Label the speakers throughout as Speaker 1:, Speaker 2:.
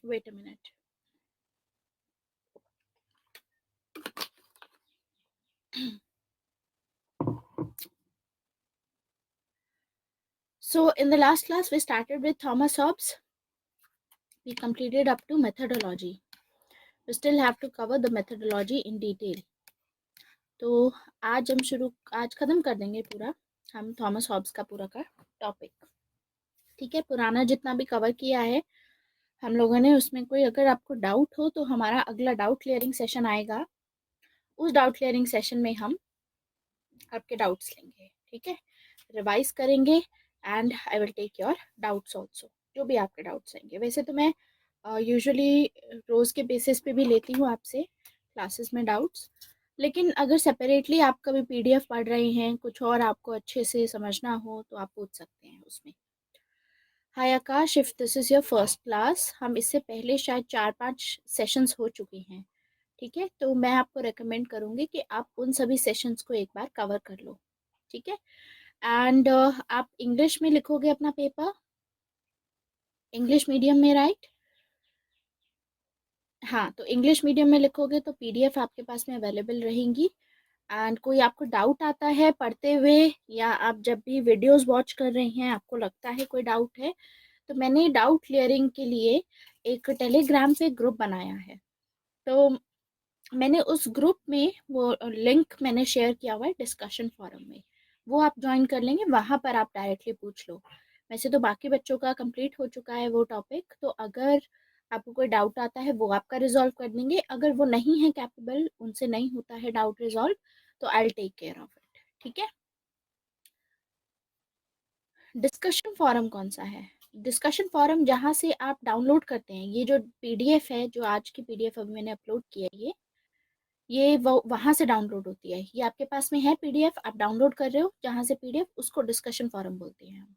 Speaker 1: Wait a minute. So in the last class we started with Thomas Hobbes. We completed up to methodology. We still have to cover the methodology in detail. तो आज खत्म कर देंगे पूरा हम Thomas Hobbes का पूरा का टॉपिक। ठीक है, पुराना जितना भी कवर किया है हम लोगों ने, उसमें कोई अगर आपको डाउट हो तो हमारा अगला डाउट क्लियरिंग सेशन आएगा। उस डाउट क्लियरिंग सेशन में हम आपके डाउट्स लेंगे। ठीक है, रिवाइज करेंगे and I will take your doubts also, जो भी आपके डाउट्स आएंगे। वैसे तो मैं यूजुअली रोज़ के बेसिस पे भी लेती हूँ आपसे क्लासेस में डाउट्स, लेकिन अगर सेपरेटली आप कभी पीडीएफ पढ़ रहे हैं, कुछ और आपको अच्छे से समझना हो तो आप पूछ सकते हैं उसमें। Hi Akash, if this is your first class, हम इससे पहले शायद 4-5 सेशंस हो चुके हैं। ठीक है, तो मैं आपको रेकमेंड करूँगी कि आप उन सभी सेशंस को एक बार कवर कर लो। ठीक है, एंड आप इंग्लिश में लिखोगे अपना पेपर, इंग्लिश मीडियम में, राइट? हाँ, तो इंग्लिश मीडियम में लिखोगे तो पीडीएफ आपके पास में अवेलेबल रहेंगी। एंड कोई आपको डाउट आता है पढ़ते हुए, या आप जब भी वीडियोस वॉच कर रहे हैं आपको लगता है कोई डाउट है, तो मैंने डाउट क्लियरिंग के लिए एक टेलीग्राम पे ग्रुप बनाया है। तो मैंने उस ग्रुप में वो लिंक मैंने शेयर किया हुआ है डिस्कशन फोरम में, वो आप ज्वाइन कर लेंगे, वहाँ पर आप डायरेक्टली पूछ लो। वैसे तो बाकी बच्चों का कंप्लीट हो चुका है वो टॉपिक, तो अगर आपको कोई डाउट आता है वो आपका रिजॉल्व कर देंगे। अगर वो नहीं है कैपेबल, उनसे नहीं होता है डाउट रिजॉल्व, तो I will take care of it. ठीक है, डिस्कशन फोरम कौन सा है? डिस्कशन फोरम जहाँ से आप डाउनलोड करते हैं, ये जो पीडीएफ है, जो आज की पीडीएफ अभी मैंने अपलोड की है, ये वो वहाँ से डाउनलोड होती है। ये आपके पास में है पीडीएफ, आप डाउनलोड कर रहे हो जहाँ से पीडीएफ, उसको डिस्कशन फोरम बोलते हैं हम।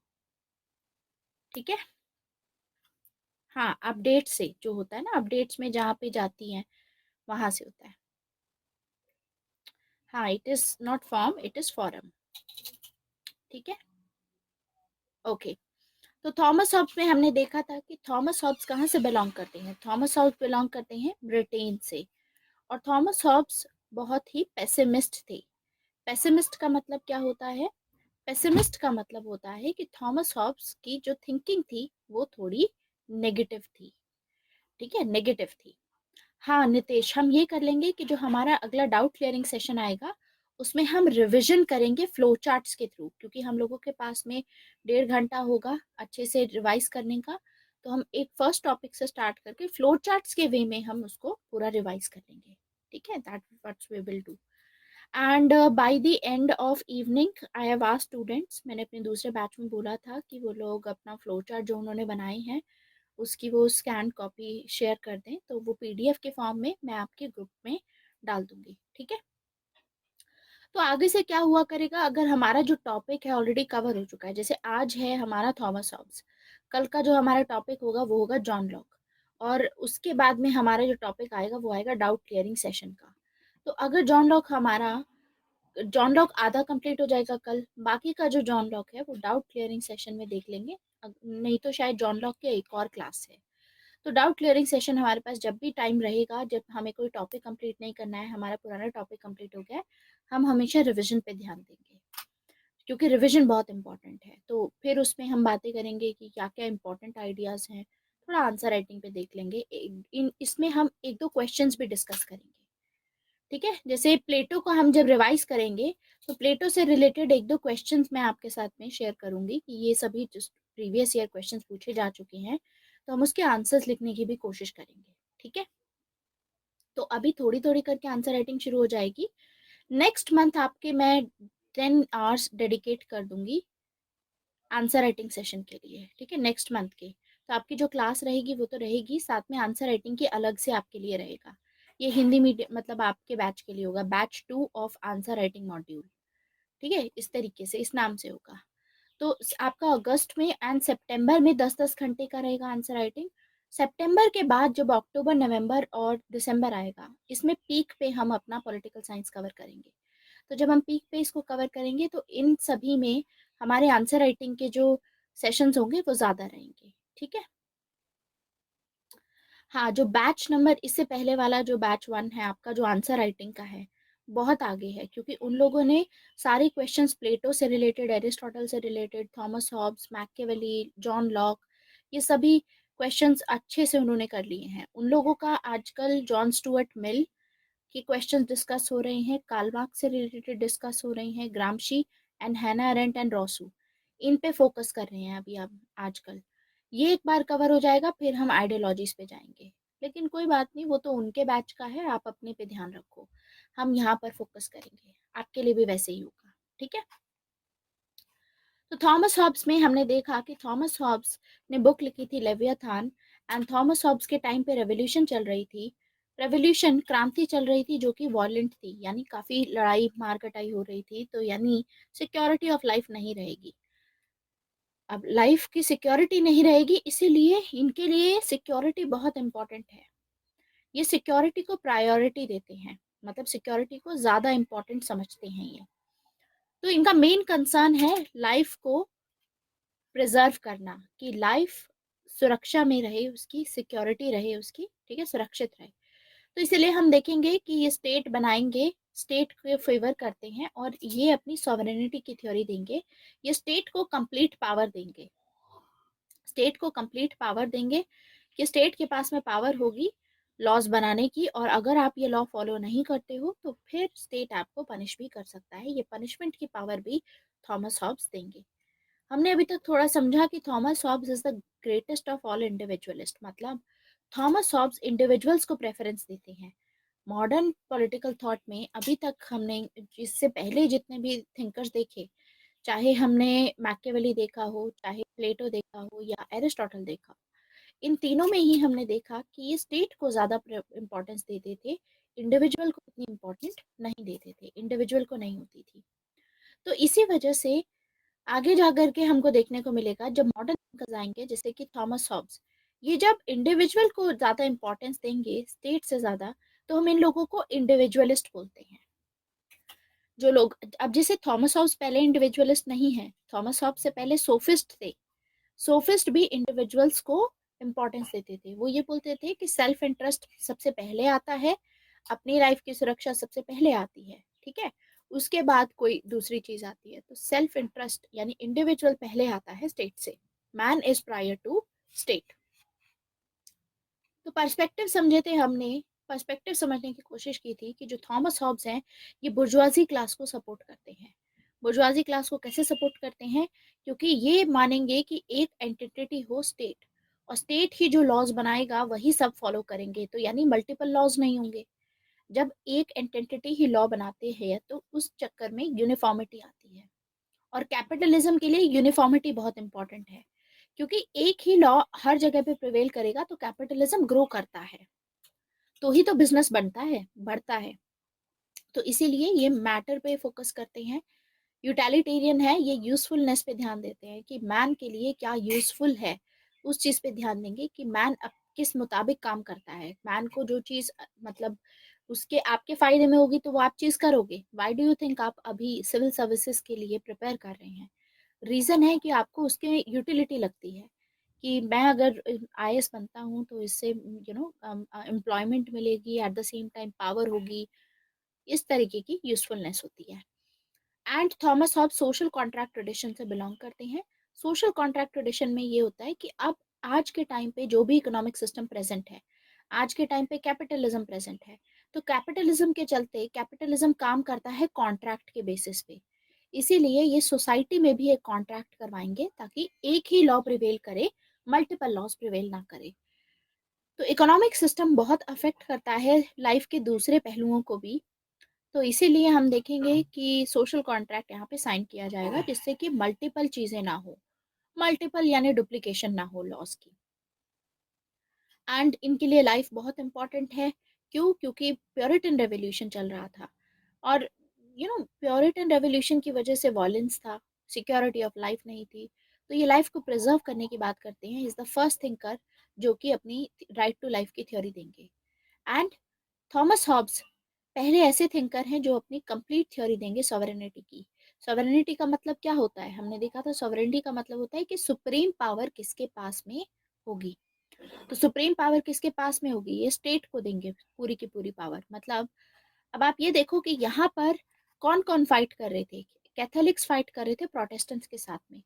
Speaker 1: ठीक है, हाँ, अपडेट से जो होता है ना, अपडेट्स में जहाँ पे जाती हैं वहाँ से होता है। हाँ, it is not form, it is forum. ठीक है, ओके। तो थॉमस हॉब्स में हमने देखा था कि थॉमस हॉब्स कहाँ से बिलोंग करते हैं। थॉमस हॉब्स बिलोंग करते हैं ब्रिटेन से, और थॉमस हॉब्स बहुत ही पेसिमिस्ट थे। पेसिमिस्ट का मतलब क्या होता है? पेसिमिस्ट का मतलब होता है कि थॉमस हॉब्स की जो थिंकिंग थी वो थोड़ी नेगेटिव थी। ठीक है, नेगेटिव थी। हाँ नितेश, हम ये कर लेंगे कि जो हमारा अगला डाउट क्लियरिंग सेशन आएगा उसमें हम रिवीजन करेंगे फ्लो चार्ट्स के थ्रू, क्योंकि हम लोगों के पास में 1.5 घंटा होगा अच्छे से रिवाइज करने का। तो हम एक फर्स्ट टॉपिक से स्टार्ट करके फ्लो चार्ट्स के वे में हम उसको पूरा रिवाइज कर लेंगे। ठीक है, that what we will do. And by the end of evening I have asked students, मैंने अपने दूसरे बैच में बोला था कि वो लोग अपना फ्लो चार्ट जो उन्होंने बनाए हैं उसकी वो स्कैन कॉपी शेयर कर दें, तो वो पीडीएफ के फॉर्म में मैं आपके ग्रुप में डाल दूंगी। ठीक है, तो आगे से क्या हुआ करेगा, अगर हमारा जो टॉपिक है ऑलरेडी कवर हो चुका है, जैसे आज है हमारा थॉमस हॉब्स, कल का जो हमारा टॉपिक होगा वो होगा जॉन लॉक, और उसके बाद में हमारा जो टॉपिक आएगा वो आएगा डाउट क्लियरिंग सेशन का। तो अगर जॉन लॉक आधा कंप्लीट हो जाएगा कल, बाकी का जो जॉन लॉक है वो डाउट क्लियरिंग सेशन में देख लेंगे। नहीं तो शायद जॉन लॉक की एक और क्लास है। तो डाउट क्लियरिंग सेशन हमारे पास जब भी टाइम रहेगा, जब हमें कोई टॉपिक कंप्लीट नहीं करना है, हमारा पुराना टॉपिक कंप्लीट हो गया है, हम हमेशा रिवीजन पे ध्यान देंगे, क्योंकि रिवीजन बहुत इंपॉर्टेंट है। तो फिर उसमें हम बातें करेंगे कि क्या क्या इंपॉर्टेंट आइडियाज़ हैं, थोड़ा आंसर राइटिंग पे देख लेंगे, इसमें हम एक दो क्वेश्चंस भी डिस्कस करेंगे। ठीक है, जैसे प्लेटो को हम जब रिवाइज करेंगे तो प्लेटो से रिलेटेड एक दो क्वेश्चंस मैं आपके साथ में शेयर करूंगी कि ये सभी प्रीवियस ईयर क्वेश्चंस पूछे जा चुके हैं, तो हम उसके आंसर्स लिखने की भी कोशिश करेंगे। ठीक है, तो अभी थोड़ी थोड़ी करके आंसर राइटिंग शुरू हो जाएगी। नेक्स्ट मंथ आपके मैं 10 आवर्स डेडिकेट कर दूंगी आंसर राइटिंग सेशन के लिए। ठीक है, नेक्स्ट मंथ के, तो आपकी जो क्लास रहेगी वो तो रहेगी, साथ में आंसर राइटिंग की अलग से आपके लिए रहेगा। ये हिंदी मीडियम मतलब आपके बैच के लिए होगा, batch 2 of answer writing module. ठीक है, इस तरीके से इस नाम से होगा। तो आपका अगस्त में एंड सितंबर में 10-10 घंटे का रहेगा आंसर राइटिंग। सितंबर के बाद जब अक्टूबर, नवंबर और दिसंबर आएगा, इसमें पीक पे हम अपना पॉलिटिकल साइंस कवर करेंगे। तो जब हम पीक पे इसको कवर करेंगे तो इन सभी में हमारे आंसर राइटिंग के जो सेशंस होंगे वो ज़्यादा रहेंगे। ठीक है, हाँ, जो बैच नंबर इससे पहले वाला जो बैच 1 है आपका, जो आंसर राइटिंग का है, बहुत आगे है, क्योंकि उन लोगों ने सारे क्वेश्चंस प्लेटो से रिलेटेड, एरिस्टोटल से related, Thomas Hobbes, Machiavelli, John Locke, ये सभी क्वेश्चंस अच्छे से उन्होंने कर लिए हैं। उन लोगों का आजकल जॉन स्टुअर्ट मिल के क्वेश्चंस डिस्कस हो रहे हैं, कार्ल मार्क्स से रिलेटेड डिस्कस हो रहे हैं, ग्रामशी एंड हैना अरेंट एंड रॉसू, इन पे फोकस कर रहे हैं अभी अब आजकल। ये एक बार कवर हो जाएगा, फिर हम आइडियोलॉजीज पे जाएंगे। लेकिन कोई बात नहीं, वो तो उनके बैच का है, आप अपने पे ध्यान रखो। हम यहाँ पर फोकस करेंगे, आपके लिए भी वैसे ही होगा। ठीक है। तो थॉमस हॉब्स में हमने देखा कि थॉमस हॉब्स ने बुक लिखी थी लेवियाथान, एंड थॉमस हॉब्स के टाइम पे रेवोल्यूशन चल रही थी। रेवोल्यूशन, क्रांति चल रही थी जो कि वॉयलेंट थी, यानी काफी लड़ाई मार कटाई हो रही थी, तो यानी सिक्योरिटी ऑफ लाइफ नहीं रहेगी। अब लाइफ की सिक्योरिटी नहीं रहेगी, इसीलिए इनके लिए सिक्योरिटी बहुत इंपॉर्टेंट है। ये सिक्योरिटी को प्रायोरिटी देते हैं, मतलब सिक्योरिटी को ज्यादा इंपॉर्टेंट समझते हैं ये। तो इनका मेन कंसर्न है लाइफ को प्रिजर्व करना, कि लाइफ सुरक्षा में रहे, उसकी सिक्योरिटी रहे उसकी, ठीक है, सुरक्षित रहे। तो इसलिए हम देखेंगे कि ये स्टेट बनाएंगे, स्टेट के फेवर करते हैं, और ये अपनी सॉवरेनिटी की थ्योरी देंगे। ये स्टेट को कंप्लीट पावर देंगे, स्टेट को कंप्लीट पावर देंगे, कि स्टेट के पास में पावर होगी लॉज बनाने की, और अगर आप ये लॉ फॉलो नहीं करते हो तो फिर स्टेट आपको पनिश भी कर सकता है। ये पनिशमेंट की पावर भी थॉमस हॉब्स देंगे। हमने अभी तक थोड़ा समझा कि Thomas Hobbes is the greatest of all individualist, मतलब थॉमस हॉब्स इंडिविजुअल्स को प्रेफरेंस देते हैं। मॉडर्न पॉलिटिकल थॉट में अभी तक हमने, इससे पहले जितने भी थिंकर्स देखे, चाहे हमने मैकियावेली देखा हो, चाहे प्लेटो देखा हो, या एरिस्टोटल देखा हो, इन तीनों में ही हमने देखा कि ये स्टेट को ज्यादा इंपॉर्टेंस देते थे, इंडिविजुअल को उतनी इंपॉर्टेंट नहीं देते थे, इंडिविजुअल को नहीं होती थी। तो इसी वजह से आगे जाकर के हमको देखने को मिलेगा, जब मॉडर्न थिंकर्स आएंगे जैसे कि थॉमस हॉब्स, ये जब इंडिविजुअल को ज्यादा इंपॉर्टेंस देंगे स्टेट से ज्यादा, तो हम इन लोगों को इंडिविजुअलिस्ट बोलते हैं। जो लोग, अब जैसे थॉमस हॉब्स पहले इंडिविजुअलिस्ट नहीं है, थॉमस हॉब्स से पहले सोफिस्ट थे। सोफिस्ट भी इंडिविजुअल्स को इंपॉर्टेंस देते थे, वो ये बोलते थे कि सेल्फ इंटरेस्ट सबसे पहले आता है, अपनी लाइफ की सुरक्षा सबसे पहले आती है, ठीक है, उसके बाद कोई दूसरी चीज आती है। तो सेल्फ इंटरेस्ट यानी इंडिविजुअल पहले आता है स्टेट से, man is prior to state. तो पर्सपेक्टिव समझे थे हमने, पर्सपेक्टिव समझने की कोशिश की थी कि जो थॉमस हॉब्स हैं, ये बुर्जुआजी क्लास को सपोर्ट करते हैं। बुर्जुआजी क्लास को कैसे सपोर्ट करते हैं? क्योंकि ये मानेंगे कि एक एंटिटी हो स्टेट, और स्टेट ही जो लॉज बनाएगा वही सब फॉलो करेंगे, तो यानी मल्टीपल लॉज नहीं होंगे। जब एक एंटिटी ही लॉ बनाते हैं तो उस चक्कर में यूनिफॉर्मिटी आती है, और कैपिटलिज्म के लिए यूनिफॉर्मिटी बहुत इंपॉर्टेंट है, क्योंकि एक ही लॉ हर जगह पे प्रिवेल करेगा तो कैपिटलिज्म ग्रो करता है, तो ही तो बिजनेस बनता है, बढ़ता है। तो इसीलिए ये मैटर पे फोकस करते हैं। यूटिलिटेरियन है, ये यूजफुलनेस पे ध्यान देते हैं कि मैन के लिए क्या यूजफुल है, उस चीज पे ध्यान देंगे कि मैन अब किस मुताबिक काम करता है। मैन को जो चीज मतलब उसके आपके फायदे में होगी तो वो आप चीज करोगे। व्हाई डू यू थिंक आप अभी सिविल सर्विसेज के लिए प्रिपेयर कर रहे हैं? रीजन है कि आपको उसके यूटिलिटी लगती है, कि मैं अगर आईएएस बनता हूँ तो इससे एम्प्लॉयमेंट मिलेगी, at the same time power होगी, इस तरीके की यूजफुलनेस होती है। And Thomas Hobbes social contract tradition से बिलोंग करते हैं। सोशल कॉन्ट्रैक्ट ट्रेडिशन में ये होता है कि अब आज के टाइम पे जो भी इकोनॉमिक सिस्टम प्रेजेंट है, आज के टाइम पे कैपिटलिज्म प्रेजेंट है, तो कैपिटलिज्म के चलते कैपिटलिज्म काम करता है कॉन्ट्रैक्ट के बेसिस पे। इसीलिए ये सोसाइटी में भी एक कॉन्ट्रैक्ट करवाएंगे ताकि एक ही लॉ प्रिवेल करे, मल्टीपल लॉज प्रिवेल ना करे। तो इकोनॉमिक सिस्टम बहुत अफेक्ट करता है लाइफ के दूसरे पहलुओं को भी। तो इसीलिए हम देखेंगे कि सोशल कॉन्ट्रैक्ट यहाँ पे साइन किया जाएगा, जिससे कि मल्टीपल चीजें ना हो, मल्टीपल यानी डुप्लीकेशन ना हो लॉस की। एंड इनके लिए लाइफ बहुत इंपॉर्टेंट है। क्यों? क्योंकि प्योरिटन रेवोल्यूशन चल रहा था, और प्योरिटन रेवोल्यूशन की वजह से वॉयलेंस था, सिक्योरिटी ऑफ लाइफ नहीं थी। तो ये लाइफ को प्रिजर्व करने की बात करते हैं, इज द फर्स्ट थिंकर जो कि अपनी राइट टू लाइफ की थ्योरी देंगे। एंड थॉमस हॉब्स पहले ऐसे थिंकर हैं जो अपनी कंप्लीट थ्योरी देंगे सॉवरेनिटी की। सॉवरेनिटी का मतलब क्या होता है? हमने देखा था, सॉवरेनिटी का मतलब होता है कि सुप्रीम पावर किसके पास में होगी। तो सुप्रीम पावर किसके पास में होगी? ये स्टेट को देंगे पूरी की पूरी पावर। मतलब अब आप ये देखो कि यहाँ पर कौन कौन फाइट कर रहे थे। कैथोलिक्स फाइट कर रहे थे प्रोटेस्टेंट्स के साथ में।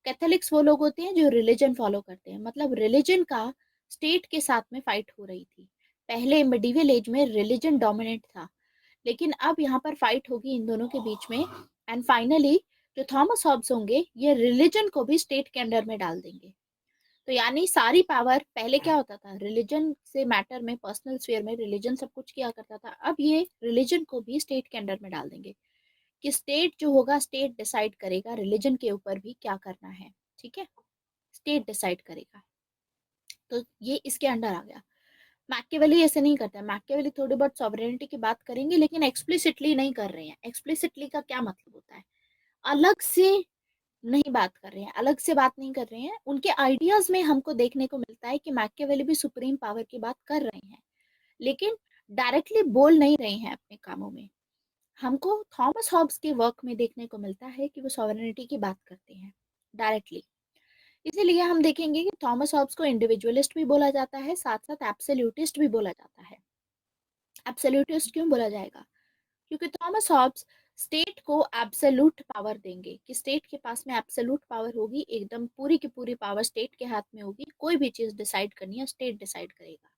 Speaker 1: कैथोलिक्स वो लोग होते हैं जो रिलीजन फॉलो करते हैं, मतलब रिलीजन का स्टेट के साथ में फाइट हो रही थी। पहले मिडिवल एज में रिलीजन डोमिनेट था, लेकिन अब यहाँ पर फाइट होगी इन दोनों के बीच में। एंड फाइनली जो थॉमस हॉब्स होंगे ये रिलीजन को भी स्टेट के अंडर में डाल देंगे। तो यानी सारी पावर, पहले क्या होता था रिलीजन से मैटर में, पर्सनल स्फीयर में रिलीजन सब कुछ किया करता था, अब ये रिलीजन को भी स्टेट के अंडर में डाल देंगे कि स्टेट जो होगा, स्टेट डिसाइड करेगा रिलीजन के ऊपर भी क्या करना है। ठीक है, स्टेट डिसाइड करेगा। तो ये इसके अंडर आ गया। मैकियावेली ऐसे नहीं करता है। मैकियावेली थोड़ी बहुत सॉवरेनिटी की बात करेंगे, लेकिन एक्सप्लिसिटली नहीं कर रहे हैं। एक्सप्लिसिटली का क्या मतलब होता है? अलग से नहीं बात कर रहे हैं, अलग से बात नहीं कर रहे हैं। उनके आइडियाज में हमको देखने को मिलता है कि मैकियावेली भी सुप्रीम पावर की बात कर रहे हैं, लेकिन डायरेक्टली बोल नहीं रहे हैं अपने कामों में। हमको थॉमस हॉब्स के वर्क में देखने को मिलता है कि वो सॉवरेनिटी की बात करते हैं डायरेक्टली। इसीलिए हम देखेंगे कि थॉमस हॉब्स को इंडिविजुअलिस्ट भी बोला जाता है, साथ साथ एब्सोल्यूटिस्ट भी बोला जाता है। एब्सोल्यूटिस्ट क्यों बोला जाएगा? क्योंकि थॉमस हॉब्स स्टेट को एब्सोल्यूट पावर देंगे कि स्टेट के पास में एब्सोल्यूट पावर होगी, एकदम पूरी की पूरी पावर स्टेट के हाथ में होगी। कोई भी चीज डिसाइड करनी है स्टेट डिसाइड करेगा।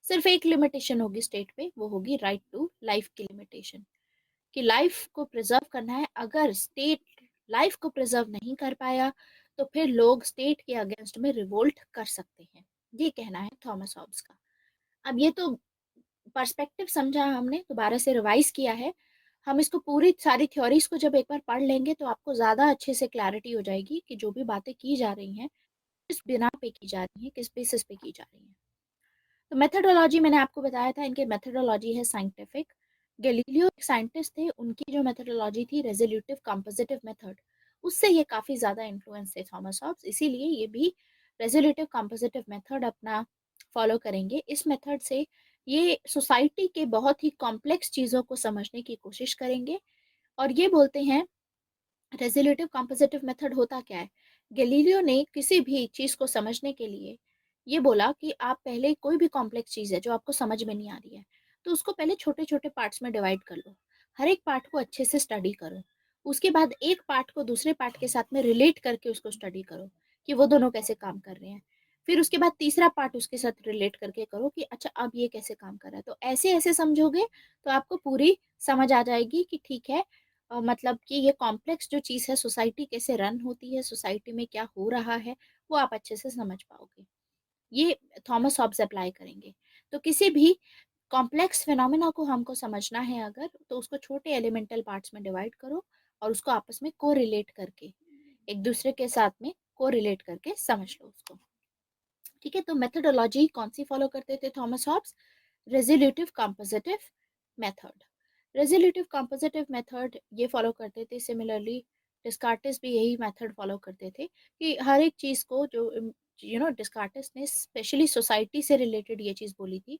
Speaker 1: सिर्फ एक लिमिटेशन होगी स्टेट पे, वो होगी राइट टू लाइफ की लिमिटेशन, कि लाइफ को प्रिजर्व करना है। अगर स्टेट लाइफ को प्रिजर्व नहीं कर पाया तो फिर लोग स्टेट के अगेंस्ट में रिवोल्ट कर सकते हैं। ये कहना है थॉमस हॉब्स का। अब ये तो पर्सपेक्टिव समझा, हमने दोबारा से रिवाइज किया है। हम इसको पूरी सारी थ्योरीज को जब एक बार पढ़ लेंगे तो आपको ज्यादा अच्छे से क्लैरिटी हो जाएगी कि जो भी बातें की जा रही हैं किस बिना पे की जा रही हैं, किस बेसिस पे की जा रही हैं। तो मेथडोलॉजी मैंने आपको बताया था, इनके मेथडोलॉजी है साइंटिफिक। गैलीलियो एक साइंटिस्ट थे, उनकी जो मेथडोलॉजी थी रेजोल्यूटिव कंपोजिटिव मेथड, उससे ये काफी ज्यादा इन्फ्लुएंस थे थॉमस हॉब्स, इसीलिए ये भी रेजोल्यूटिव कंपोजिटिव मेथड अपना फॉलो करेंगे। इस मेथड से ये सोसाइटी के बहुत ही कॉम्प्लेक्स चीजों को समझने की कोशिश करेंगे। और ये बोलते हैं रेजोल्यूटिव कंपोजिटिव मेथड होता क्या है? गैलीलियो ने किसी भी चीज को समझने के लिए ये बोला कि आप पहले कोई भी कॉम्प्लेक्स चीज है जो आपको समझ में नहीं आ रही है, तो उसको पहले छोटे छोटे पार्ट्स में डिवाइड कर लो। हर एक पार्ट को अच्छे से स्टडी करो। उसके बाद एक पार्ट को दूसरे पार्ट के साथ में रिलेट करके उसको स्टडी करो कि वो दोनों कैसे काम कर रहे हैं। फिर उसके बाद तीसरा पार्ट उसके साथ रिलेट करके करो कि अच्छा अब ये कैसे काम कर रहा है। तो ऐसे ऐसे समझोगे तो आपको पूरी समझ आ जाएगी कि ठीक है, मतलब कि ये कॉम्प्लेक्स जो चीज़ है, सोसाइटी कैसे रन होती है, सोसाइटी में क्या हो रहा है, वो आप अच्छे से समझ पाओगे। ये थॉमस हॉब्स अप्लाई करेंगे। तो किसी भी कॉम्प्लेक्स फिनोमेना को हमको समझना है अगर, तो उसको छोटे एलिमेंटल पार्ट्स में डिवाइड करो और उसको आपस में को रिलेट करके, एक दूसरे के साथ में को रिलेट करके समझ लो उसको। ठीक है, तो मेथडोलॉजी कौन सी फॉलो करते थे थॉमस हॉब्स? रेजोल्यूटिव कंपोजिटिव मेथड। रेजोल्यूटिव कंपोजिटिव मेथड ये फॉलो करते थे। सिमिलरली डिस्कार्टिस भी यही मेथड फॉलो करते थे कि हर एक चीज़ को जो डिस्कार्टिस ने स्पेशली सोसाइटी से रिलेटेड ये चीज़ बोली थी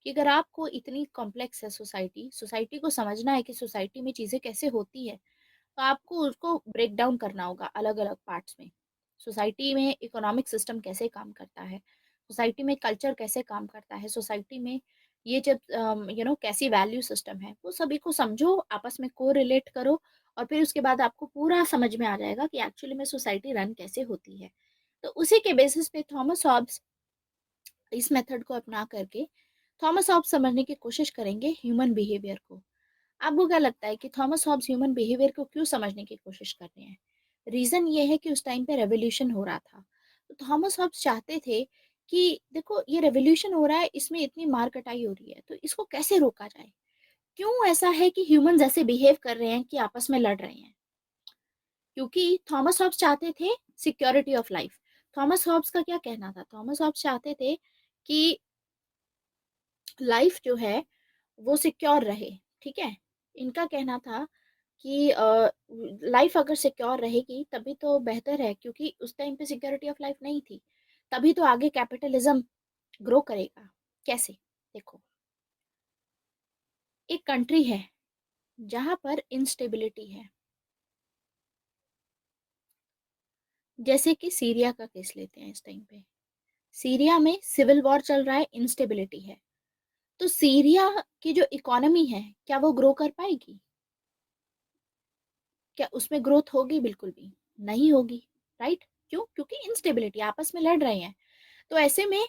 Speaker 1: कि अगर आपको इतनी कॉम्प्लेक्स है सोसाइटी, सोसाइटी को समझना है कि सोसाइटी में चीज़ें कैसे होती है, तो आपको उसको ब्रेक डाउन करना होगा अलग अलग पार्ट्स में। सोसाइटी में इकोनॉमिक सिस्टम कैसे काम करता है, सोसाइटी में कल्चर कैसे काम करता है, सोसाइटी में ये जब कैसी वैल्यू सिस्टम है, वो सभी को समझो, आपस में को रिलेट करो, और फिर उसके बाद आपको पूरा समझ में आ जाएगा कि एक्चुअली में सोसाइटी रन कैसे होती है। तो उसी के बेसिस पे थॉमस हॉब्स इस मेथड को अपना करके थॉमस हॉब्स समझने की कोशिश करेंगे ह्यूमन बिहेवियर को। आपको क्या लगता है कि थॉमस हॉब्स ह्यूमन बिहेवियर को क्यों समझने की कोशिश कर रहे हैं? रीजन ये है कि उस टाइम पे रेवोल्यूशन हो रहा था। तो थॉमस हॉब्स चाहते थे कि देखो ये रेवोल्यूशन हो रहा है, इसमें इतनी मार कटाई हो रही है, तो इसको कैसे रोका जाए? क्यों ऐसा है कि ह्यूमंस ऐसे बिहेव कर रहे हैं कि आपस में लड़ रहे हैं? क्योंकि थॉमस हॉब्स चाहते थे security of life. Thomas Hobbes का क्या कहना था? थॉमस हॉब्स चाहते थे कि लाइफ जो है वो सिक्योर रहे। ठीक है, इनका कहना था कि लाइफ अगर सिक्योर रहेगी तभी तो बेहतर है, क्योंकि उस टाइम पे सिक्योरिटी ऑफ लाइफ नहीं थी। तभी तो आगे कैपिटलिज्म ग्रो करेगा। कैसे? देखो, एक कंट्री है जहां पर इंस्टेबिलिटी है, जैसे कि सीरिया का केस लेते हैं इस टाइम पे। सीरिया में सिविल वॉर चल रहा है, इंस्टेबिलिटी है। तो सीरिया की जो इकोनॉमी है, क्या वो ग्रो कर पाएगी? क्या उसमें ग्रोथ होगी? बिल्कुल भी नहीं होगी, राइट? क्यों? क्योंकि इंस्टेबिलिटी, आपस में लड़ रहे हैं। तो ऐसे में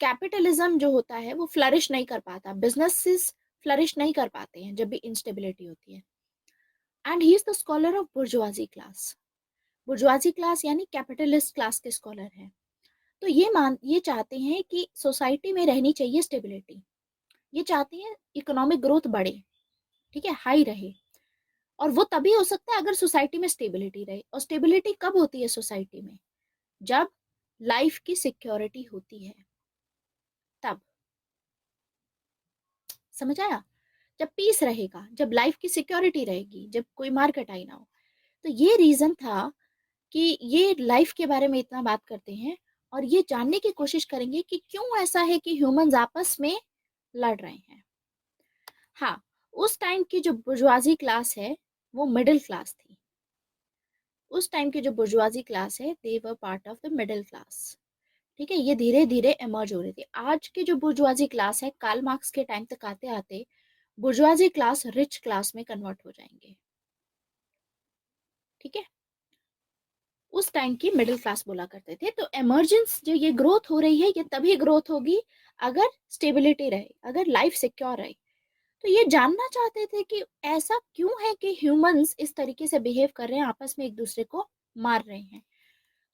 Speaker 1: कैपिटलिज्म जो होता है वो फ्लरिश नहीं कर पाता, बिजनेसेस फ्लरिश नहीं कर पाते हैं जब भी इंस्टेबिलिटी होती है। And he is the scholar of bourgeoisie class. Bourgeoisie class यानी कैपिटलिस्ट क्लास के स्कॉलर हैं। तो ये चाहते हैं कि सोसाइटी में रहनी चाहिए स्टेबिलिटी। ये चाहते हैं इकोनॉमिक ग्रोथ बढ़े, ठीक है, हाई रहे। और वो तभी हो सकता है अगर सोसाइटी में स्टेबिलिटी रहे। और स्टेबिलिटी कब होती है सोसाइटी में? जब लाइफ की सिक्योरिटी होती है, तब। समझ आया? जब पीस रहेगा, जब लाइफ की सिक्योरिटी रहेगी, जब कोई मार कटाई ना हो। तो ये रीजन था कि ये लाइफ के बारे में इतना बात करते हैं। और ये जानने की कोशिश करेंगे कि क्यों ऐसा है कि ह्यूमंस आपस में लड़ रहे हैं। हाँ, उस टाइम की जो बुर्जुआजी क्लास है वो मिडिल क्लास थी। उस टाइम की जो बुर्जुआजी क्लास है, they were part of the middle class. ठीक है, ये धीरे धीरे इमर्ज हो रही थी। आज की जो बुर्जुआजी क्लास है, कार्ल मार्क्स के टाइम तक आते आते बुर्जुआजी क्लास रिच क्लास में कन्वर्ट हो जाएंगे। ठीक है, उस टाइम की मिडिल क्लास बोला करते थे। तो इमर्जेंस जो ये ग्रोथ हो रही है, ये तभी ग्रोथ होगी अगर स्टेबिलिटी रहे, अगर लाइफ सिक्योर रहे। तो ये जानना चाहते थे कि ऐसा क्यों है कि ह्यूमंस इस तरीके से बिहेव कर रहे हैं, आपस में एक दूसरे को मार रहे हैं।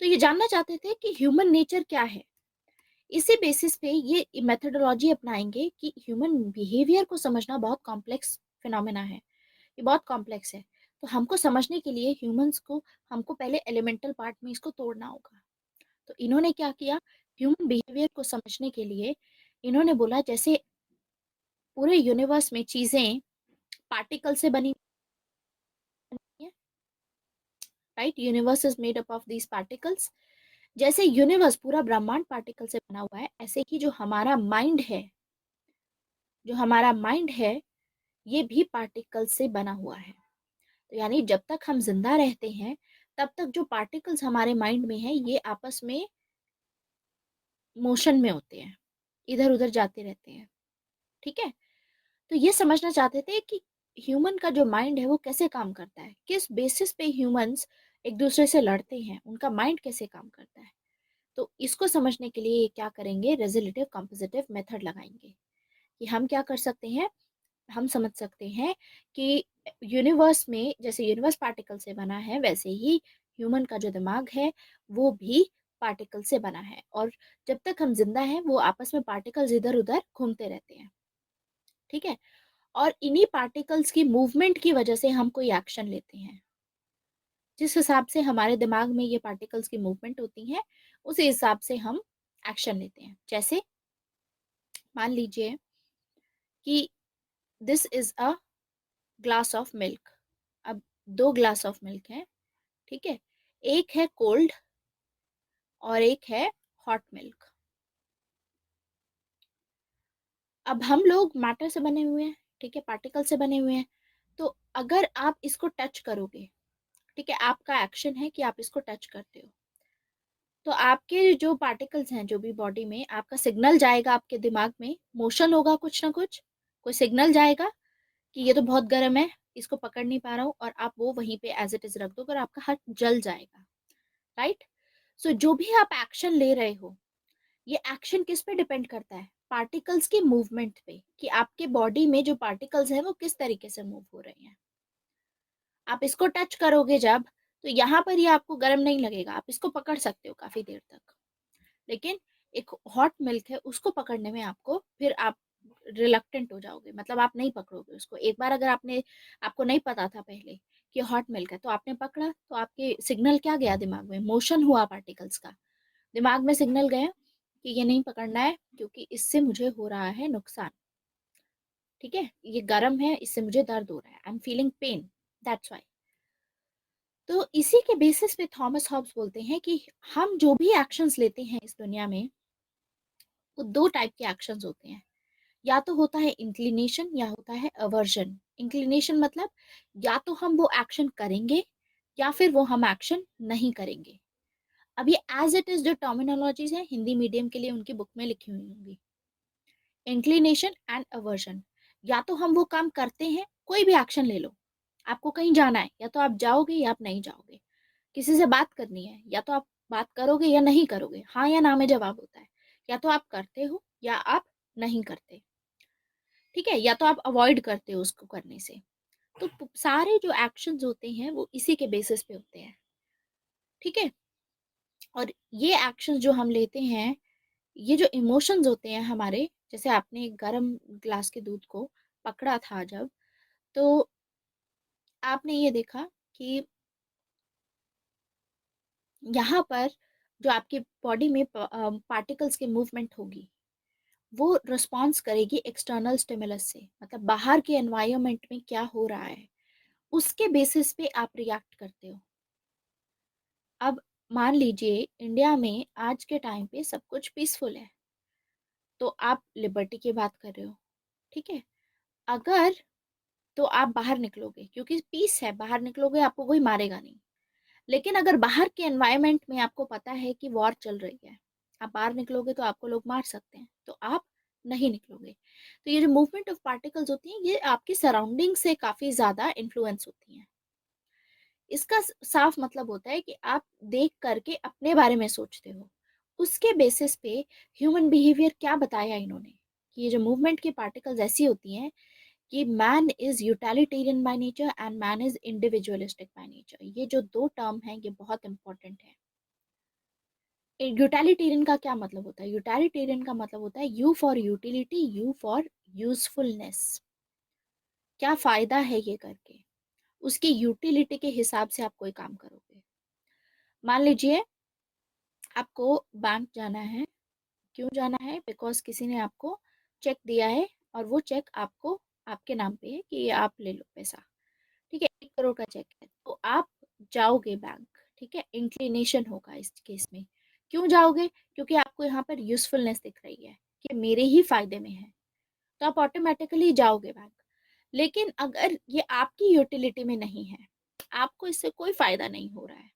Speaker 1: तो ये जानना चाहते थे कि ह्यूमन नेचर क्या है। इसी बेसिस पे ये मेथोडोलॉजी अपनाएंगे कि ह्यूमन बिहेवियर को समझना बहुत कॉम्प्लेक्स फिनोमेना है, ये बहुत कॉम्प्लेक्स है। तो हमको समझने के लिए ह्यूमंस को, हमको पहले एलिमेंटल पार्ट में इसको तोड़ना होगा। तो इन्होंने क्या किया, ह्यूमन बिहेवियर को समझने के लिए इन्होंने बोला जैसे पूरे यूनिवर्स में चीजें पार्टिकल से बनी है, right? Universe is made up of these particles. जैसे यूनिवर्स पूरा ब्रह्मांड पार्टिकल से बना हुआ है, ऐसे ही जो हमारा माइंड है ये भी पार्टिकल से बना हुआ है। तो यानी जब तक हम जिंदा रहते हैं, तब तक जो पार्टिकल्स हमारे माइंड में है ये आपस में मोशन में होते हैं, इधर उधर जाते रहते हैं। ठीक है, तो ये समझना चाहते थे कि ह्यूमन का जो माइंड है वो कैसे काम करता है, किस बेसिस पे ह्यूमंस एक दूसरे से लड़ते हैं, उनका माइंड कैसे काम करता है। तो इसको समझने के लिए ये क्या करेंगे, रेजोल्यूटिव कंपोजिटिव मेथड लगाएंगे कि हम क्या कर सकते हैं। हम समझ सकते हैं कि यूनिवर्स में जैसे यूनिवर्स पार्टिकल से बना है, वैसे ही ह्यूमन का जो दिमाग है वो भी पार्टिकल से बना है। और जब तक हम जिंदा हैं वो आपस में पार्टिकल्स इधर उधर घूमते रहते हैं। ठीक है, और इन्हीं पार्टिकल्स की मूवमेंट की वजह से हम कोई एक्शन लेते हैं। जिस हिसाब से हमारे दिमाग में ये पार्टिकल्स की मूवमेंट होती है, उस हिसाब से हम एक्शन लेते हैं। जैसे मान लीजिए कि this is a glass of milk. अब दो ग्लास ऑफ मिल्क है, ठीक है, एक है कोल्ड और एक है हॉट मिल्क। अब हम लोग मैटर से बने हुए हैं, ठीक है, पार्टिकल से बने हुए हैं। तो अगर आप इसको टच करोगे, ठीक है, आपका एक्शन है कि आप इसको टच करते हो, तो आपके जो पार्टिकल्स हैं, जो भी बॉडी में, आपका सिग्नल जाएगा आपके दिमाग में, मोशन होगा कुछ ना कुछ, कोई सिग्नल जाएगा कि ये तो बहुत गर्म है, इसको पकड़ नहीं पा रहा हूँ, और आप वो वहीं पे एज इट इज रख दो और आपका हाथ जल जाएगा, राइट? सो जो भी आप एक्शन ले रहे हो, ये एक्शन किस पे डिपेंड करता है, पार्टिकल्स की मूवमेंट पे, कि आपके बॉडी में जो पार्टिकल्स हैं वो किस तरीके से मूव हो रहे हैं। आप इसको टच करोगे जब, तो यहाँ पर ये आपको गर्म नहीं लगेगा, आप इसको पकड़ सकते हो काफी देर तक। लेकिन एक हॉट मिल्क है, उसको पकड़ने में आपको फिर आप रिलक्टेंट हो जाओगे, मतलब आप नहीं पकड़ोगे उसको। एक बार अगर आपको नहीं पता था पहले कि हॉट मिल्क है, तो आपने पकड़ा, तो आपके सिग्नल क्या गया दिमाग में, मोशन हुआ पार्टिकल्स का, दिमाग में सिग्नल गया कि ये नहीं पकड़ना है क्योंकि इससे मुझे हो रहा है नुकसान। ठीक है, ये गर्म है, इससे मुझे दर्द हो रहा है, I am feeling pen, that's why. तो इसी के बेसिस पे थॉमस हॉब्स बोलते हैं कि हम जो भी एक्शंस लेते हैं इस दुनिया में, वो दो टाइप के एक्शंस होते हैं। या तो होता है इंक्लिनेशन या होता है अवर्जन। इंक्लिनेशन मतलब या तो हम वो एक्शन करेंगे या फिर वो हम एक्शन नहीं करेंगे। अब ये एज इट इज जो टर्मिनोलॉजीज है हिंदी मीडियम के लिए उनकी बुक में लिखी हुई होंगी। इंक्लिनेशन एंड अवर्जन, या तो हम वो काम करते हैं, कोई भी एक्शन ले लो, आपको कहीं जाना है, या तो आप जाओगे या आप नहीं जाओगे। किसी से बात करनी है, या तो आप बात करोगे या नहीं करोगे, हाँ या ना में जवाब होता है। या तो आप करते हो या आप नहीं करते, ठीक है, या तो आप अवॉइड करते हो उसको करने से। तो सारे जो एक्शंस होते हैं वो इसी के बेसिस पे होते हैं, ठीक है। और ये एक्शंस जो हम लेते हैं, ये जो इमोशंस होते हैं हमारे, जैसे आपने एक गर्म ग्लास के दूध को पकड़ा था जब, तो आपने ये देखा कि यहाँ पर जो आपके बॉडी में पार्टिकल्स की मूवमेंट होगी, वो रिस्पॉन्स करेगी एक्सटर्नल स्टिमुलस से, मतलब बाहर के एनवायरनमेंट में क्या हो रहा है उसके बेसिस पे आप रिएक्ट करते हो। अब मान लीजिए इंडिया में आज के टाइम पे सब कुछ पीसफुल है, तो आप लिबर्टी की बात कर रहे हो, ठीक है। अगर तो आप बाहर निकलोगे क्योंकि पीस है, बाहर निकलोगे आपको कोई मारेगा नहीं। लेकिन अगर बाहर के एनवायरनमेंट में आपको पता है कि वॉर चल रही है, आप बाहर निकलोगे तो आपको लोग मार सकते हैं, तो आप नहीं निकलोगे। तो ये जो मूवमेंट ऑफ पार्टिकल्स होती हैं ये आपकी सराउंडिंग से काफी ज्यादा इन्फ्लुएंस होती हैं। इसका साफ मतलब होता है कि आप देख करके अपने बारे में सोचते हो, उसके बेसिस पे ह्यूमन बिहेवियर क्या बताया इन्होंने, कि ये जो मूवमेंट की पार्टिकल्स ऐसी होती हैं कि man is utilitarian by nature and man is individualistic by nature. ये जो दो टर्म हैं ये बहुत इंपॉर्टेंट है। यूटिलिटेरियन का क्या मतलब होता है? यूटिलिटेरियन का मतलब होता है you for utility, you for usefulness. क्या फायदा है ये करके, उसकी यूटिलिटी के हिसाब से आप कोई काम करोगे। मान लीजिए आपको बैंक जाना है, क्यों जाना है? बिकॉज किसी ने आपको चेक दिया है और वो चेक आपको आपके नाम पे है कि ये आप ले लो पैसा, ठीक है, 1 करोड़ का चेक है, तो आप जाओगे बैंक, ठीक है, इंक्लिनेशन होगा इस केस में। क्यों जाओगे? क्योंकि आपको यहाँ पर यूजफुलनेस दिख रही है कि मेरे ही फायदे में है, तो आप ऑटोमेटिकली जाओगे बैंक। लेकिन अगर ये आपकी यूटिलिटी में नहीं है, आपको इससे कोई फायदा नहीं हो रहा है,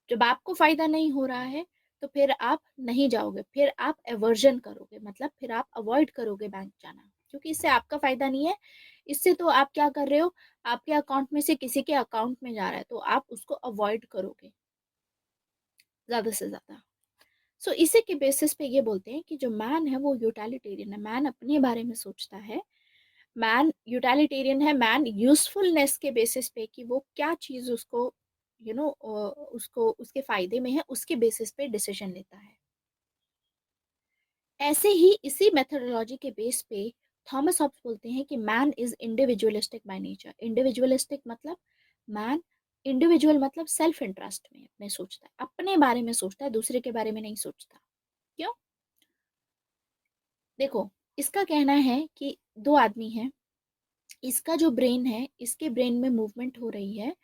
Speaker 1: जब आपको फायदा नहीं हो रहा है तो फिर आप नहीं जाओगे, फिर आप एवर्जन करोगे, मतलब फिर आप अवॉइड करोगे बैंक जाना, क्योंकि इससे आपका फायदा नहीं है। इससे तो आप क्या कर रहे हो, आपके अकाउंट में से किसी के अकाउंट में जा रहा है, तो आप उसको अवॉइड करोगे ज्यादा से ज्यादा। सो इसी के बेसिस पे ये बोलते हैं कि जो मैन है वो यूटिलिटेरियन है, मैन अपने बारे में सोचता है, मैन यूटिलिटेरियन है, मैन यूजफुलनेस के बेसिस पे कि वो क्या चीज उसको उसको उसके फायदे में है, उसके बेसिस पे डिसीजन लेता है। ऐसे ही इसी मेथोडोलॉजी के बेस पे थॉमस हॉब्स बोलते हैं कि man is individualistic by nature. Individualistic मतलब मैन, इंडिविजुअल मतलब सेल्फ इंटरेस्ट में अपने सोचता है, अपने बारे में सोचता है, दूसरे के बारे में नहीं सोचता। क्यों? देखो, इसका कहना है कि दो आदमी हैं, इसका जो ब्रेन है, इसके ब्रेन में मूवमेंट हो रही है,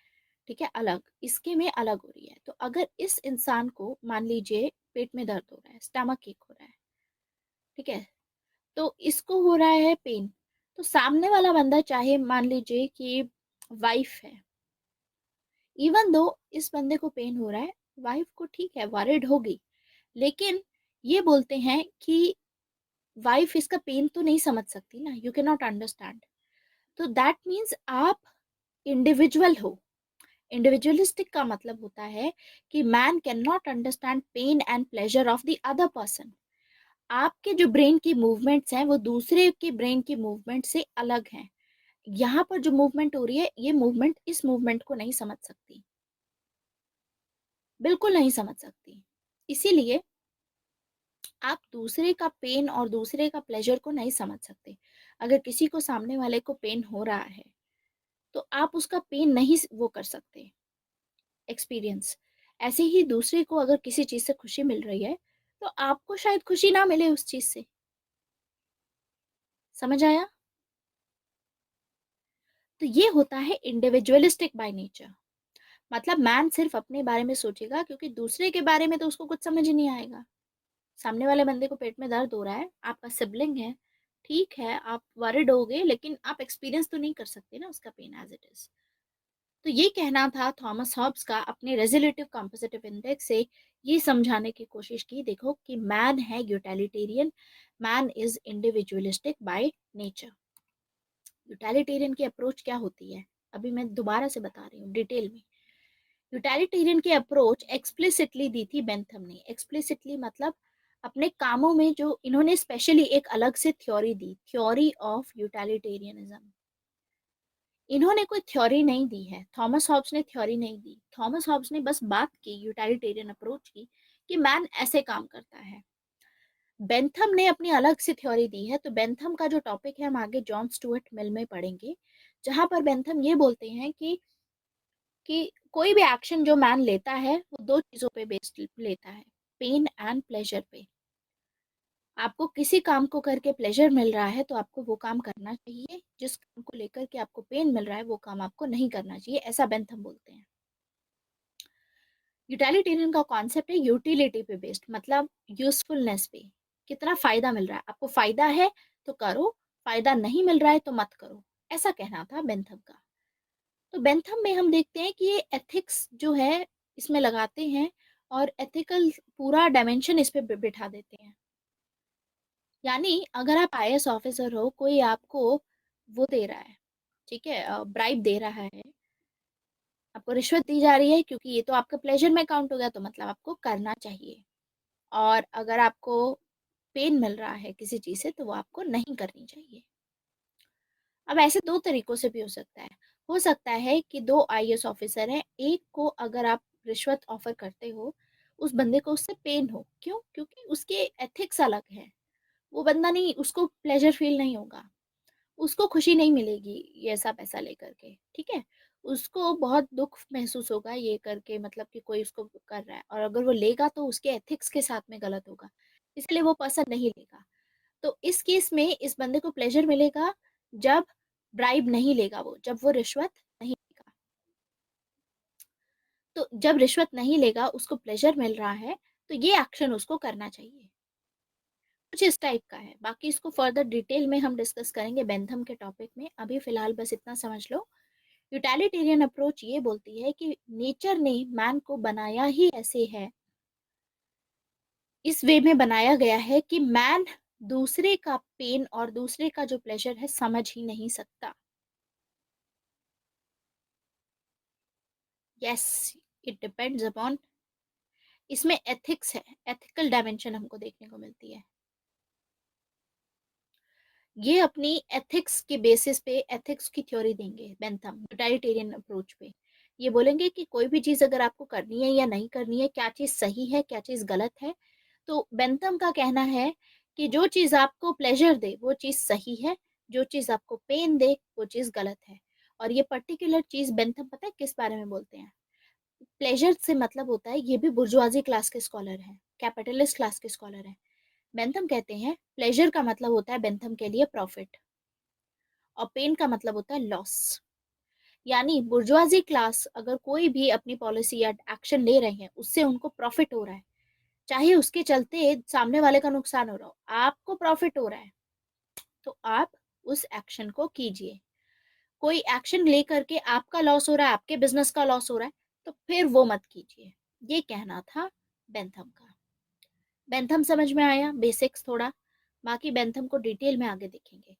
Speaker 1: ठीक है, अलग, इसके में अलग हो रही है। तो अगर इस इंसान को मान लीजिए पेट में दर्द हो रहा है, स्टमक एक हो रहा है, ठीक है, तो इसको हो रहा है पेन, तो सामने वाला बंदा चाहे मान लीजिए कि वाइफ है, इवन दो इस बंदे को पेन हो रहा है, वाइफ को ठीक है वरिड होगी, लेकिन ये बोलते हैं कि वाइफ इसका पेन तो नहीं समझ सकती ना, यू कैन नॉट अंडरस्टैंड। तो दैट मीन्स आप इंडिविजुअल हो। इंडिविजुअलिस्टिक का मतलब होता है कि man can not understand pain and pleasure of the other person. आपके जो ब्रेन की मूवमेंट्स हैं वो दूसरे के ब्रेन की मूवमेंट से अलग हैं। यहाँ पर जो मूवमेंट हो रही है ये मूवमेंट इस मूवमेंट को नहीं समझ सकती, बिल्कुल नहीं समझ सकती। इसीलिए आप दूसरे का पेन और दूसरे का प्लेजर को नहीं समझ सकते। अगर किसी को, सामने वाले को पेन हो रहा है, तो आप उसका पेन नहीं वो कर सकते एक्सपीरियंस। ऐसे ही दूसरे को अगर किसी चीज से खुशी मिल रही है, तो आपको शायद खुशी ना मिले उस चीज से। समझ आया? तो ये होता है इंडिविजुअलिस्टिक बाय नेचर। मतलब मैन सिर्फ अपने बारे में सोचेगा, क्योंकि दूसरे के बारे में तो उसको कुछ समझ ही नहीं आएगा। सामने वाले बंदे को पेट में दर्द हो रहा है, आपका सिबलिंग है, ठीक है, आप वरिड होगे, लेकिन आप एक्सपीरियंस तो नहीं कर सकते ना उसका पेन एज इट इज। तो ये कहना था थॉमस हॉब्स का अपने रेजोल्यूटिव कॉम्पोजिटिव इंडेक्स से ये समझाने की कोशिश की, देखो कि मैन है utilitarian, man is individualistic by nature. Utilitarian की अप्रोच क्या होती है, अभी मैं दोबारा से बता रही हूँ डिटेल में। यूटिलिटेरियन की अप्रोच एक्सप्लिसिटली दी थी बेंथम ने। एक्सप्लिसिटली मतलब अपने कामों में जो इन्होंने स्पेशली एक अलग से theory the, theory of utilitarianism. इन्होंने कोई थ्योरी नहीं दी है, थॉमस हॉब्स ने थ्योरी नहीं दी। थॉमस हॉब्स ने बस बात की यूटिलिटेरियन अप्रोच की कि मैन ऐसे काम करता है। बेंथम ने अपनी अलग से थ्योरी दी है। तो बेंथम का जो टॉपिक है हम आगे जॉन स्टुअर्ट मिल में पढ़ेंगे, जहां पर बेंथम ये बोलते हैं कि कोई भी एक्शन जो मैन लेता है वो दो चीजों पे बेस्ड लेता है, पेन एंड प्लेजर पे। आपको किसी काम को करके प्लेजर मिल रहा है तो आपको वो काम करना चाहिए, जिस काम को लेकर के आपको पेन मिल रहा है वो काम आपको नहीं करना चाहिए, ऐसा बेंथम बोलते हैं। यूटिलिटेरियन का कॉन्सेप्ट है यूटिलिटी पे बेस्ड, मतलब यूजफुलनेस पे, कितना फायदा मिल रहा है आपको, फायदा है तो करो, फायदा नहीं मिल रहा है तो मत करो, ऐसा कहना था बेंथम का। तो बेंथम में हम देखते हैं कि ये एथिक्स जो है इसमें लगाते हैं और एथिकल पूरा डायमेंशन इस पे बिठा देते हैं। यानी अगर आप आईएएस ऑफिसर हो, कोई आपको वो दे रहा है, ठीक है, ब्राइब दे रहा है, आपको रिश्वत दी जा रही है, क्योंकि ये तो आपका प्लेजर में काउंट हो गया, तो मतलब आपको करना चाहिए। और अगर आपको पेन मिल रहा है किसी चीज से तो वो आपको नहीं करनी चाहिए। अब ऐसे दो तरीकों से भी हो सकता है कि दो आईएएस ऑफिसर हैं, एक को अगर आप रिश्वत ऑफर करते हो, उस बंदे को उससे पेन हो, क्यों? क्योंकि उसके एथिक्स अलग है, वो बंदा नहीं, उसको प्लेजर फील नहीं होगा, उसको खुशी नहीं मिलेगी ये ऐसा पैसा लेकर के, ठीक है, उसको बहुत दुख महसूस होगा ये करके, मतलब कि कोई उसको कर रहा है, और अगर वो लेगा तो उसके एथिक्स के साथ में गलत होगा, इसलिए वो पर्सन नहीं लेगा। तो इस केस में इस बंदे को प्लेजर मिलेगा जब ब्राइब नहीं लेगा, वो जब वो रिश्वत नहीं लेगा। तो जब रिश्वत नहीं लेगा, उसको प्लेजर मिल रहा है, तो ये एक्शन उसको करना चाहिए। कुछ इस टाइप का है, बाकी इसको फर्दर डिटेल में हम डिस्कस करेंगे बेंथम के टॉपिक में। अभी फिलहाल बस इतना समझ लो, यूटिलिटेरियन अप्रोच ये बोलती है कि नेचर ने मैन को बनाया ही ऐसे है, इस वे में बनाया गया है कि मैन दूसरे का पेन और दूसरे का जो प्लेजर है समझ ही नहीं सकता। यस, इट डिपेंड्स अपॉन, इसमें एथिक्स है, एथिकल डायमेंशन हमको देखने को मिलती है। ये अपनी एथिक्स के बेसिस पे एथिक्स की थ्योरी देंगे बेंथम यूटिलिटेरियन अप्रोच पे। ये बोलेंगे कि कोई भी चीज अगर आपको करनी है या नहीं करनी है, क्या चीज सही है क्या चीज गलत है। तो बेंथम का कहना है कि जो चीज आपको प्लेजर दे वो चीज सही है, जो चीज आपको पेन दे वो चीज गलत है। और ये पर्टिकुलर चीज बेंथम पता है किस बारे में बोलते हैं? प्लेजर से मतलब होता है, ये भी बुर्जुआजी क्लास के स्कॉलर हैं, कैपिटलिस्ट क्लास के स्कॉलर हैं। बेंथम कहते हैं प्लेजर का मतलब होता है बेंथम के लिए प्रॉफिट, और पेन का मतलब होता है लॉस। यानी बुर्जुआजी क्लास अगर कोई भी अपनी पॉलिसी या एक्शन ले रहे हैं, उससे उनको प्रॉफिट हो रहा है, चाहे उसके चलते सामने वाले का नुकसान हो रहा हो, आपको प्रॉफिट हो रहा है, तो आप उस एक्शन को कीजिए। कोई एक्शन ले करके आपका लॉस हो रहा है, आपके बिजनेस का लॉस हो रहा है, तो फिर वो मत कीजिए। ये कहना था बेंथम का। बेंथम समझ में आया बेसिक्स थोड़ा, बाकी बेंथम को डिटेल में आगे देखेंगे।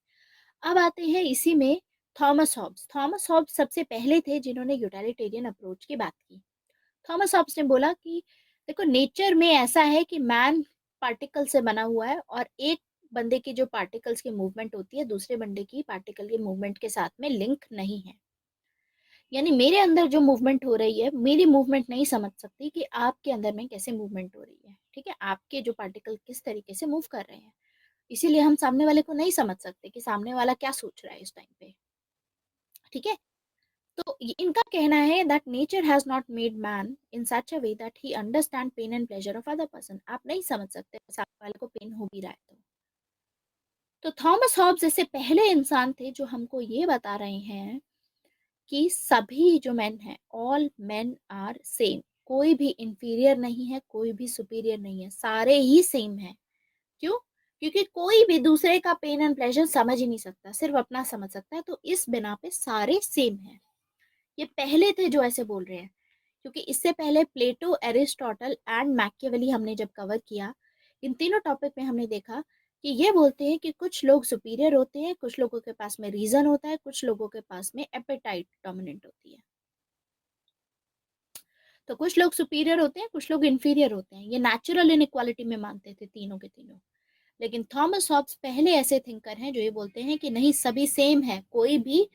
Speaker 1: अब आते हैं इसी में थॉमस हॉब्स। थॉमस हॉब्स सबसे पहले थे जिन्होंने यूटिलिटेरियन अप्रोच की बात की। थॉमस हॉब्स ने बोला कि देखो नेचर में ऐसा है कि मैन पार्टिकल से बना हुआ है, और एक बंदे की जो पार्टिकल्स की मूवमेंट होती है दूसरे बंदे की पार्टिकल की मूवमेंट के साथ में लिंक नहीं है। यानी मेरे अंदर जो मूवमेंट हो रही है, मेरी मूवमेंट नहीं समझ सकती कि आपके अंदर में कैसे मूवमेंट हो रही है, ठीक है, आपके जो पार्टिकल किस तरीके से मूव कर रहे हैं। इसीलिए हम सामने वाले को नहीं समझ सकते कि सामने वाला क्या सोच रहा है इस टाइम पे, ठीक है। तो इनका कहना है that nature has not made man in such a way that he understand pain and pleasure of other person. आप नहीं समझ सकते सामने वाले को पेन हो भी रहा है तो थॉमस हॉब्स ऐसे पहले इंसान थे जो हमको ये बता रहे हैं कि सभी जो मेन हैं, ऑल मेन आर सेम, कोई भी इंफीरियर नहीं है, कोई भी सुपीरियर नहीं है, सारे ही सेम है। क्यों? क्योंकि कोई भी दूसरे का पेन एंड प्लेजर समझ ही नहीं सकता, सिर्फ अपना समझ सकता है, तो इस बिना पे सारे सेम है। ये पहले थे जो ऐसे बोल रहे हैं, क्योंकि इससे पहले प्लेटो, एरिस्टोटल एंड मैकियावेली हमने जब कवर किया, इन तीनों टॉपिक में हमने देखा कि ये बोलते हैं कि कुछ लोग सुपीरियर होते हैं, कुछ लोगों के पास में रीजन होता है, कुछ लोगों के पास में एपेटाइट डोमिनेंट होती है। तो कुछ लोग सुपीरियर होते हैं, कुछ लोग इंफीरियर होते हैं। ये नेचुरल इनइक्वालिटी में मानते थे तीनों के तीनों। लेकिन थॉमस हॉब्स पहले ऐसे थिंकर हैं जो ये बोलते हैं कि नहीं, सभी सेम है, कोई भी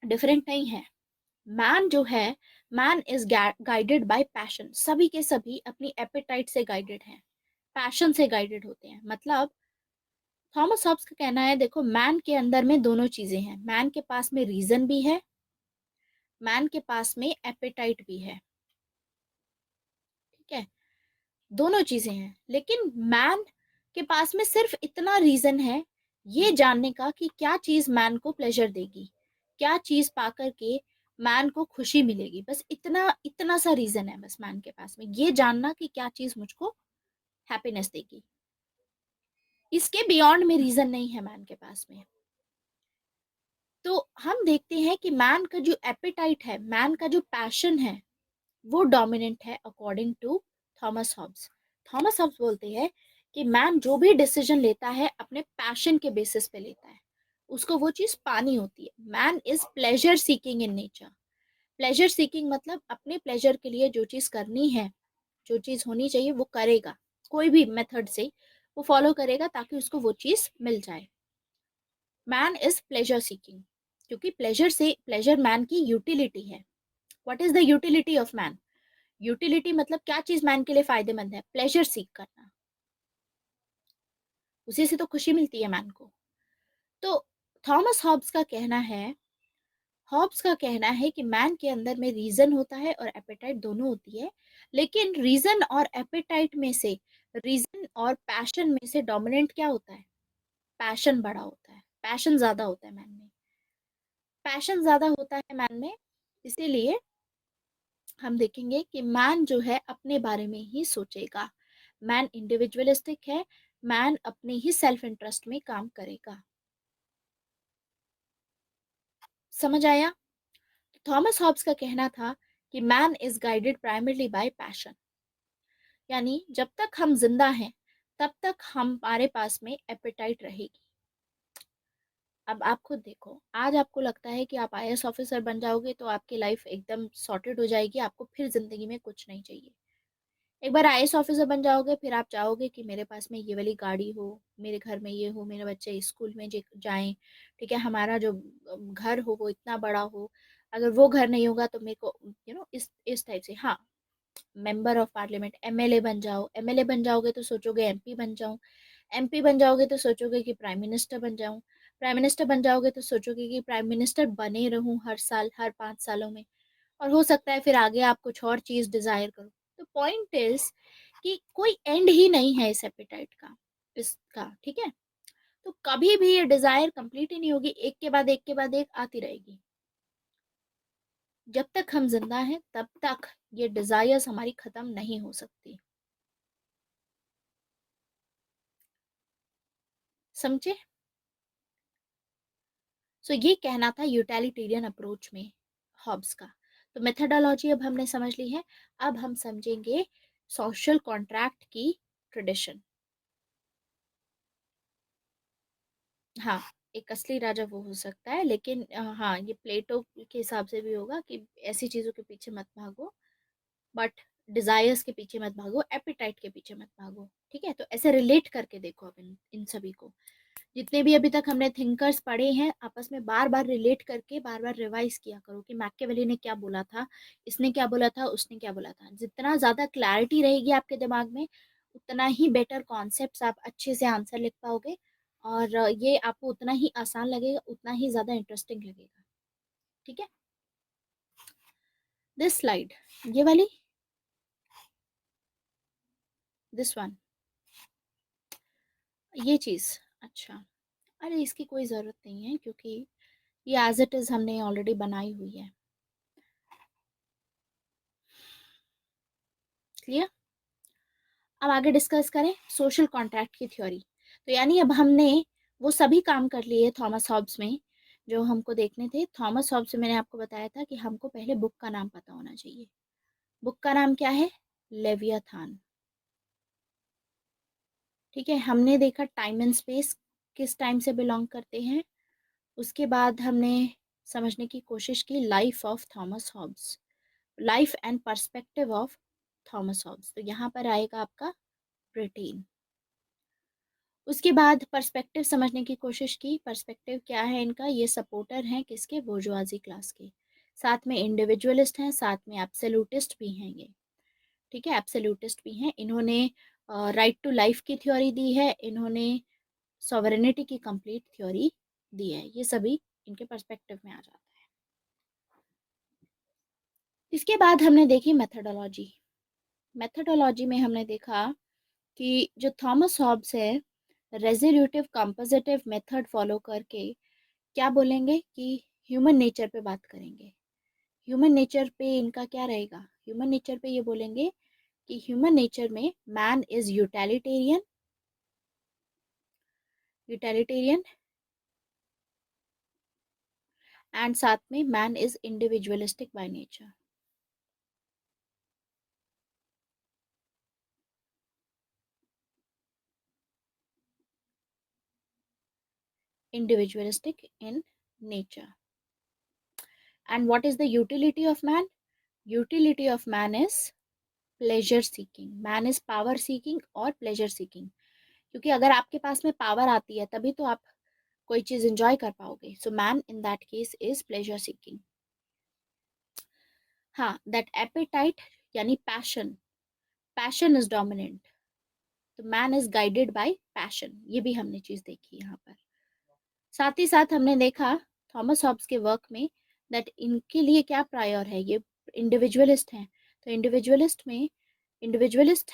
Speaker 1: डिफरेंट नहीं है। मैन जो है, man is guided by passion. सभी के सभी अपनी एपेटाइट से गाइडेड हैं, पैशन से गाइडेड होते हैं। मतलब थॉमस हॉब्स का कहना है, देखो मैन के अंदर में दोनों चीजें हैं, मैन के पास में रीजन भी है, मैन के पास में एपेटाइट भी है। ठीक है, दोनों चीजें हैं, लेकिन मैन के पास में सिर्फ इतना रीजन है ये जानने का कि क्या चीज मैन को प्लेजर देगी, क्या चीज पाकर के मैन को खुशी मिलेगी। बस इतना इतना सा रीजन है बस मैन के पास में, ये जानना कि क्या चीज मुझको हैप्पीनेस देगी। इसके बियॉन्ड में रीजन नहीं है मैन के पास में। तो हम देखते हैं कि मैन का जो एपेटाइट है, मैन का जो पैशन है, वो डोमिनेंट है according to Thomas Hobbes. Thomas Hobbes बोलते हैं कि मैन जो भी डिसीजन लेता है अपने पैशन के बेसिस पे लेता है, उसको वो चीज पानी होती है। Man is pleasure seeking in nature. Pleasure seeking मतलब अपने प्लेजर के लिए जो चीज करनी है, जो चीज होनी चाहिए वो करेगा, कोई भी मेथड से वो फॉलो करेगा ताकि उसको वो चीज मिल जाए। मैन इज प्लेजर सीकिंग, क्योंकि प्लेजर मैन की यूटिलिटी है। What is the utility of man? Utility मतलब क्या चीज मैन के लिए फायदेमंद है? प्लेजर सीख करना, उसी से तो खुशी मिलती है मैन को। तो थॉमस हॉब्स का कहना है कि मैन के अंदर में रीजन होता है और एपेटाइट दोनों होती है, लेकिन रीजन और एपेटाइट में से, रीजन और पैशन में से डोमिनेंट क्या होता है? पैशन बड़ा होता है, पैशन ज्यादा होता है मैन में, पैशन ज्यादा होता है मैन में। इसीलिए हम देखेंगे कि मैन जो है अपने बारे में ही सोचेगा, मैन इंडिविजुअलिस्टिक है, मैन अपने ही सेल्फ इंटरेस्ट में काम करेगा। समझ आया? थॉमस हॉब्स का कहना था कि man is guided primarily bye passion, यानी जब तक हम जिंदा हैं तब तक हमारे पास में एपेटाइट रहेगी। अब आप खुद देखो, आज आपको लगता है कि आप आईएएस ऑफिसर बन जाओगे तो आपकी लाइफ एकदम सॉर्टेड हो जाएगी, आपको फिर जिंदगी में कुछ नहीं चाहिए। एक बार आईएएस ऑफिसर बन जाओगे फिर आप चाहोगे कि मेरे पास में ये वाली गाड़ी हो, मेरे घर में ये हो, मेरे बच्चे स्कूल में जाएं, ठीक है, हमारा जो घर हो वो इतना बड़ा हो। अगर वो घर नहीं होगा तो मेरे को इस टाइप से, हाँ, मेंबर ऑफ पार्लियामेंट, एमएलए बन जाओ, एमएलए बन जाओगे तो सोचोगे एमपी बन जाऊं, एमपी बन जाओगे तो सोचोगे कि प्राइम मिनिस्टर बन जाऊं, प्राइम मिनिस्टर बन जाओगे तो सोचोगे कि प्राइम मिनिस्टर बने रहूं हर साल, हर 5 सालों में। और हो सकता है फिर आगे आप कुछ और चीज डिजायर करो। तो पॉइंट इज कि कोई एंड ही नहीं है इस एपेटाइट का, इसका, ठीक है। तो कभी भी ये डिजायर कंप्लीट ही नहीं होगी, एक के बाद एक के बाद एक आती रहेगी। जब तक हम जिंदा हैं तब तक ये डिजायर्स हमारी खत्म नहीं हो सकती। समझे? सो ये कहना था यूटिलिटेरियन अप्रोच में हॉब्स का। तो मेथडोलॉजी अब हमने समझ ली है। अब हम समझेंगे सोशल कॉन्ट्रैक्ट की ट्रेडिशन। हाँ, एक असली राजा वो हो सकता है, लेकिन हाँ, ये प्लेटो के हिसाब से भी होगा कि ऐसी चीजों के पीछे मत भागो, बट डिजायर्स के पीछे मत भागो, एपिटाइट के पीछे मत भागो। ठीक है, तो ऐसे रिलेट करके देखो अब इन सभी को, जितने भी अभी तक हमने थिंकर्स पढ़े हैं आपस में बार बार रिलेट करके बार बार रिवाइज किया करो कि मैकियावेली ने क्या बोला था, इसने क्या बोला था, उसने क्या बोला था। जितना ज्यादा क्लैरिटी रहेगी आपके दिमाग में, उतना ही बेटर कॉन्सेप्ट्स आप अच्छे से आंसर लिख पाओगे, और ये आपको उतना ही आसान लगेगा, उतना ही ज्यादा इंटरेस्टिंग लगेगा। ठीक है, दिस स्लाइड, ये वाली, दिस वन, ये चीज, अच्छा, अरे इसकी कोई ज़रूरत नहीं है क्योंकि ये एज इट इज़ हमने ऑलरेडी बनाई हुई है। क्लियर? अब आगे डिस्कस करें सोशल कॉन्ट्रैक्ट की थ्योरी। तो यानी अब हमने वो सभी काम कर लिए थॉमस हॉब्स में जो हमको देखने थे, थॉमस हॉब्स से मैंने आपको बताया था कि हमको पहले बुक का नाम पता होना चाहिए। बुक का नाम क्या है? लेवियाथान। ठीक है, हमने देखा टाइम एंड स्पेस किस टाइम से बिलोंग करते हैं। उसके बाद हमने समझने की कोशिश की life of Thomas Hobbes, life and perspective of Thomas Hobbes. तो यहाँ पर आएगा आपका ब्रिटेन। उसके बाद पर्सपेक्टिव समझने की कोशिश की। पर्सपेक्टिव क्या है इनका? ये सपोर्टर हैं किसके? बोर्जुआजी क्लास के। साथ में इंडिविजुअलिस्ट हैं, साथ में एब्सोल्यूटिस्ट भी हैं ये। ठीक है, एब्सोल्यूटिस्ट भी हैं। इन्होंने राइट टू लाइफ की थ्योरी दी है, इन्होंने सॉवरेनिटी की कंप्लीट थ्योरी दी है। ये सभी इनके पर्सपेक्टिव में आ जाता है। इसके बाद हमने देखी मेथडोलॉजी। मेथडोलॉजी में हमने देखा कि जो थॉमस हॉब्स है, रेजोल्यूटिव कंपोजिटिव मेथड फॉलो करके क्या बोलेंगे कि ह्यूमन नेचर पे बात करेंगे। ह्यूमन नेचर पे इनका क्या रहेगा? ह्यूमन नेचर पे ये बोलेंगे कि ह्यूमन नेचर में man is utilitarian, utilitarian and साथ में man is individualistic by nature. individualistic in nature. And what is the utility of man? Utility of man is pleasure seeking. Man is power seeking और pleasure seeking. क्योंकि अगर आपके पास में power आती है तभी तो आप कोई चीज एंजॉय कर पाओगे. So man in that case is pleasure seeking. हाँ, दैट एपेटाइट यानी पैशन, पैशन इज डोमिनेंट. तो man is guided by passion. ये भी हमने चीज देखी यहाँ पर. साथ ही साथ हमने देखा थॉमस हॉब्स के वर्क में दैट इनके लिए क्या प्रायर है. ये इंडिविजुअलिस्ट हैं. तो इंडिविजुअलिस्ट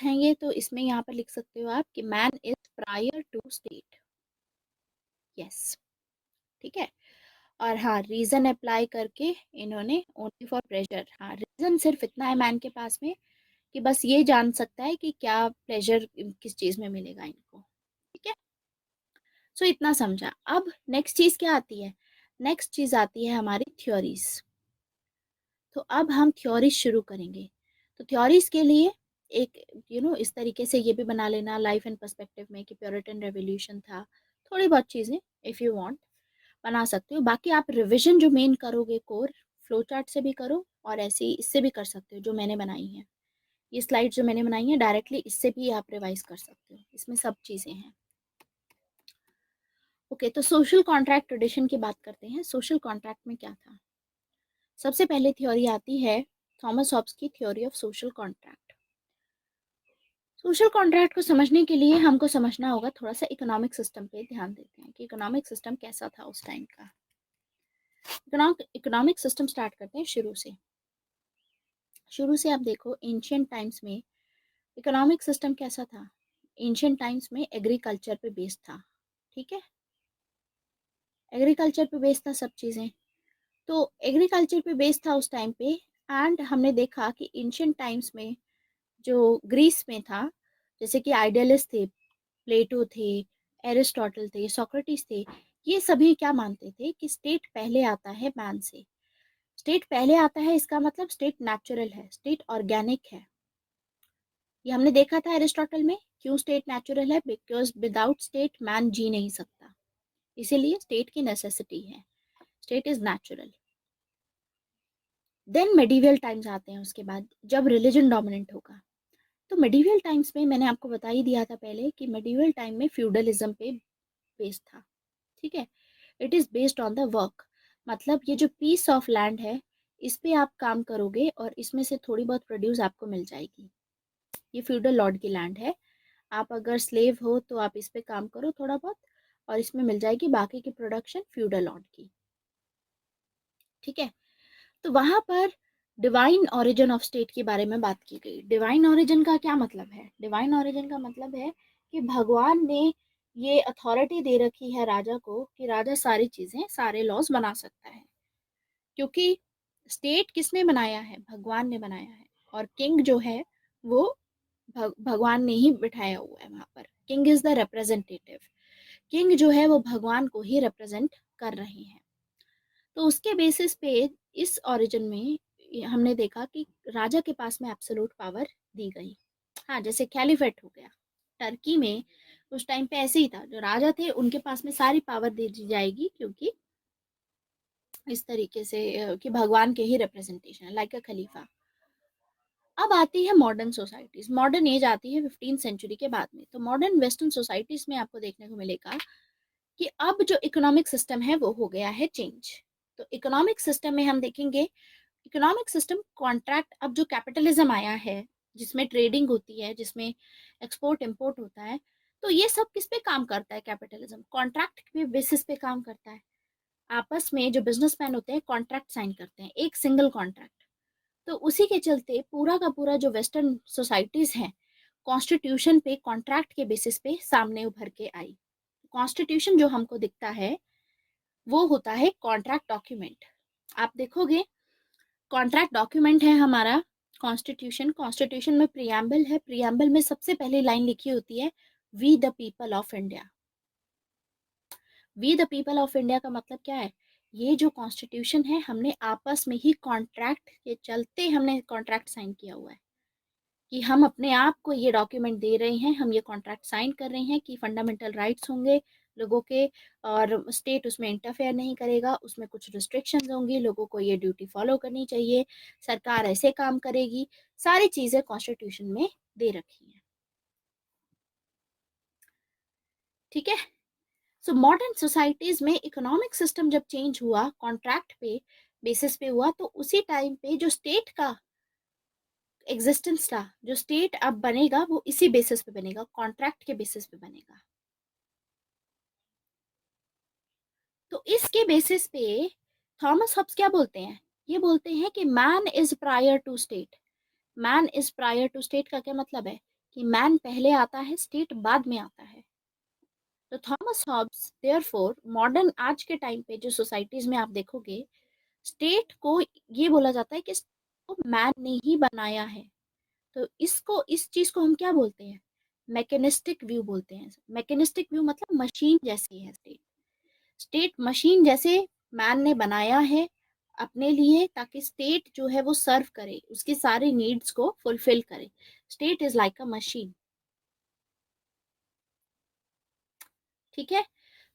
Speaker 1: हैं ये. तो इसमें यहाँ पर लिख सकते हो आप कि man is prior to state. Yes, ठीक है. और हाँ, रीजन अप्लाई करके इन्होंने ओनली फॉर प्लेजर. हाँ, रीजन सिर्फ इतना है मैन के पास में कि बस ये जान सकता है कि क्या प्लेजर किस चीज में मिलेगा इनको. ठीक है, सो इतना समझा. अब नेक्स्ट चीज क्या आती है? नेक्स्ट चीज आती है हमारी थ्योरीज. तो अब हम थ्योरीज शुरू करेंगे. तो थ्योरीज के लिए एक इस तरीके से ये भी बना लेना लाइफ एंड पर्सपेक्टिव में कि प्योरिटन रेवोल्यूशन था. थोड़ी बहुत चीजें इफ यू वांट बना सकते हो. बाकी आप रिविजन जो मेन करोगे कोर, फ्लो चार्ट से भी करो और ऐसे ही इससे भी कर सकते हो जो मैंने बनाई है. ये स्लाइड जो मैंने बनाई है डायरेक्टली इससे भी आप रिवाइज कर सकते हो. इसमें सब चीजें हैं. ओके, तो सोशल कॉन्ट्रैक्ट ट्रेडिशन की बात करते हैं. सोशल कॉन्ट्रैक्ट में क्या था? सबसे पहले थ्योरी आती है थॉमस हॉब्स की theory of social contract. Social contract को समझने के लिए हमको समझना होगा थोड़ा सा इकोनॉमिक सिस्टम पे ध्यान देते हैं कि इकोनॉमिक सिस्टम कैसा था उस टाइम का. इकोनॉमिक सिस्टम स्टार्ट करते हैं शुरू से. शुरू से आप देखो एंशियंट टाइम्स में इकोनॉमिक सिस्टम कैसा था. एंशियंट टाइम्स में एग्रीकल्चर पे बेस्ड था. ठीक है, एग्रीकल्चर पे बेस्ड था सब चीज़ें. तो एग्रीकल्चर पे बेस्ड था उस टाइम पे. एंड हमने देखा कि एंशियंट टाइम्स में जो ग्रीस में था, जैसे कि आइडियलिस्ट थे, प्लेटो थे, एरिस्टोटल थे, सोक्रेटिस थे. ये सभी क्या मानते थे कि स्टेट पहले आता है मैन से. स्टेट पहले आता है इसका मतलब स्टेट नेचुरल है, स्टेट ऑर्गेनिक है. ये हमने देखा था एरिस्टोटल में. क्यों स्टेट नेचुरल है? बिकॉज विदाउट स्टेट मैन जी नहीं सकता. इसीलिए स्टेट की नेसेसिटी है. State is natural. Then medieval times आते हैं उसके बाद, जब रिलीजन डोमिनेंट होगा. तो मेडिवल टाइम्स में मैंने आपको बता ही दिया था पहले कि मेडिवल टाइम में फ्यूडलिज्म पे बेस्ड था. ठीक है, it is based on the work. मतलब ये जो पीस ऑफ लैंड है इस पे आप काम करोगे और इसमें से थोड़ी बहुत प्रोड्यूस आपको मिल जाएगी. ये फ्यूडल लॉर्ड की लैंड है. आप अगर स्लेव हो तो आप इस पे काम करो थोड़ा बहुत और इसमें मिल जाएगी बाकी की प्रोडक्शन फ्यूडल लॉर्ड की. ठीक है, तो वहां पर डिवाइन ओरिजिन ऑफ स्टेट के बारे में बात की गई. डिवाइन ओरिजिन का क्या मतलब है? डिवाइन ओरिजिन का मतलब है कि भगवान ने ये अथॉरिटी दे रखी है राजा को कि राजा सारी चीजें, सारे लॉज बना सकता है. क्योंकि स्टेट किसने बनाया है? भगवान ने बनाया है. और किंग जो है वो भगवान ने ही बिठाया हुआ है वहां पर. King is the representative. King जो है वो भगवान को ही रिप्रेजेंट कर रहे हैं. तो उसके बेसिस पे इस ओरिजिन में हमने देखा कि राजा के पास में एब्सोल्यूट पावर दी गई। हाँ, जैसे कैलिफेट हो गया टर्की में, उस टाइम पे ऐसे ही था, जो राजा थे उनके पास में सारी पावर दे दी जाएगी, क्योंकि इस तरीके से कि भगवान के ही रिप्रेजेंटेशन लाइक अ खलीफा। अब आती है मॉडर्न सोसाइटीज। मॉडर्न एज आती है 15th सेंचुरी के बाद में। तो मॉडर्न वेस्टर्न सोसाइटीज में आपको देखने को मिलेगा कि अब जो इकोनॉमिक सिस्टम है वो हो गया है चेंज। तो इकोनॉमिक सिस्टम में हम देखेंगे, इकोनॉमिक सिस्टम कॉन्ट्रैक्ट, अब जो कैपिटलिज्म आया है जिसमें ट्रेडिंग होती है, जिसमें एक्सपोर्ट इंपोर्ट होता है, तो ये सब किस पे काम करता है? कैपिटलिज्म कॉन्ट्रैक्ट के बेसिस पे काम करता है। आपस में जो बिजनेसमैन होते हैं कॉन्ट्रैक्ट साइन करते हैं, एक सिंगल कॉन्ट्रैक्ट। तो उसी के चलते पूरा का पूरा जो वेस्टर्न सोसाइटीज हैं, कॉन्स्टिट्यूशन पे कॉन्ट्रैक्ट के बेसिस पे सामने उभर के आई। कॉन्स्टिट्यूशन जो हमको दिखता है वो होता है कॉन्ट्रैक्ट डॉक्यूमेंट। आप देखोगे कॉन्ट्रैक्ट डॉक्यूमेंट है हमारा कॉन्स्टिट्यूशन। कॉन्स्टिट्यूशन में प्रियम्बल है, प्रियम्बल में सबसे पहली लाइन लिखी होती है, we the people of India. We the people of India का मतलब क्या है? ये जो कॉन्स्टिट्यूशन है, हमने आपस में ही कॉन्ट्रैक्ट के चलते हमने कॉन्ट्रैक्ट साइन किया हुआ है कि हम अपने आप को ये डॉक्यूमेंट दे रहे हैं, हम ये कॉन्ट्रैक्ट साइन कर रहे हैं कि फंडामेंटल राइट्स होंगे लोगों के, और स्टेट उसमें इंटरफेयर नहीं करेगा, उसमें कुछ रिस्ट्रिक्शंस होंगी, लोगों को ये ड्यूटी फॉलो करनी चाहिए, सरकार ऐसे काम करेगी, सारी चीज़ें कॉन्स्टिट्यूशन में दे रखी हैं। ठीक है। सो मॉडर्न सोसाइटीज में इकोनॉमिक सिस्टम जब चेंज हुआ, कॉन्ट्रैक्ट पे बेसिस पे हुआ, तो उसी टाइम पे जो स्टेट का एग्जिस्टेंस था, जो स्टेट अब बनेगा वो इसी बेसिस पे बनेगा, कॉन्ट्रैक्ट के बेसिस पे बनेगा। तो इसके बेसिस पे थॉमस हॉब्स क्या बोलते हैं? ये बोलते हैं कि man is prior to state. Man is prior to state का क्या मतलब है? कि मैन पहले आता है, स्टेट बाद में आता है। तो थॉमस हॉब्स देयरफॉर मॉडर्न आज के टाइम पे जो सोसाइटीज में आप देखोगे, स्टेट को ये बोला जाता है कि मैन ने ही बनाया है। तो इसको, इस चीज को हम क्या बोलते हैं? मैकेनिस्टिक व्यू बोलते हैं। मैकेनिस्टिक व्यू मतलब मशीन जैसी है स्टेट। स्टेट मशीन जैसे मैन ने बनाया है अपने लिए, ताकि स्टेट जो है वो सर्व करे, उसकी सारी नीड्स को फुलफिल करे। State is like a machine. ठीक है।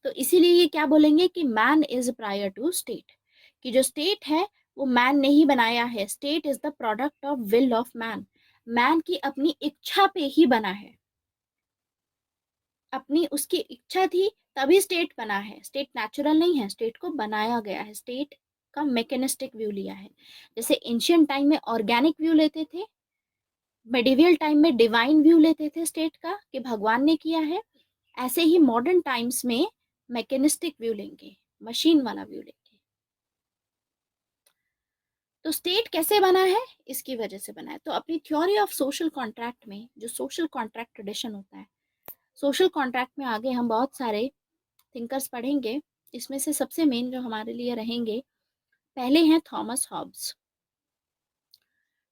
Speaker 1: तो इसीलिए ये क्या बोलेंगे कि man is prior to state, कि जो स्टेट है वो मैन ने ही बनाया है। State is the product of will of man. Man की अपनी इच्छा पे ही बना है, अपनी उसकी इच्छा थी तभी स्टेट बना है। स्टेट नेचुरल नहीं है, स्टेट को बनाया गया है। स्टेट का मैकेनिस्टिक व्यू लिया है। जैसे एंशियंट टाइम में ऑर्गेनिक व्यू लेते थे, मेडिवियल टाइम में डिवाइन व्यू लेते थे स्टेट का कि भगवान ने किया है, ऐसे ही मॉडर्न टाइम्स में मैकेनिस्टिक व्यू लेंगे, मशीन वाला व्यू लेंगे। तो स्टेट कैसे बना है? इसकी वजह से बना है। तो अपनी थ्योरी ऑफ सोशल कॉन्ट्रैक्ट में जो सोशल कॉन्ट्रैक्ट ट्रेडिशन होता है, सोशल कॉन्ट्रैक्ट में आगे हम बहुत सारे थिंकर्स पढ़ेंगे। इसमें से सबसे मेन जो हमारे लिए रहेंगे, पहले हैं थॉमस हॉब्स,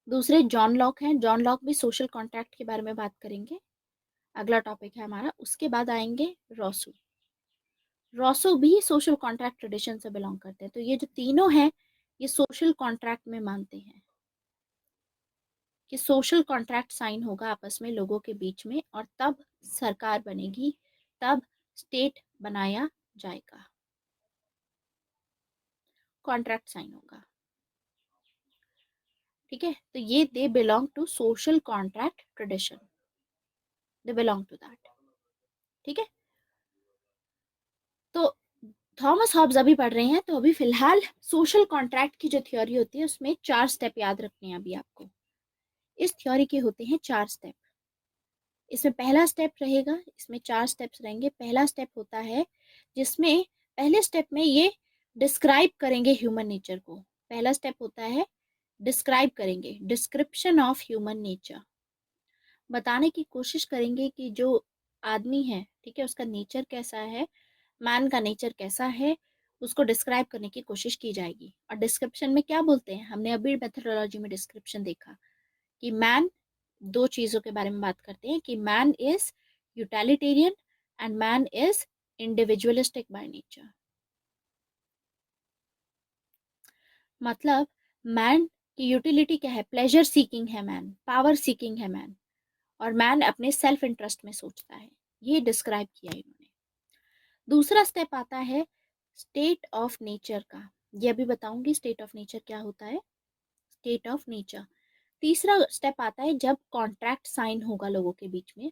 Speaker 1: दूसरे जॉन लॉक हैं। जॉन लॉक भी सोशल कॉन्ट्रैक्ट के बारे में बात करेंगे, अगला टॉपिक है हमारा। उसके बाद आएंगे रॉसो। रॉसो भी सोशल कॉन्ट्रैक्ट ट्रेडिशन से बिलोंग करते हैं। तो ये जो तीनों हैं, ये सोशल कॉन्ट्रैक्ट में मानते हैं कि सोशल कॉन्ट्रैक्ट साइन होगा आपस में लोगों के बीच में, और तब सरकार बनेगी, तब स्टेट बनाया जाएगा, कॉन्ट्रैक्ट साइन होगा। ठीक है। तो ये they belong to social contract tradition, they belong to that. ठीक है। तो थॉमस हॉब्स अभी पढ़ रहे हैं, तो अभी फिलहाल सोशल कॉन्ट्रैक्ट की जो थ्योरी होती है उसमें 4 स्टेप याद रखने हैं अभी आपको। इस थ्योरी के होते हैं 4 स्टेप। इसमें पहला स्टेप रहेगा, इसमें 4 स्टेप्स रहेंगे। पहला स्टेप होता है जिसमें पहले स्टेप में ये डिस्क्राइब करेंगे ह्यूमन नेचर को। पहला स्टेप होता है डिस्क्राइब करेंगे, डिस्क्रिप्शन ऑफ ह्यूमन नेचर। बताने की कोशिश करेंगे कि जो आदमी है, ठीक है, उसका नेचर कैसा है, मैन का नेचर कैसा है, उसको डिस्क्राइब करने की कोशिश की जाएगी। और डिस्क्रिप्शन में क्या बोलते हैं, हमने अभी मेथोडोलॉजी में डिस्क्रिप्शन देखा कि मैन, दो चीजों के बारे में बात करते हैं कि man is utilitarian and man is individualistic by nature. मतलब मैन की यूटिलिटी क्या है? प्लेजर सीकिंग है मैन, पावर सीकिंग है मैन, और मैन अपने सेल्फ इंटरेस्ट में सोचता है। ये डिस्क्राइब किया इन्होंने। दूसरा स्टेप आता है स्टेट ऑफ नेचर का। ये अभी बताऊंगी स्टेट ऑफ नेचर क्या होता है, स्टेट ऑफ नेचर। तीसरा स्टेप आता है जब कॉन्ट्रैक्ट साइन होगा लोगों के बीच में।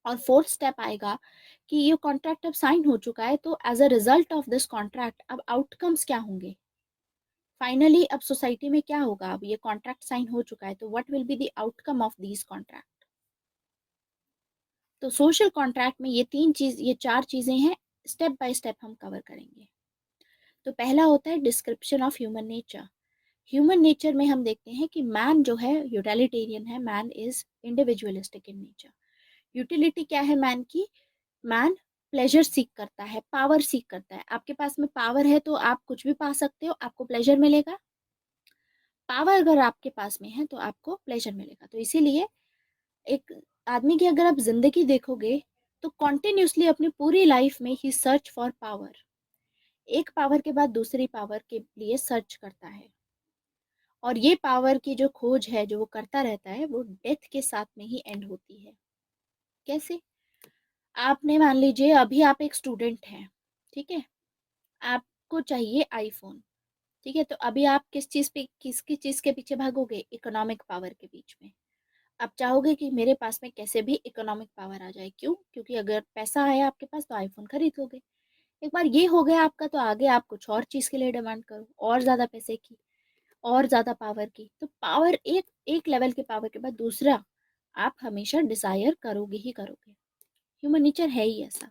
Speaker 1: और फोर्थ स्टेप आएगा कि ये कॉन्ट्रैक्ट अब साइन हो चुका है, तो as a result of this contract अब आउटकम्स क्या होंगे, फाइनली अब सोसाइटी में क्या होगा। अब ये कॉन्ट्रैक्ट साइन हो चुका है, तो what will be the outcome of this contract. तो सोशल कॉन्ट्रैक्ट में ये चार चीजें हैं, स्टेप बाय स्टेप हम कवर करेंगे। तो पहला होता है description of human nature. Human nature में हम देखते हैं कि मैन जो है यूटिलिटेरियन है, man is individualistic in nature. Utility क्या है मैन की? मैन प्लेजर सीक करता है, पावर सीक करता है। आपके पास में पावर है तो आप कुछ भी पा सकते हो, आपको प्लेजर मिलेगा। पावर अगर आपके पास में है तो आपको प्लेजर मिलेगा। तो इसीलिए एक आदमी की अगर आप जिंदगी देखोगे तो कॉन्टिन्यूसली अपनी पूरी लाइफ में ही सर्च फॉर पावर, एक पावर के बाद दूसरी पावर के लिए सर्च करता है। और ये पावर की जो खोज है जो वो करता रहता है, वो डेथ के साथ में ही एंड होती है। कैसे? आपने मान लीजिए अभी आप एक स्टूडेंट हैं, ठीक है, आपको चाहिए आईफोन, ठीक है, तो अभी आप किसकी चीज के पीछे भागोगे? इकोनॉमिक पावर के बीच में। आप चाहोगे कि मेरे पास में कैसे भी इकोनॉमिक पावर आ जाए। क्यों? क्योंकि अगर पैसा है आपके पास तो आईफोन खरीद लोगे। एक बार ये हो गया आपका, तो आगे आप कुछ और चीज के लिए डिमांड करो, और ज्यादा पैसे की, और ज्यादा पावर की। तो पावर एक एक लेवल के पावर के बाद दूसरा आप हमेशा डिजायर करोगे ही करोगे। ह्यूमन नेचर है ही ऐसा।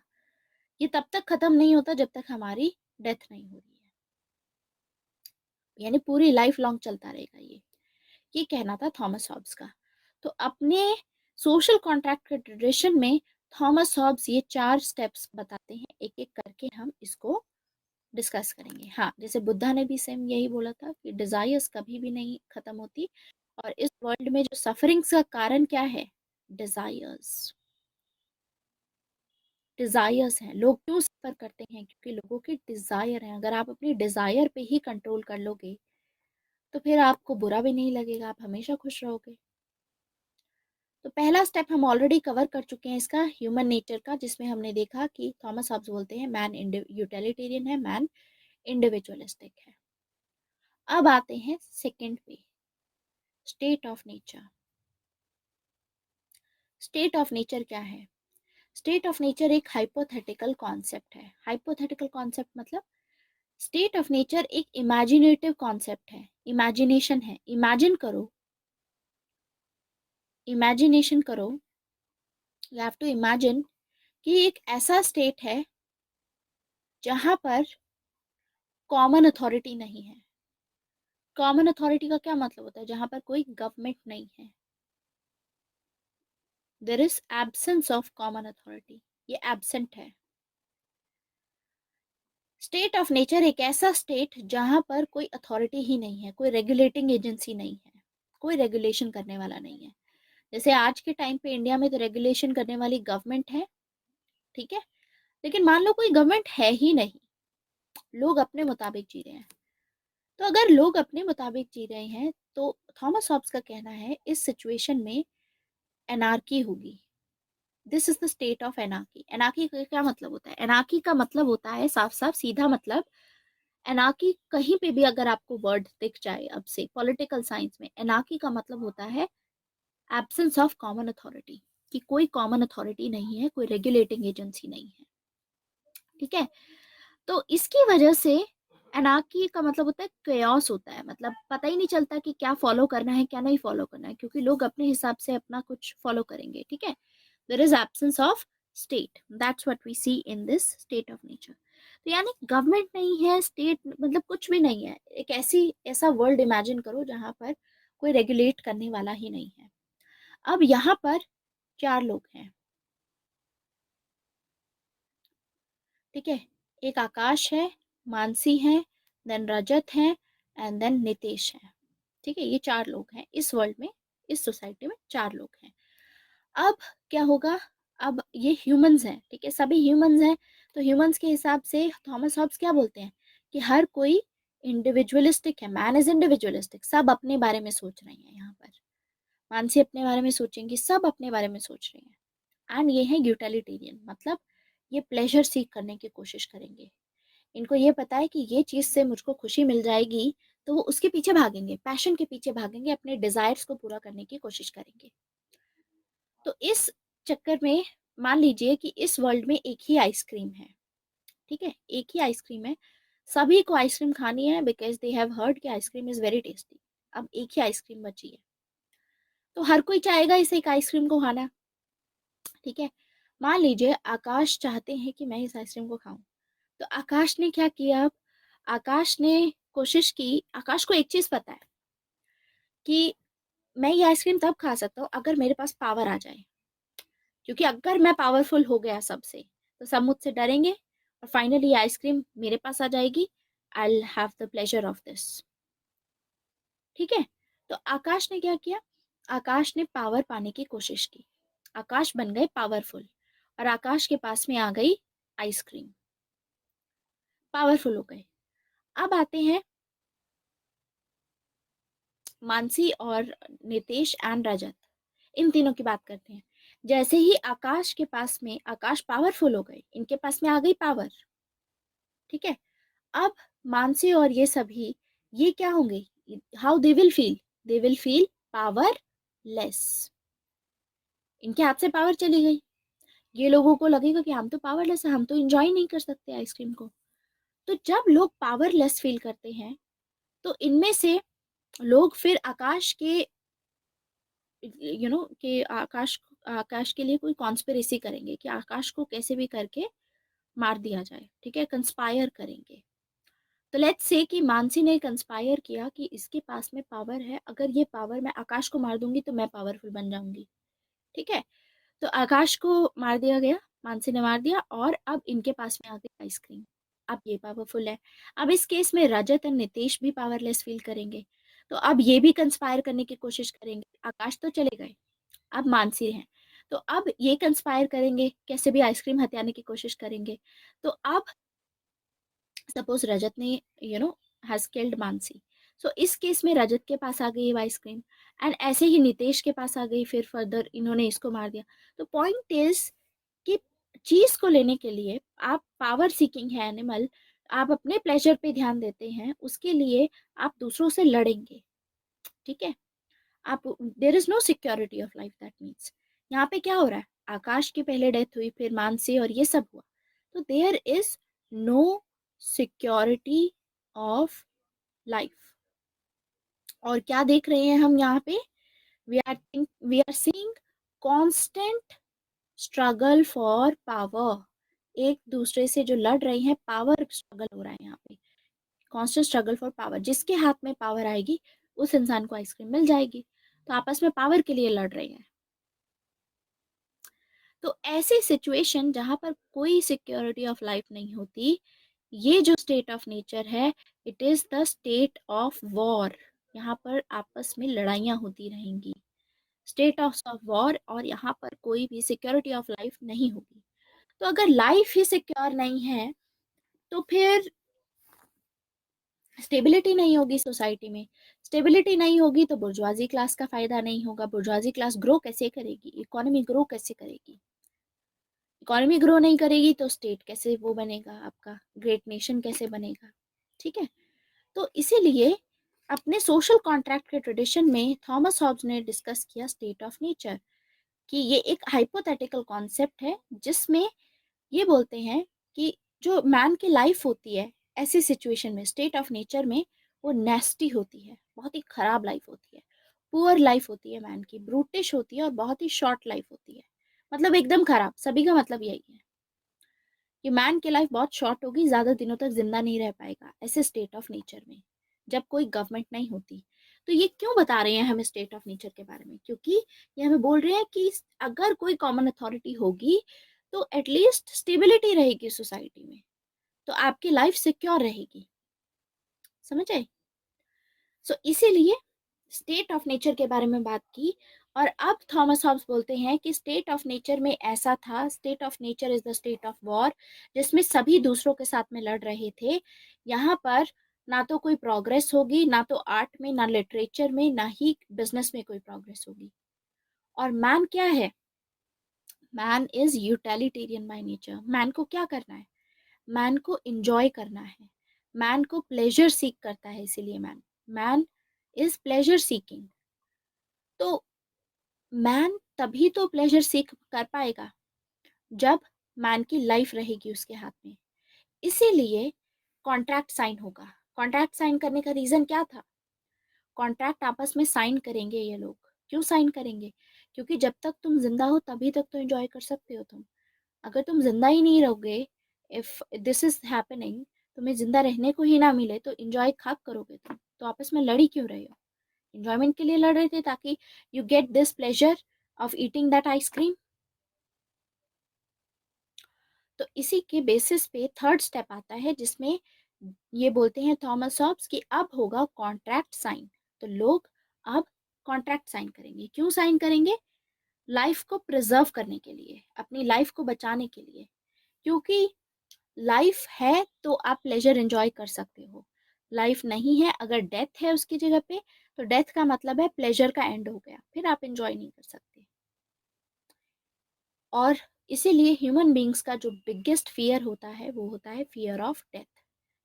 Speaker 1: ये तब तक खत्म नहीं होता जब तक हमारी डेथ नहीं हो रही है, यानी पूरी लाइफ लॉन्ग चलता रहेगा ये कहना था थॉमस हॉब्स का। तो अपने सोशल कॉन्ट्रैक्ट के ट्रेडिशन में थॉमस हॉब्स ये चार स्टेप्स बताते हैं, एक एक करके हम इसको डिस्कस करेंगे। हाँ, जैसे बुद्धा ने भी सेम यही बोला था कि डिजायर्स कभी भी नहीं खत्म होती, और इस वर्ल्ड में जो सफरिंग्स का कारण क्या है? डिजायर्स। डिजायर्स हैं। लोग क्यों सफर करते हैं? क्योंकि लोगों के डिजायर हैं। अगर आप अपनी डिजायर पे ही कंट्रोल कर लोगे तो फिर आपको बुरा भी नहीं लगेगा, आप हमेशा खुश रहोगे। तो पहला स्टेप हम ऑलरेडी कवर कर चुके हैं इसका, ह्यूमन नेचर का, जिसमें हमने देखा कि थॉमस हॉब्स बोलते हैं मैन यूटिलिटेरियन है, मैन इंडिविजुअलिस्टिक है। अब आते हैं सेकंड पे, state of nature. State of nature क्या है? स्टेट ऑफ नेचर एक हाइपोथेटिकल कॉन्सेप्ट है। हाइपोथेटिकल कॉन्सेप्ट मतलब स्टेट ऑफ नेचर एक इमेजिनेटिव कॉन्सेप्ट है, इमेजिनेशन है। इमेजिनेशन करो, यू हैव टू इमेजिन कि एक ऐसा स्टेट है जहां पर कॉमन अथॉरिटी नहीं है। कॉमन अथॉरिटी का क्या मतलब होता है? जहां पर कोई गवर्नमेंट नहीं है, there is absence of common authority, ये एब्सेंट है। स्टेट ऑफ नेचर एक ऐसा स्टेट जहां पर कोई अथॉरिटी ही नहीं है, कोई रेगुलेटिंग एजेंसी नहीं है, कोई रेगुलेशन करने वाला नहीं है। जैसे आज के टाइम पे इंडिया में तो रेगुलेशन करने वाली गवर्नमेंट है, ठीक है, लेकिन मान लो कोई गवर्नमेंट है ही नहीं, लोग अपने मुताबिक जी रहे हैं। तो अगर लोग अपने मुताबिक जी रहे हैं तो थॉमस हॉब्स का कहना है इस सिचुएशन में एनार्की होगी। This is the state of anarchy. Anarchy का क्या मतलब होता है? एनार्की का मतलब होता है साफ साफ सीधा मतलब, एनार्की कहीं पे भी अगर आपको वर्ड दिख जाए अब से पॉलिटिकल साइंस में, एनार्की का मतलब होता है एब्सेंस ऑफ कॉमन अथॉरिटी, कि कोई कॉमन अथॉरिटी नहीं है, कोई रेगुलेटिंग एजेंसी नहीं है, ठीक है। तो इसकी वजह से एनार्की का मतलब होता है केओस होता है, मतलब पता ही नहीं चलता कि क्या फॉलो करना है क्या नहीं फॉलो करना है, क्योंकि लोग अपने हिसाब से अपना कुछ फॉलो करेंगे, ठीक है। There is absence of state, that's what we see in this state of nature. तो यानी गवर्नमेंट नहीं है, स्टेट मतलब कुछ भी नहीं है, एक ऐसा वर्ल्ड इमेजिन करो जहां पर कोई रेगुलेट करने वाला ही नहीं है। अब यहाँ पर चार लोग हैं, ठीक है, एक आकाश है, मानसी है, देन रजत है, एंड देन नितेश है, ठीक है। ये चार लोग हैं इस वर्ल्ड में, इस सोसाइटी में चार लोग हैं। अब क्या होगा? अब ये ह्यूमंस हैं, ठीक है, सभी ह्यूमंस हैं। तो ह्यूमंस के हिसाब से थॉमस हॉब्स क्या बोलते हैं कि हर कोई इंडिविजुअलिस्टिक है, मैन इज इंडिविजुअलिस्टिक, सब अपने बारे में सोच रहे हैं यहाँ पर। मानसी अपने बारे में सोचेंगी, सब अपने बारे में सोच रहे हैं। एंड ये है यूटिलिटेरियन, मतलब ये प्लेजर सीख करने की कोशिश करेंगे। इनको ये पता है कि ये चीज़ से मुझको खुशी मिल जाएगी, तो वो उसके पीछे भागेंगे, पैशन के पीछे भागेंगे, अपने डिजायर्स को पूरा करने की कोशिश करेंगे। तो इस चक्कर में मान लीजिए कि इस वर्ल्ड में एक ही आइसक्रीम है, ठीक है, एक ही आइसक्रीम है, सभी को आइसक्रीम खानी है बिकॉज दे हैव हर्ड कि आइसक्रीम इज वेरी टेस्टी। अब एक ही आइसक्रीम बची है, तो हर कोई चाहेगा इस एक आइसक्रीम को खाना, ठीक है। मान लीजिए आकाश चाहते हैं कि मैं इस आइसक्रीम को खाऊं, तो आकाश ने क्या किया? अब आकाश ने कोशिश की, आकाश को एक चीज पता है कि मैं ये आइसक्रीम तब खा सकता हूँ अगर मेरे पास पावर आ जाए, क्योंकि अगर मैं पावरफुल हो गया सबसे, तो सब मुझसे डरेंगे और फाइनली ये आइसक्रीम मेरे पास आ जाएगी। I will have the pleasure of this, ठीक है। तो आकाश ने क्या किया? आकाश ने पावर पाने की कोशिश की, आकाश बन गए पावरफुल, और आकाश के पास में आ गई आइसक्रीम, पावरफुल हो गए। अब आते हैं मानसी और नितेश एंड रजत, इन तीनों की बात करते हैं। जैसे ही आकाश के पास में, आकाश पावरफुल हो गए, इनके पास में आ गई पावर, ठीक है। अब मानसी और ये सभी, ये क्या होंगे? How they will feel powerless, इनके हाथ से पावर चली गई। ये लोगों को लगेगा कि हम तो पावरलेस है, हम तो एंजॉय नहीं कर सकते आइसक्रीम को। तो जब लोग पावरलेस फील करते हैं, तो इनमें से लोग फिर आकाश के, कि आकाश, आकाश के लिए कोई कॉन्स्पिरेसी करेंगे कि आकाश को कैसे भी करके मार दिया जाए, ठीक है, कंस्पायर करेंगे। तो लेट्स से कि मानसी ने कंस्पायर किया कि इसके पास में पावर है, अगर ये पावर मैं आकाश को मार दूंगी तो मैं पावरफुल बन जाऊंगी, ठीक है। तो आकाश को मार दिया गया, मानसी ने मार दिया, और अब इनके पास में आ गई आइसक्रीम, अब ये पावरफुल है। अब इस केस में रजत और नितेश भी पावरलेस फील करेंगे, तो अब ये भी कंस्पायर करने की कोशिश करेंगे। आकाश तो चले गए, अब मानसी हैं, तो अब ये कंस्पायर करेंगे, कैसे भी आइसक्रीम हथियाने की कोशिश करेंगे। तो अब सपोज रजत ने हैज किल्ड मानसी, सो इस केस में रजत के पास आ गई आइसक्रीम, एंड ऐसे ही नितेश के पास आ गई, फिर फर्दर इन्होंने इसको मार दिया। तो पॉइंट इज कि चीज को लेने के लिए आप पावर सीकिंग है एनिमल, आप अपने प्लेजर पे ध्यान देते हैं, उसके लिए आप दूसरों से लड़ेंगे, ठीक है। आप, there is no security of life, that means यहाँ पे क्या हो रहा है? आकाश की पहले डेथ हुई, फिर मानसी और ये सब हुआ, तो there is no security of life. और क्या देख रहे हैं हम यहाँ पे? We are seeing constant struggle for power, एक दूसरे से जो लड़ रहे हैं, पावर स्ट्रगल हो रहा है यहाँ पे, कांस्टेंट स्ट्रगल फॉर पावर। जिसके हाथ में पावर आएगी उस इंसान को आइसक्रीम मिल जाएगी, तो आपस में पावर के लिए लड़ रहे हैं। तो ऐसी सिचुएशन जहां पर कोई सिक्योरिटी ऑफ लाइफ नहीं होती, ये जो स्टेट ऑफ नेचर है, it is the state of war. यहाँ पर आपस में लड़ाइयाँ होती रहेंगी, स्टेट ऑफ वॉर, और यहाँ पर कोई भी सिक्योरिटी ऑफ लाइफ नहीं होगी। तो अगर लाइफ ही सिक्योर नहीं है, तो फिर स्टेबिलिटी नहीं होगी सोसाइटी में। स्टेबिलिटी नहीं होगी तो बुर्जुआजी क्लास का फायदा नहीं होगा। बुर्जुआजी क्लास ग्रो कैसे करेगी? इकोनॉमी ग्रो कैसे करेगी? इकोनॉमी ग्रो नहीं करेगी तो स्टेट कैसे वो बनेगा, आपका ग्रेट नेशन कैसे बनेगा, ठीक है। तो इसीलिए अपने सोशल कॉन्ट्रैक्ट के ट्रेडिशन में थॉमस हॉब्स ने डिस्कस किया स्टेट ऑफ नेचर, कि ये एक हाइपोथेटिकल कॉन्सेप्ट है, जिसमें ये बोलते हैं कि जो मैन की लाइफ होती है ऐसी सिचुएशन में, स्टेट ऑफ नेचर में, वो नेस्टी होती है, बहुत ही खराब लाइफ होती है, पुअर लाइफ होती है मैन की, ब्रूटिश होती है, और बहुत ही शॉर्ट लाइफ होती है, मतलब एकदम खराब। सभी का मतलब यही है कि मैन की लाइफ बहुत शॉर्ट होगी, ज्यादा दिनों तक जिंदा नहीं रह पाएगा ऐसे स्टेट ऑफ नेचर में, जब कोई गवर्नमेंट नहीं होती। तो ये क्यों बता रहे हैं हमें स्टेट ऑफ नेचर के बारे में? क्योंकि ये हमें बोल रहे हैं कि अगर कोई कॉमन अथॉरिटी होगी तो एटलीस्ट स्टेबिलिटी रहेगी सोसाइटी में, तो आपकी लाइफ सिक्योर रहेगी। समझ आए? सो इसीलिए स्टेट ऑफ नेचर के बारे में बात की। और अब थॉमस हॉब्स बोलते हैं कि स्टेट ऑफ नेचर में ऐसा था, state of nature is the state of war, जिसमें सभी दूसरों के साथ में लड़ रहे थे। यहाँ पर ना तो कोई प्रोग्रेस होगी, ना तो आर्ट में, ना लिटरेचर में, ना ही बिजनेस में कोई प्रोग्रेस होगी। और मैन क्या है? Man is utilitarian by nature. Man को क्या करना है? मैन को इंजॉय करना है, मैन को प्लेजर सीक करता है, इसीलिए man man is pleasure seeking. तो मैन तभी तो प्लेजर सीक कर पाएगा जब मैन की लाइफ रहेगी उसके हाथ में। इसीलिए कॉन्ट्रैक्ट साइन होगा। कॉन्ट्रैक्ट साइन करने का रीजन क्या था? कॉन्ट्रैक्ट आपस में साइन करेंगे ये लोग। क्यों साइन करेंगे? क्योंकि जब तक तुम जिंदा हो तभी तक तो एंजॉय कर सकते हो तुम। अगर तुम जिंदा ही नहीं रहोगे, इफ दिस इज हैपनिंग, तुम्हें जिंदा रहने को ही ना मिले तो एंजॉय कब करोगे तुम? तो आपस में लड़ी क्यों रहे हो? एंजॉयमेंट के लिए लड़ रहे थे, ताकि you get this pleasure of eating that ice cream. तो इसी के बेसिस पे थर्ड स्टेप आता है, जिसमें ये बोलते हैं थॉमस हॉब्स कि अब होगा कॉन्ट्रैक्ट साइन। तो लोग अब कॉन्ट्रैक्ट साइन करेंगे। क्यों साइन करेंगे? लाइफ को प्रिजर्व करने के लिए, अपनी लाइफ को बचाने के लिए। क्योंकि लाइफ है तो आप प्लेजर एंजॉय कर सकते हो, लाइफ नहीं है, अगर डेथ है उसकी जगह पे, तो डेथ का मतलब है प्लेजर का एंड हो गया, फिर आप एंजॉय नहीं कर सकते। और इसीलिए ह्यूमन बींग्स का जो बिगेस्ट फियर होता है वो होता है फियर ऑफ डेथ।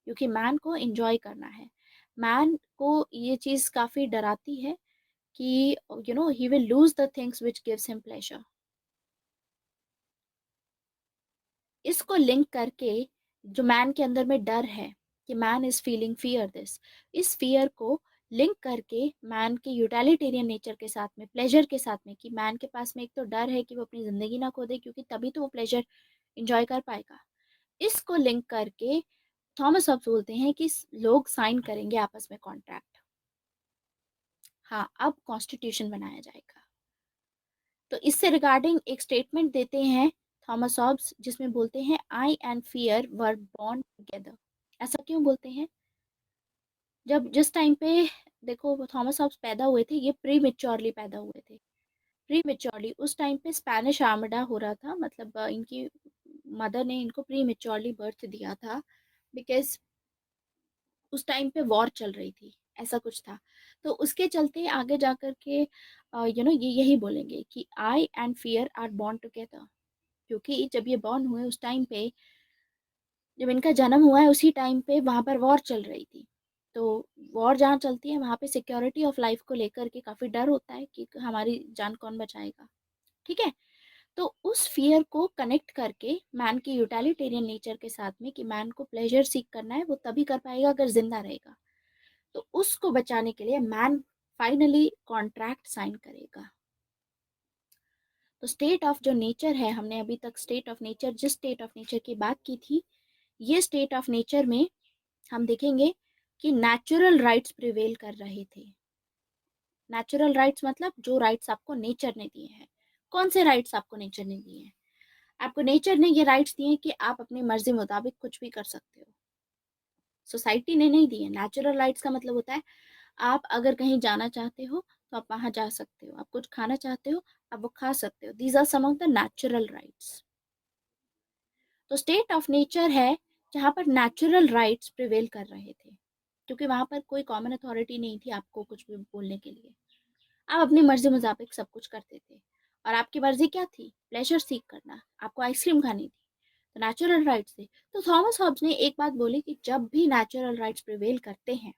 Speaker 1: क्योंकि मैन को एंजॉय करना है, मैन को ये चीज़ काफ़ी डराती है कि he will lose the things which gives him pleasure. इसको लिंक करके जो मैन के अंदर में डर है कि man is feeling fear this, इस फियर को लिंक करके मैन के यूटिलिटेरियन नेचर के साथ में, प्लेजर के साथ में, कि मैन के पास में एक तो डर है कि वो अपनी जिंदगी ना खो दे, क्योंकि तभी तो वो प्लेजर इंजॉय कर पाएगा। इसको लिंक करके थॉमस हॉब्स बोलते हैं कि लोग साइन करेंगे आपस में कॉन्ट्रैक्ट। हाँ, अब कॉन्स्टिट्यूशन बनाया जाएगा। तो इससे रिगार्डिंग एक स्टेटमेंट देते हैं थॉमस हॉब्स, जिसमें बोलते हैं I and fear were born together. ऐसा क्यों बोलते हैं? जब जिस टाइम पे, देखो, थॉमस हॉब्स पैदा हुए थे, ये प्री मेच्योरली पैदा हुए थे। प्री मेच्योरली उस टाइम पे स्पेनिश आर्मडा हो रहा था, मतलब इनकी मदर ने इनको प्री मेच्योरली बर्थ दिया था, बिकॉज उस टाइम पे वॉर चल रही थी, ऐसा कुछ था। तो उसके चलते आगे जा कर के ये यही बोलेंगे कि I and fear are born together. क्योंकि जब ये बॉर्न हुए उस टाइम पे, जब इनका जन्म हुआ है उसी टाइम पे वहां पर वॉर चल रही थी। तो वॉर जहाँ चलती है वहां पे सिक्योरिटी ऑफ लाइफ को लेकर के काफी डर होता है कि हमारी जान कौन बचाएगा। ठीक है। तो उस फियर को कनेक्ट करके मैन की यूटिलिटेरियन नेचर के साथ में, कि मैन को प्लेजर सीख करना है, वो तभी कर पाएगा अगर जिंदा रहेगा। तो उसको बचाने के लिए मैन फाइनली कॉन्ट्रैक्ट साइन करेगा। तो स्टेट ऑफ जो नेचर है, हमने अभी तक स्टेट ऑफ नेचर, जिस स्टेट ऑफ नेचर की बात की थी, ये स्टेट ऑफ नेचर में हम देखेंगे कि नेचुरल राइट्स प्रिवेल कर रहे थे। नेचुरल राइट्स मतलब जो राइट्स आपको नेचर ने दिए हैं। कौन से राइट्स आपको नेचर ने दिए हैं? आपको नेचर ने ये राइट्स दिए हैं कि आप अपनी मर्जी मुताबिक कुछ भी कर सकते हो। सोसाइटी ने नहीं दिए। नेचुरल राइट्स का मतलब होता है, आप अगर कहीं जाना चाहते हो तो आप वहां जा सकते हो, आप कुछ खाना चाहते हो आप वो खा सकते हो। These are some of the natural rights. तो स्टेट ऑफ नेचर है जहाँ पर नेचुरल राइट्स प्रिवेल कर रहे थे, क्योंकि वहां पर कोई कॉमन अथॉरिटी नहीं थी आपको कुछ भी बोलने के लिए। आप अपनी मर्जी मुताबिक सब कुछ करते थे। और आपकी मर्जी क्या थी? प्लेजर सीख करना, आपको आइसक्रीम खानी थी। तो नेचुरल राइट्स थे। तो थॉमस हॉब्स ने एक बात बोली कि जब भी नेचुरल राइट्स प्रिवेल करते हैं,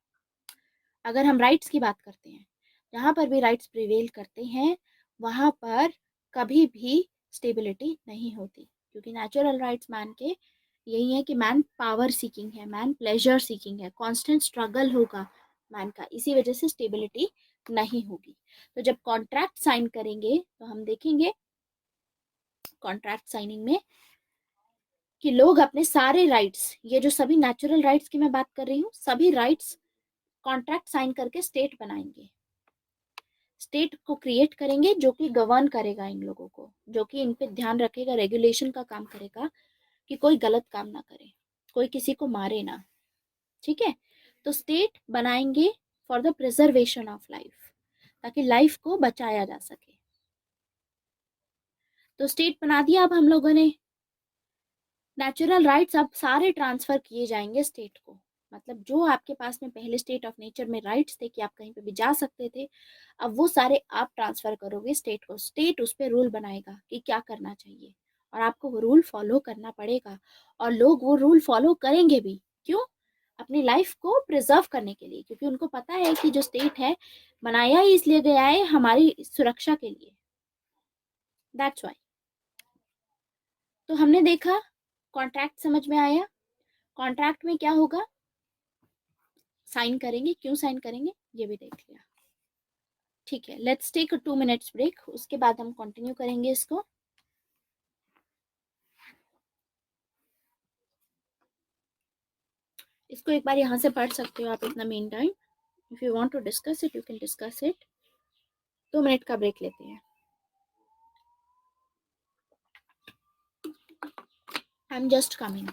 Speaker 1: अगर हम राइट्स की बात करते हैं, जहाँ पर भी राइट्स प्रिवेल करते हैं वहाँ पर कभी भी स्टेबिलिटी नहीं होती। क्योंकि नेचुरल राइट्स मैन के यही है कि मैन पावर सीकिंग है, मैन प्लेजर सीकिंग है, कांस्टेंट स्ट्रगल होगा मैन का, इसी वजह से स्टेबिलिटी नहीं होगी। तो जब कॉन्ट्रैक्ट साइन करेंगे तो हम देखेंगे कॉन्ट्रैक्ट साइनिंग में कि लोग अपने सारे राइट्स, ये जो सभी नेचुरल राइट्स की मैं बात कर रही हूँ, सभी राइट्स कॉन्ट्रैक्ट साइन करके स्टेट बनाएंगे। स्टेट को क्रिएट करेंगे जो कि गवर्न करेगा इन लोगों को, जो कि इन पे ध्यान रखेगा, रेगुलेशन का काम करेगा कि कोई गलत काम ना करे, कोई किसी को मारे ना। ठीक है। तो स्टेट बनाएंगे for the preservation of life, ताकि लाइफ को बचाया जा सके। तो स्टेट बना दिया अब हम लोगों ने। नेचुरल राइट्स अब सारे ट्रांसफर किए जाएंगे स्टेट को। मतलब जो आपके पास में पहले स्टेट ऑफ नेचर में राइट्स थे कि आप कहीं पे भी जा सकते थे, अब वो सारे आप ट्रांसफ़र करोगे स्टेट को। स्टेट उस पे रूल बनाएगा कि क्या करना चाहिए, और आपको वो रूल फॉलो करना पड़ेगा, और लोग वो रूल फॉलो करेंगे भी। क्यों? अपनी लाइफ को प्रिजर्व करने के लिए, क्योंकि उनको पता है कि जो स्टेट है बनाया ही इसलिए गया है हमारी सुरक्षा के लिए। That's why. तो हमने देखा, कॉन्ट्रैक्ट समझ में आया। कॉन्ट्रैक्ट में क्या होगा, साइन करेंगे, क्यों साइन करेंगे ये भी देख लिया। ठीक है, लेट्स टेक 2 मिनट्स ब्रेक, उसके बाद हम कंटिन्यू करेंगे इसको। इसको एक बार यहाँ से पढ़ सकते हो आप इतना main time. If you want to discuss it you can discuss it. 2 minute का ब्रेक लेते हैं। I am just coming.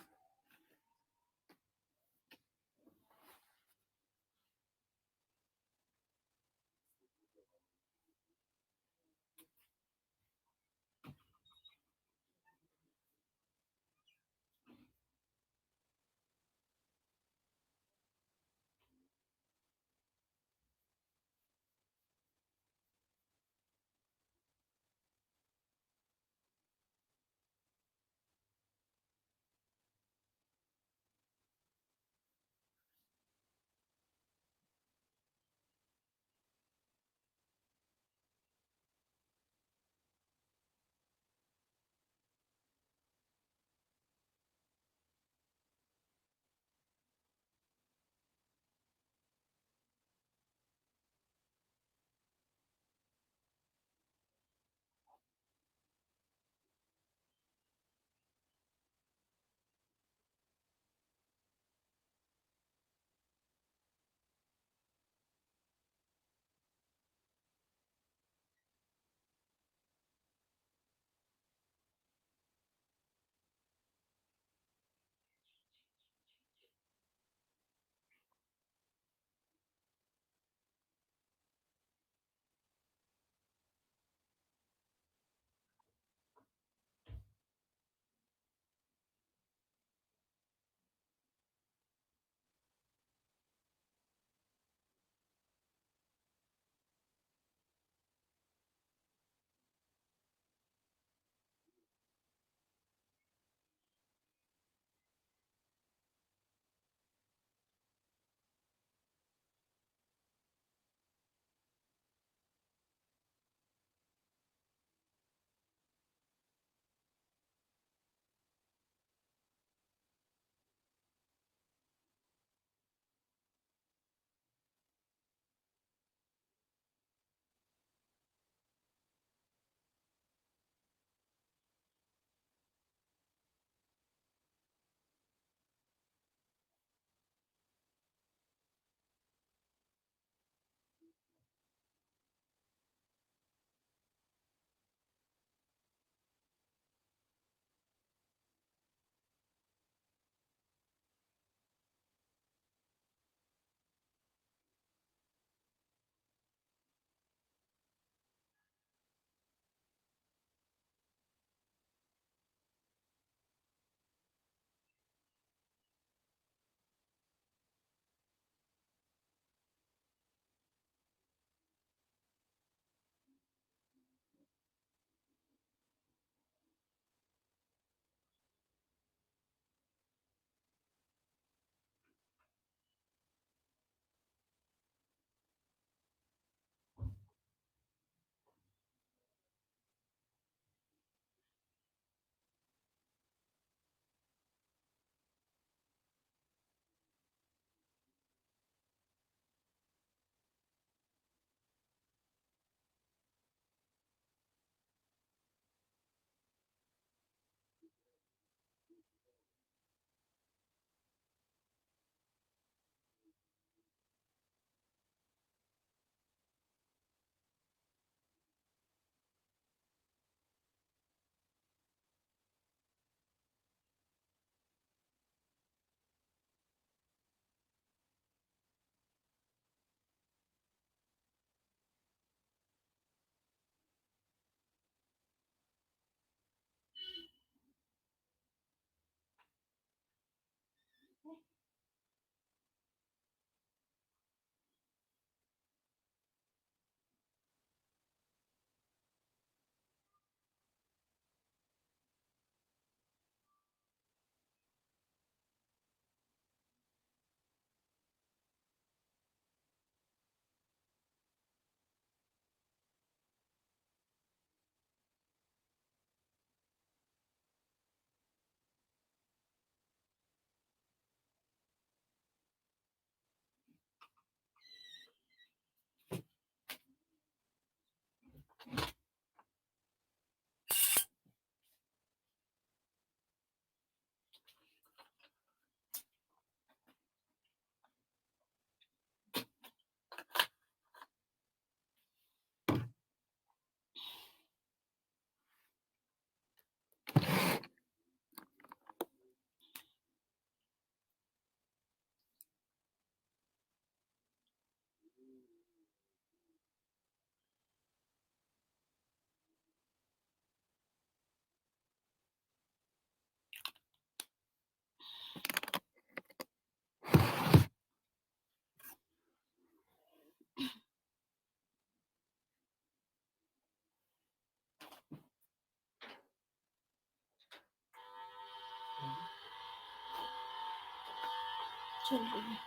Speaker 1: चल रही है।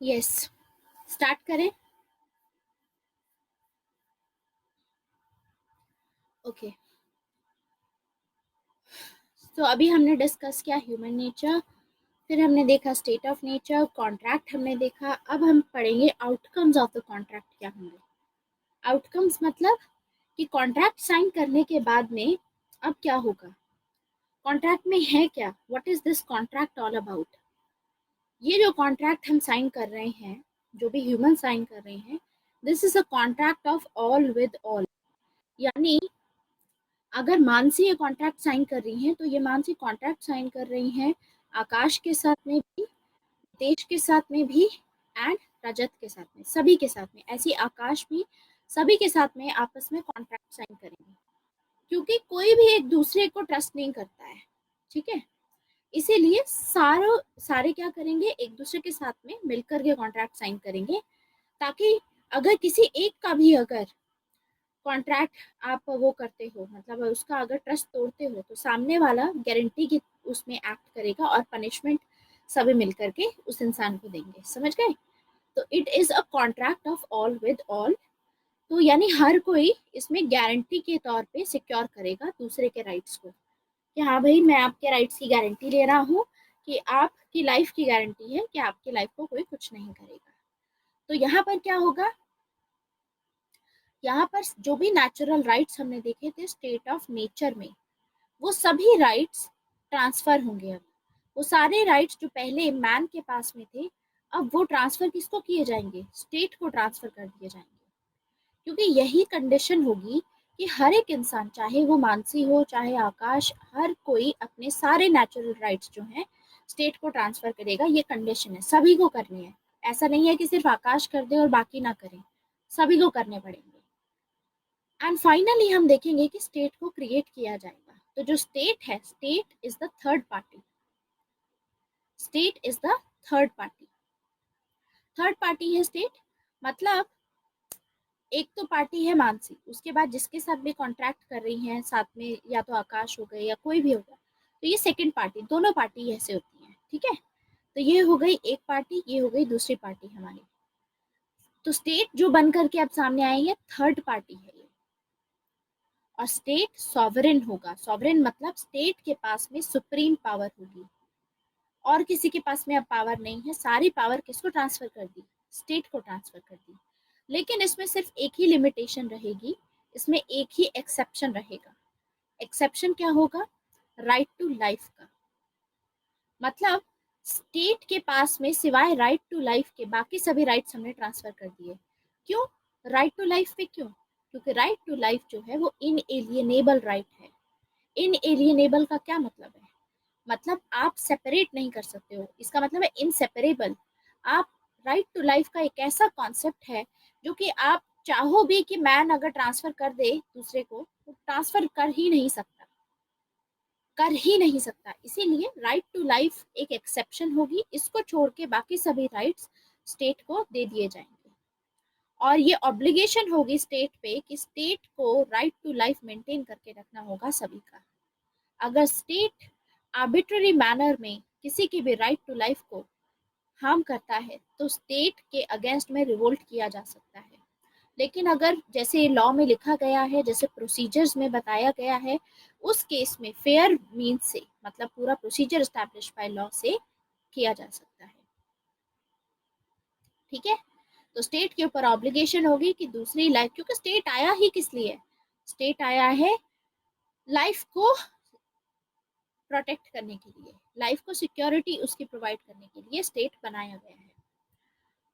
Speaker 1: यस, स्टार्ट करें। ओके, तो अभी हमने डिस्कस किया ह्यूमन नेचर, फिर हमने देखा स्टेट ऑफ नेचर, कॉन्ट्रैक्ट हमने देखा। अब हम पढ़ेंगे आउटकम्स ऑफ द कॉन्ट्रैक्ट क्या होंगे। आउटकम्स मतलब कि कॉन्ट्रैक्ट साइन करने के बाद में अब क्या होगा, कॉन्ट्रैक्ट में है क्या, what is this contract all about. ये जो कॉन्ट्रैक्ट हम साइन कर रहे हैं, जो भी ह्यूमन साइन कर रहे हैं, this is a contract of all with all. यानी अगर मानसी ये कॉन्ट्रैक्ट साइन कर रही हैं तो ये मानसी कॉन्ट्रैक्ट साइन कर रही हैं आकाश के साथ में भी, तेज के साथ में भी, एंड रजत के साथ में, सभी के साथ में। ऐसी आकाश भी सभी के साथ में आपस में कॉन्ट्रैक्ट साइन करेंगे, क्योंकि कोई भी एक दूसरे को ट्रस्ट नहीं करता है, ठीक है। इसीलिए सारे क्या करेंगे, एक दूसरे के साथ में मिलकर के कॉन्ट्रैक्ट साइन करेंगे, ताकि अगर किसी एक का भी अगर कॉन्ट्रैक्ट आप वो करते हो, मतलब उसका अगर ट्रस्ट तोड़ते हो, तो सामने वाला गारंटी की उसमें एक्ट करेगा और पनिशमेंट सभी मिलकर के उस इंसान को देंगे, समझ गए। तो it is a contract of all with all. तो यानी हर कोई इसमें गारंटी के तौर पे सिक्योर करेगा दूसरे के राइट्स को, कि हाँ भाई मैं आपके राइट्स की गारंटी ले रहा हूँ, कि आपकी लाइफ की गारंटी है कि आपकी लाइफ को कोई कुछ नहीं करेगा। तो यहाँ पर क्या होगा, यहाँ पर जो भी नेचुरल राइट्स हमने देखे थे स्टेट ऑफ नेचर में, वो सभी राइट्स ट्रांसफर होंगे। अब वो सारे राइट्स जो पहले मैन के पास में थे, अब वो ट्रांसफर किसको किए जाएंगे, स्टेट को ट्रांसफर कर दिए जाएंगे। क्योंकि यही कंडीशन होगी कि हर एक इंसान, चाहे वो मानसी हो चाहे आकाश, हर कोई अपने सारे नेचुरल राइट्स जो हैं स्टेट को ट्रांसफर करेगा। ये कंडीशन है, सभी को करनी है। ऐसा नहीं है कि सिर्फ आकाश कर दे और बाकी ना करें, सभी को करने पड़ेंगे। एंड फाइनली हम देखेंगे कि स्टेट को क्रिएट किया जाएगा। तो जो स्टेट है, state is the third party, state is the third party, third party है स्टेट। मतलब एक तो पार्टी है मानसी, उसके बाद जिसके साथ भी कॉन्ट्रैक्ट कर रही हैं साथ में, या तो आकाश हो गए या कोई भी होगा, तो ये सेकंड पार्टी, दोनों पार्टी ऐसे होती हैं, ठीक है। तो ये हो गई एक पार्टी, ये हो गई दूसरी पार्टी हमारी। तो स्टेट जो बन करके अब सामने आई है, थर्ड पार्टी है ये। और स्टेट सॉवरेन होगा, सॉवरेन मतलब स्टेट के पास में सुप्रीम पावर होगी, और किसी के पास में अब पावर नहीं है। सारी पावर किसको ट्रांसफर कर दी, स्टेट को ट्रांसफर कर दी। लेकिन इसमें सिर्फ एक ही लिमिटेशन रहेगी, इसमें एक ही एक्सेप्शन रहेगा। एक्सेप्शन क्या होगा, राइट टू लाइफ का। मतलब स्टेट के पास में सिवाय राइट टू लाइफ के बाकी सभी राइट्स हमने ट्रांसफर कर दिए। क्यों राइट टू लाइफ पे, क्यों, क्योंकि राइट टू लाइफ जो है वो इनएलिएनेबल राइट है। इनएलिएनेबल का क्या मतलब है, मतलब आप सेपरेट नहीं कर सकते हो, इसका मतलब है इनसेपरेबल। आप राइट टू लाइफ का एक ऐसा कॉन्सेप्ट है जो कि आप चाहो भी कि मैन अगर ट्रांसफर कर दे दूसरे को, तो ट्रांसफर कर ही नहीं सकता, कर ही नहीं सकता। इसीलिए राइट टू लाइफ एक एक्सेप्शन होगी, इसको छोड़ के बाकी सभी राइट्स स्टेट को दे दिए जाएंगे। और ये ऑब्लिगेशन होगी स्टेट पे कि स्टेट को राइट टू लाइफ मेंटेन करके रखना होगा सभी का। अगर स्टेट आर्बिट्ररी मैनर में किसी की भी राइट टू लाइफ को हार्म करता है, तो स्टेट के अगेंस्ट में रिवोल्ट किया जा सकता है। लेकिन अगर जैसे लॉ में लिखा गया है, जैसे प्रोसीजर्स में बताया गया है, उस केस में फेयर मीन्स से, मतलब पूरा प्रोसीजर स्टैब्लिश बाय लॉ से किया जा सकता है, ठीक है। तो स्टेट के ऊपर ऑब्लिगेशन होगी कि दूसरी लाइफ, क्योंकि स्टेट आया ही किस लिए, स्टेट आया है लाइफ को प्रोटेक्ट करने के लिए, लाइफ को सिक्योरिटी उसकी प्रोवाइड करने के लिए स्टेट बनाया गया है।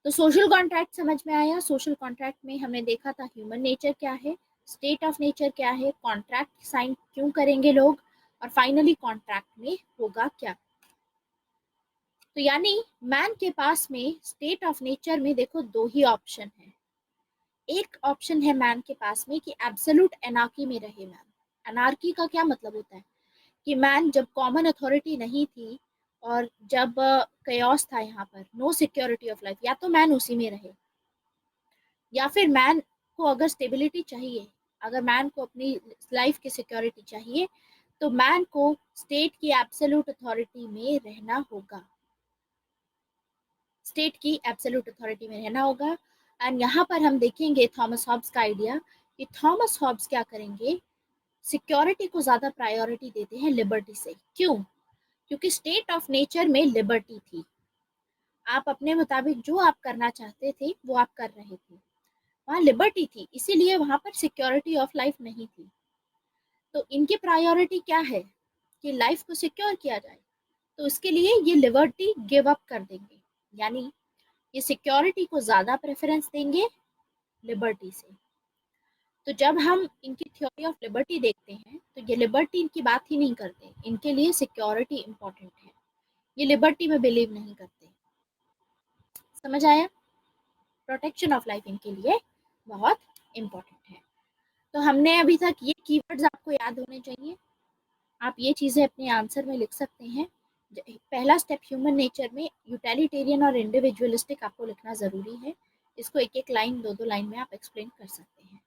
Speaker 1: तो सोशल कॉन्ट्रैक्ट समझ में आया। सोशल कॉन्ट्रैक्ट में हमने देखा था ह्यूमन नेचर क्या है, स्टेट ऑफ नेचर क्या है, कॉन्ट्रैक्ट साइन क्यों करेंगे लोग, और फाइनली कॉन्ट्रैक्ट में होगा क्या। तो यानी मैन के पास में स्टेट ऑफ नेचर में देखो दो ही ऑप्शन है। एक ऑप्शन है मैन के पास में कि एब्सोल्यूट एनार्की में रहे मैन। एनार्की का क्या मतलब होता है कि मैन जब कॉमन अथॉरिटी नहीं थी और जब कयास था, यहाँ पर नो सिक्योरिटी ऑफ लाइफ, या तो मैन उसी में रहे, या फिर मैन को अगर स्टेबिलिटी चाहिए, अगर मैन को अपनी लाइफ की सिक्योरिटी चाहिए, तो मैन को स्टेट की एब्सोल्यूट अथॉरिटी में रहना होगा, स्टेट की एब्सोल्यूट अथॉरिटी में रहना होगा। एंड यहाँ पर हम देखेंगे थॉमस हॉब्स का आइडिया, कि थॉमस हॉब्स क्या करेंगे, सिक्योरिटी को ज़्यादा प्रायोरिटी देते हैं लिबर्टी से। क्यों? क्योंकि स्टेट ऑफ नेचर में लिबर्टी थी, आप अपने मुताबिक जो आप करना चाहते थे वो आप कर रहे थे, वहाँ लिबर्टी थी, इसीलिए वहाँ पर सिक्योरिटी ऑफ लाइफ नहीं थी। तो इनकी प्रायोरिटी क्या है कि लाइफ को सिक्योर किया जाए, तो इसके लिए ये लिबर्टी गिव अप कर देंगे, यानी ये सिक्योरिटी को ज़्यादा प्रेफरेंस देंगे लिबर्टी से। तो जब हम इनकी थ्योरी ऑफ लिबर्टी देखते हैं तो ये लिबर्टी इनकी बात ही नहीं करते, इनके लिए सिक्योरिटी इंपॉर्टेंट है, ये लिबर्टी में बिलीव नहीं करते। समझ आया? प्रोटेक्शन ऑफ लाइफ इनके लिए बहुत इंपॉर्टेंट है। तो हमने अभी तक ये कीवर्ड्स आपको याद होने चाहिए, आप ये चीज़ें अपने आंसर में लिख सकते हैं। पहला स्टेप ह्यूमन नेचर में यूटिलिटेरियन और इंडिविजुअलिस्टिक आपको लिखना ज़रूरी है, इसको एक एक लाइन दो दो लाइन में आप एक्सप्लेन कर सकते हैं।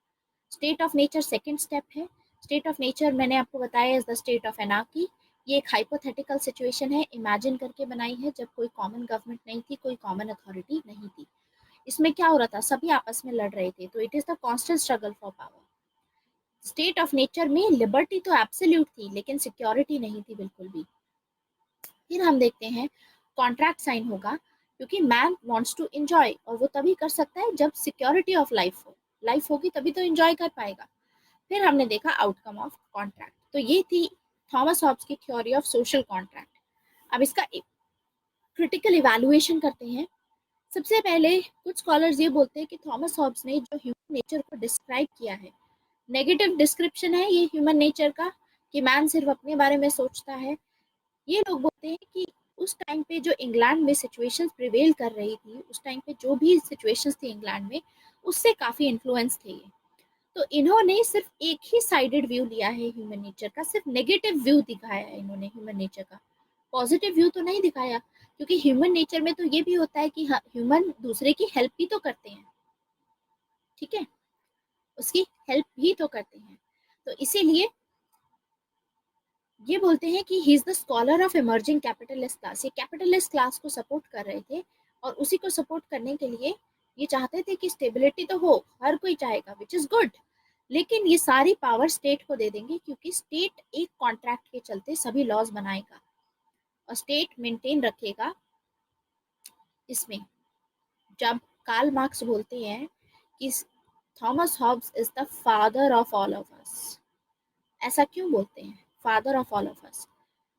Speaker 1: State of nature second step है। स्टेट ऑफ नेचर मैंने आपको बताया is the state of anarchy. ये एक हाइपोथेटिकल सिचुएशन है, इमेजिन करके बनाई है, जब कोई कॉमन गवर्नमेंट नहीं थी, कोई कॉमन अथॉरिटी नहीं थी। इसमें क्या हो रहा था, सभी आपस में लड़ रहे थे, तो it is the constant struggle for power. State of nature में लिबर्टी तो एब्सोल्यूट थी, लेकिन सिक्योरिटी नहीं थी बिल्कुल भी। फिर हम देखते हैं कॉन्ट्रैक्ट साइन होगा, क्योंकि मैन वांट्स टू एंजॉय, और वो तभी कर सकता है जब सिक्योरिटी ऑफ लाइफ हो, लाइफ होगी तभी तो एंजॉय कर पाएगा। फिर हमने देखा आउटकम ऑफ कॉन्ट्रैक्ट। तो ये थी थॉमस हॉब्स की थ्योरी ऑफ सोशल कॉन्ट्रैक्ट। अब इसका क्रिटिकल इवैल्यूएशन करते हैं। सबसे पहले कुछ स्कॉलर्स ये बोलते हैं कि थॉमस हॉब्स ने जो ह्यूमन नेचर को डिस्क्राइब किया है, नेगेटिव डिस्क्रिप्शन है ये ह्यूमन नेचर का, कि मैन सिर्फ अपने बारे में सोचता है। ये लोग बोलते हैं कि उस टाइम पे जो इंग्लैंड में सिचुएशंस प्रिवेल कर रही थी, उस टाइम पे जो भी सिचुएशंस थी इंग्लैंड में, उससे काफ़ी इन्फ्लुएंस थे ये। तो इन्होंने सिर्फ एक ही साइडेड व्यू लिया है ह्यूमन नेचर का, सिर्फ नेगेटिव व्यू दिखाया है इन्होंने ह्यूमन नेचर का, पॉजिटिव व्यू तो नहीं दिखाया। क्योंकि ह्यूमन नेचर में तो ये भी होता है कि ह्यूमन दूसरे की हेल्प भी तो करते हैं, ठीक है, उसकी हेल्प भी तो करते हैं। तो इसीलिए ये बोलते हैं कि he is the scholar of emerging capitalist class. ये कैपिटलिस्ट क्लास को सपोर्ट कर रहे थे, और उसी को सपोर्ट करने के लिए ये चाहते थे कि स्टेबिलिटी तो हो, हर कोई चाहेगा, विच इज गुड, लेकिन ये सारी पावर स्टेट को दे देंगे, क्योंकि स्टेट एक कॉन्ट्रैक्ट के चलते सभी लॉज बनाएगा और स्टेट मेंटेन रखेगा इसमें। जब कार्ल मार्क्स बोलते हैं कि Thomas Hobbes is the father of all of us, ऐसा क्यों बोलते हैं, father of all of us?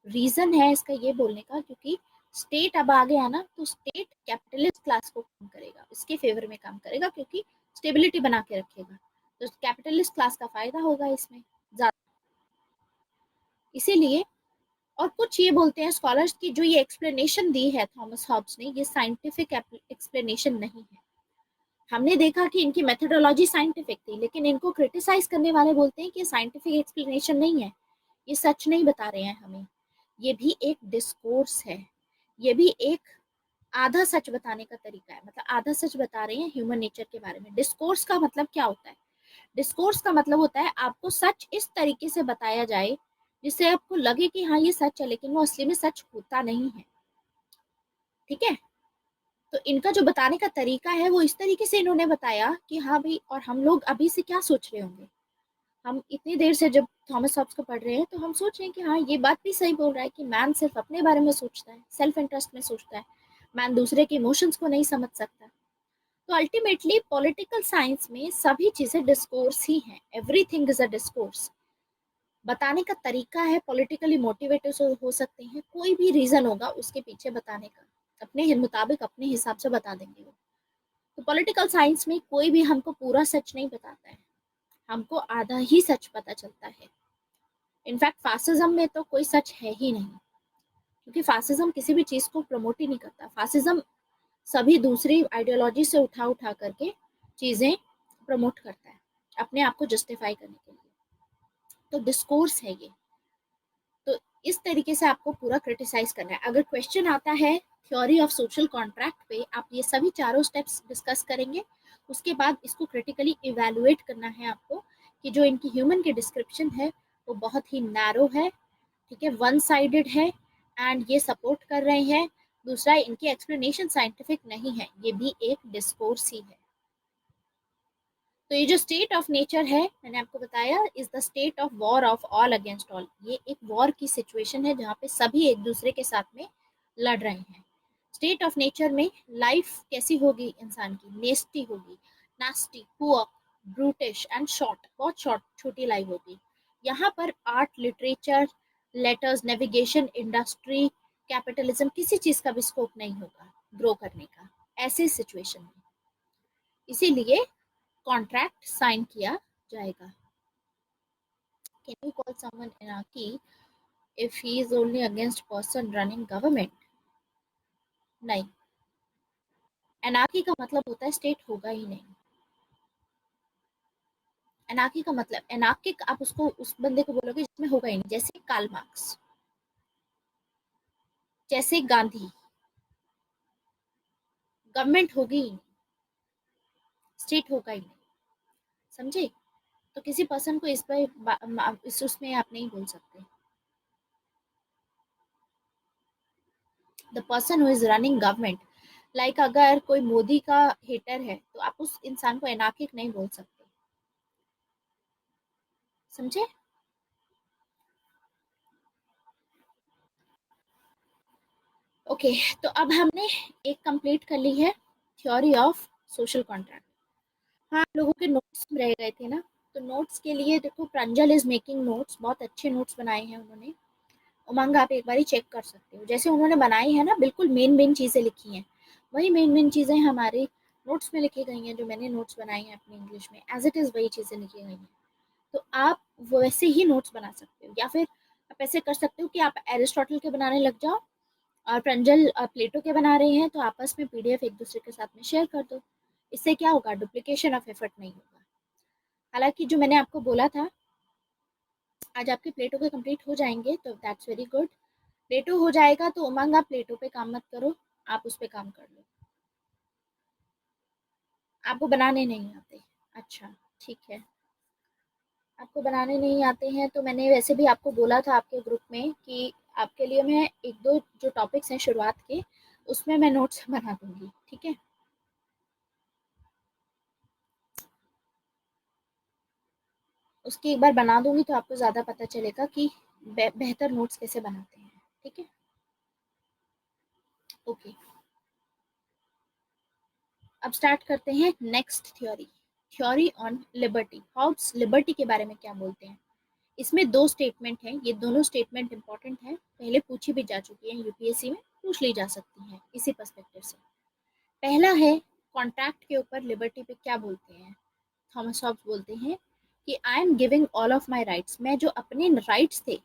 Speaker 1: Reason है इसका ये बोलने का, क्योंकि स्टेट अब आ गया ना, तो स्टेट कैपिटलिस्ट क्लास को काम करेगा, इसके फेवर में काम करेगा, क्योंकि स्टेबिलिटी बना के रखेगा, तो कैपिटलिस्ट क्लास का फायदा होगा इसमें ज्यादा, इसीलिए। और कुछ ये बोलते हैं स्कॉलर्स की, जो ये एक्सप्लेनेशन दी है थॉमस हॉब्स ने, ये साइंटिफिक एक्सप्लेनेशन नहीं है। हमने देखा कि इनकी मेथोडोलॉजी साइंटिफिक थी, लेकिन इनको क्रिटिसाइज करने वाले बोलते हैं कि साइंटिफिक एक्सप्लेनेशन नहीं है, ये सच नहीं बता रहे हैं हमें, ये भी एक डिस्कोर्स है, ये भी एक आधा सच बताने का तरीका है, मतलब आधा सच बता रहे हैं ह्यूमन नेचर के बारे में। डिस्कोर्स का मतलब क्या होता है? डिस्कोर्स का मतलब होता है आपको सच इस तरीके से बताया जाए जिससे आपको लगे कि हाँ ये सच है, लेकिन वो असली में सच होता नहीं है, ठीक है। तो इनका जो बताने का तरीका है वो इस तरीके से इन्होंने बताया कि हाँ भाई, और हम लोग अभी से क्या सोच रहे होंगे, हम इतनी देर से जब थॉमस हॉब्स को पढ़ रहे हैं तो हम सोच रहे हैं कि हाँ ये बात भी सही बोल रहा है कि मैन सिर्फ अपने बारे में सोचता है, सेल्फ इंटरेस्ट में सोचता है, मैन दूसरे के इमोशंस को नहीं समझ सकता। तो अल्टीमेटली पॉलिटिकल साइंस में सभी चीजें डिस्कोर्स ही हैं, एवरीथिंग इज अ डिस्कोर्स। बताने का तरीका है, पॉलिटिकली मोटिवेटेड हो सकते हैं, कोई भी रीजन होगा उसके पीछे बताने का, अपने मुताबिक अपने हिसाब से बता देंगे वो। तो पॉलिटिकल साइंस में कोई भी हमको पूरा सच नहीं बताता है, हमको आधा ही सच पता चलता है। इनफैक्ट फासिज्म में तो कोई सच है ही नहीं, क्योंकि फासिज्म किसी भी चीज़ को प्रमोट ही नहीं करता, फासिज्म सभी दूसरी आइडियोलॉजी से उठा उठा करके चीज़ें प्रमोट करता है अपने आप को जस्टिफाई करने के लिए। तो डिस्कोर्स है ये, तो इस तरीके से आपको पूरा क्रिटिसाइज करना है। अगर क्वेश्चन आता है थ्योरी ऑफ सोशल कॉन्ट्रैक्ट पे, आप ये सभी चारों स्टेप्स डिस्कस करेंगे उसके बाद इसको क्रिटिकली इवैल्यूएट करना है आपको कि जो इनकी ह्यूमन की डिस्क्रिप्शन है वो बहुत ही नैरो है, ठीक है, वन साइडेड है एंड ये सपोर्ट कर रहे हैं। दूसरा, इनकी एक्सप्लेनेशन साइंटिफिक नहीं है, ये भी एक डिस्कोर्स ही है। तो ये जो स्टेट ऑफ नेचर है, मैंने आपको बताया, is the state of war of all against all. ये एक वॉर की सिचुएशन है जहाँ पे सभी एक दूसरे के साथ में लड़ रहे हैं। स्टेट ऑफ नेचर में लाइफ कैसी होगी इंसान की? नेस्टी होगी, nasty, poor, brutish and short, बहुत शॉर्ट, छोटी लाइफ होगी। यहाँ पर art, literature, letters, navigation, industry, capitalism, किसी चीज का भी स्कोप नहीं होगा ग्रो करने का ऐसे सिचुएशन में। इसीलिए कॉन्ट्रैक्ट साइन किया जाएगा। Can you call someone anarchy if he is only against person running government? नहीं, एनार्की का मतलब होता है स्टेट होगा ही नहीं। एनार्की का मतलब, एनार्किक आप उसको, उस बंदे को बोलोगे जिसमें होगा ही नहीं, जैसे कार्ल मार्क्स, जैसे गांधी। गवर्नमेंट होगी ही नहीं, स्टेट होगा ही नहीं, समझे? तो किसी पर्सन को इस पर इस उसमें आप नहीं बोल सकते। The person who is running government, like अगर कोई मोदी का हेटर है तो आप उस इंसान को एनार्किक नहीं बोल सकते, समझे? ओके, तो अब हमने एक कंप्लीट कर ली है थ्योरी ऑफ सोशल कॉन्ट्रैक्ट। हाँ, आप लोगों के नोट्स रह गए थे ना, तो नोट्स के लिए देखो, प्रांजल इज मेकिंग नोट्स, बहुत अच्छे नोट्स बनाए हैं उन्होंने। उमंग, आप एक बार चेक कर सकते हो, जैसे उन्होंने बनाई है ना, बिल्कुल मेन मेन चीज़ें लिखी हैं, वही मेन मेन चीज़ें हमारे नोट्स में लिखी गई हैं। जो मैंने नोट्स बनाए हैं अपने इंग्लिश में, एज इट इज़ वही चीज़ें लिखी गई हैं। तो आप वैसे ही नोट्स बना सकते हो, या फिर आप ऐसे कर सकते हो कि आप एरिस्टोटल के बनाने लग जाओ और प्रंजल प्लेटो के बना रहे हैं, तो आपस में पीडीएफ एक दूसरे के साथ में शेयर कर दो। इससे क्या होगा? डुप्लीकेशन ऑफ एफर्ट नहीं होगा। हालांकि जो मैंने आपको बोला था, आज आपके प्लेटो के कंप्लीट हो जाएंगे तो दैट्स वेरी गुड। प्लेटो हो जाएगा तो उमंग, आप प्लेटो पे काम मत करो, आप उस पे काम कर लो। आपको बनाने नहीं आते? अच्छा, ठीक है, आपको बनाने नहीं आते हैं तो मैंने वैसे भी आपको बोला था आपके ग्रुप में कि आपके लिए मैं एक दो जो टॉपिक्स हैं शुरुआत के, उसमें मैं नोट्स बना दूंगी, ठीक है? उसकी एक बार बना दूंगी तो आपको ज़्यादा पता चलेगा कि बेहतर नोट्स कैसे बनाते हैं, ठीक है? ओके, अब स्टार्ट करते हैं next theory, theory on liberty. Hobbes liberty के बारे में क्या बोलते हैं? इसमें दो स्टेटमेंट हैं, ये दोनों स्टेटमेंट इंपॉर्टेंट हैं, पहले पूछी भी जा चुकी है, यूपीएससी में पूछ ली जा सकती हैं इसी पर्सपेक्टिव से। पहला है, कॉन्ट्रैक्ट के ऊपर लिबर्टी पे क्या बोलते हैं? थॉमस हॉब्स बोलते हैं कि I am giving all of my rights, मैं जो अपने राइट्स थे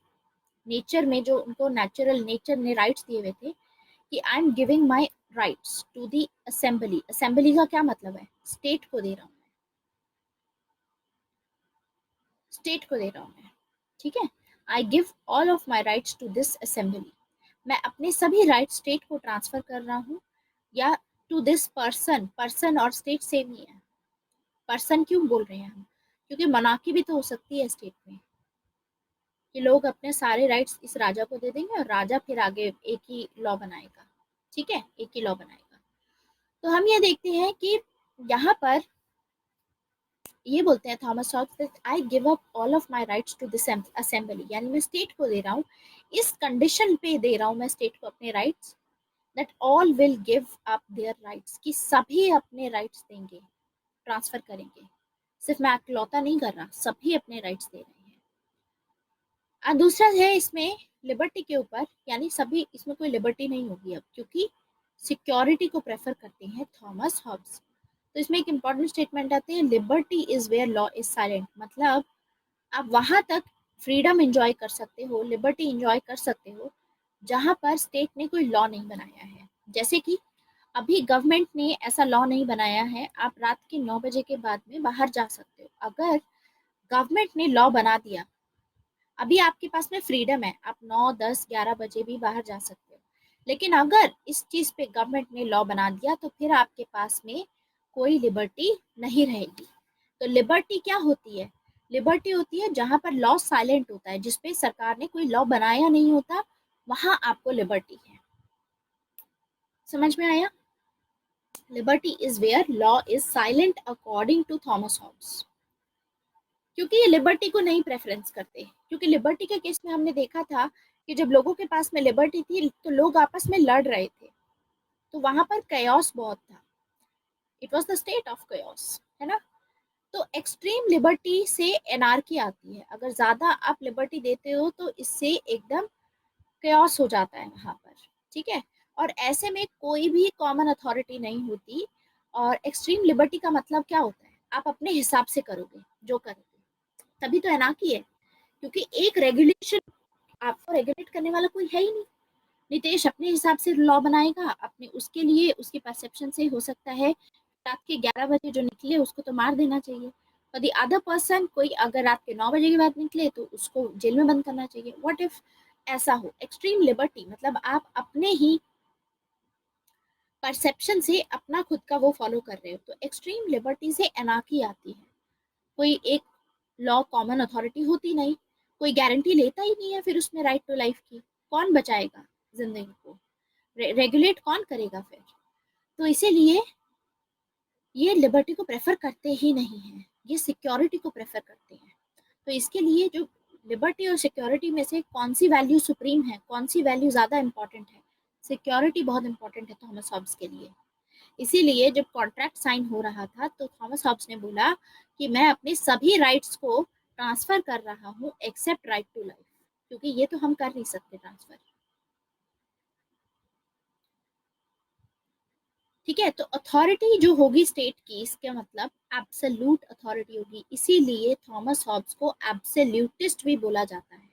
Speaker 1: नेचर में, जो उनको नेचुरल नेचर ने राइट्स दिए हुए थे, कि I am giving my rights to the assembly. Assembly का क्या मतलब है? स्टेट को दे रहा हूँ, स्टेट को दे रहा हूँ मैं, ठीक है? I give all of my rights to this assembly, मैं अपने सभी राइट स्टेट को ट्रांसफर कर रहा हूँ, या टू दिस पर्सन, पर्सन और स्टेट सेम ही है। पर्सन क्यों बोल रहे हैं हम? क्योंकि मनाकी भी तो हो सकती है स्टेट में, कि लोग अपने सारे राइट्स इस राजा को दे देंगे और राजा फिर आगे एक ही लॉ बनाएगा, ठीक है, एक ही लॉ बनाएगा। तो हम ये देखते हैं कि यहाँ पर ये बोलते हैं Thomas Hobbes, I give up all of my rights to this assembly, यानी मैं स्टेट को दे रहा हूँ, इस कंडीशन पे दे रहा हूँ मैं स्टेट को अपने rights, that all will give up their rights, कि सभी अपने राइट्स देंगे, ट्रांसफर करेंगे। सिर्फ मैं अकेलौता नहीं कर रहा, सभी अपने राइट्स दे रहे हैं। और दूसरा है इसमें लिबर्टी के ऊपर, यानी सभी, इसमें कोई लिबर्टी नहीं होगी अब, क्योंकि सिक्योरिटी को प्रेफर करते हैं थॉमस हॉब्स। तो इसमें एक इंपॉर्टेंट स्टेटमेंट आती है, liberty is where law is silent, मतलब आप वहां तक फ्रीडम एंजॉय कर सकते हो, लिबर्टी एंजॉय कर सकते हो, जहां पर स्टेट ने कोई लॉ नहीं बनाया है। जैसे कि अभी गवर्नमेंट ने ऐसा लॉ नहीं बनाया है, आप रात के 9 बजे के बाद में बाहर जा सकते हो। अगर गवर्नमेंट ने लॉ बना दिया, अभी आपके पास में फ्रीडम है, आप 9, 10, 11 बजे भी बाहर जा सकते हो, लेकिन अगर इस चीज पे गवर्नमेंट ने लॉ बना दिया तो फिर आपके पास में कोई लिबर्टी नहीं रहेगी। तो लिबर्टी क्या होती है? लिबर्टी होती है जहां पर लॉ साइलेंट होता है, जिसपे सरकार ने कोई लॉ बनाया नहीं होता, वहां आपको लिबर्टी है। समझ में आया? Liberty is where law is silent according to Thomas Hobbes. क्योंकि ये लिबर्टी को नहीं प्रेफरेंस करते, क्योंकि लिबर्टी के केस में हमने देखा था कि जब लोगों के पास में लिबर्टी थी तो लोग आपस में लड़ रहे थे, तो वहां पर कयास बहुत था। It was the state of कयास, है ना? तो एक्सट्रीम लिबर्टी से एनार्की आती है। अगर ज्यादा आप लिबर्टी देते हो तो इससे एकदम कयास हो जाता है वहां पर, ठीक है? और ऐसे में कोई भी कॉमन अथॉरिटी नहीं होती। और एक्सट्रीम लिबर्टी का मतलब क्या होता है? आप अपने हिसाब से करोगे जो करोगे, तभी तो एनार्की है। क्योंकि एक रेगुलेशन, आपको रेगुलेट करने वाला कोई है ही नहीं। नितेश अपने हिसाब से लॉ बनाएगा, अपने उसके लिए उसकी परसेप्शन से हो सकता है रात के 11 बजे जो निकले उसको तो मार देना चाहिए, और दी अदर पर्सन कोई अगर रात के 9 बजे के बाद निकले तो उसको जेल में बंद करना चाहिए। व्हाट इफ ऐसा हो? एक्सट्रीम लिबर्टी मतलब आप अपने ही परसेप्शन से अपना खुद का वो फॉलो कर रहे हो, तो एक्सट्रीम लिबर्टी से एनार्की आती है। कोई एक लॉ कॉमन अथॉरिटी होती नहीं, कोई गारंटी लेता ही नहीं है फिर उसमें राइट टू लाइफ की। कौन बचाएगा जिंदगी को? रेगुलेट कौन करेगा फिर? तो इसीलिए ये लिबर्टी को प्रेफर करते ही नहीं है, ये सिक्योरिटी को प्रेफर करते हैं। तो इसके लिए जो लिबर्टी और सिक्योरिटी में से कौन सी वैल्यू सुप्रीम है, कौन सी वैल्यू ज़्यादा इंपॉर्टेंट है? सिक्योरिटी बहुत इंपॉर्टेंट है थॉमस हॉब्स के लिए। इसीलिए जब कॉन्ट्रैक्ट साइन हो रहा था तो थॉमस हॉब्स ने बोला कि मैं अपने सभी राइट्स को ट्रांसफर कर रहा हूँ एक्सेप्ट राइट टू लाइफ, क्योंकि ये तो हम कर नहीं सकते ट्रांसफर। ठीक है? तो अथॉरिटी जो होगी स्टेट की, इसका मतलब एब्सोल्यूट अथॉरिटी होगी। इसीलिए थॉमस हॉब्स को एब्सोल्यूटिस्ट भी बोला जाता है।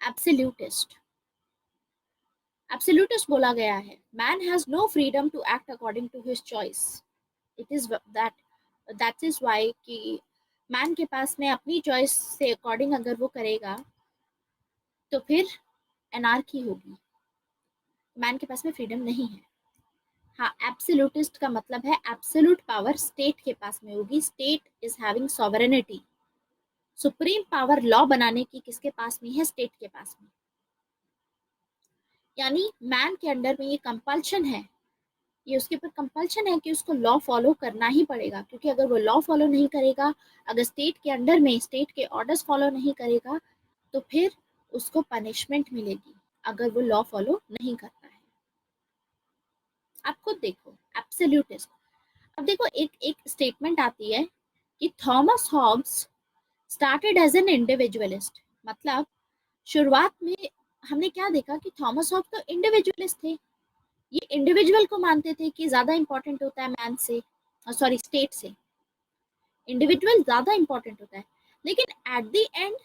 Speaker 1: एब्सोल्यूटिस्ट, एब्सोल्यूटिस्ट बोला गया है। Man has no freedom to act according to his choice. It is that is why कि मैन के पास में अपनी चॉइस से अकॉर्डिंग अगर वो करेगा तो फिर एनार्की होगी। मैन के पास में फ्रीडम नहीं है। हाँ, एब्सोल्यूटिस्ट का मतलब है एब्सोल्यूट पावर स्टेट के पास में होगी। State is having sovereignty. Supreme power law बनाने की किसके पास में है? स्टेट के पास में। यानी मैन के अंडर में ये कंपल्शन है, ये उसके ऊपर कंपल्शन है कि उसको लॉ फॉलो करना ही पड़ेगा। क्योंकि अगर वो लॉ फॉलो नहीं करेगा, अगर स्टेट के अंडर में स्टेट के ऑर्डर्स फॉलो नहीं करेगा, तो फिर उसको पनिशमेंट मिलेगी अगर वो लॉ फॉलो नहीं करता है। आप खुद देखो एब्सोल्यूटिस्ट। अब देखो एक एक स्टेटमेंट आती है कि Thomas Hobbes started as an individualist. मतलब शुरुआत में हमने क्या देखा कि थॉमस हॉब्स तो इंडिविजुअलिस्ट थे। ये इंडिविजुअल को मानते थे कि ज्यादा इंपॉर्टेंट होता है मैन से, सॉरी स्टेट से। इंडिविजुअल ज्यादा इंपॉर्टेंट होता है, लेकिन एट द एंड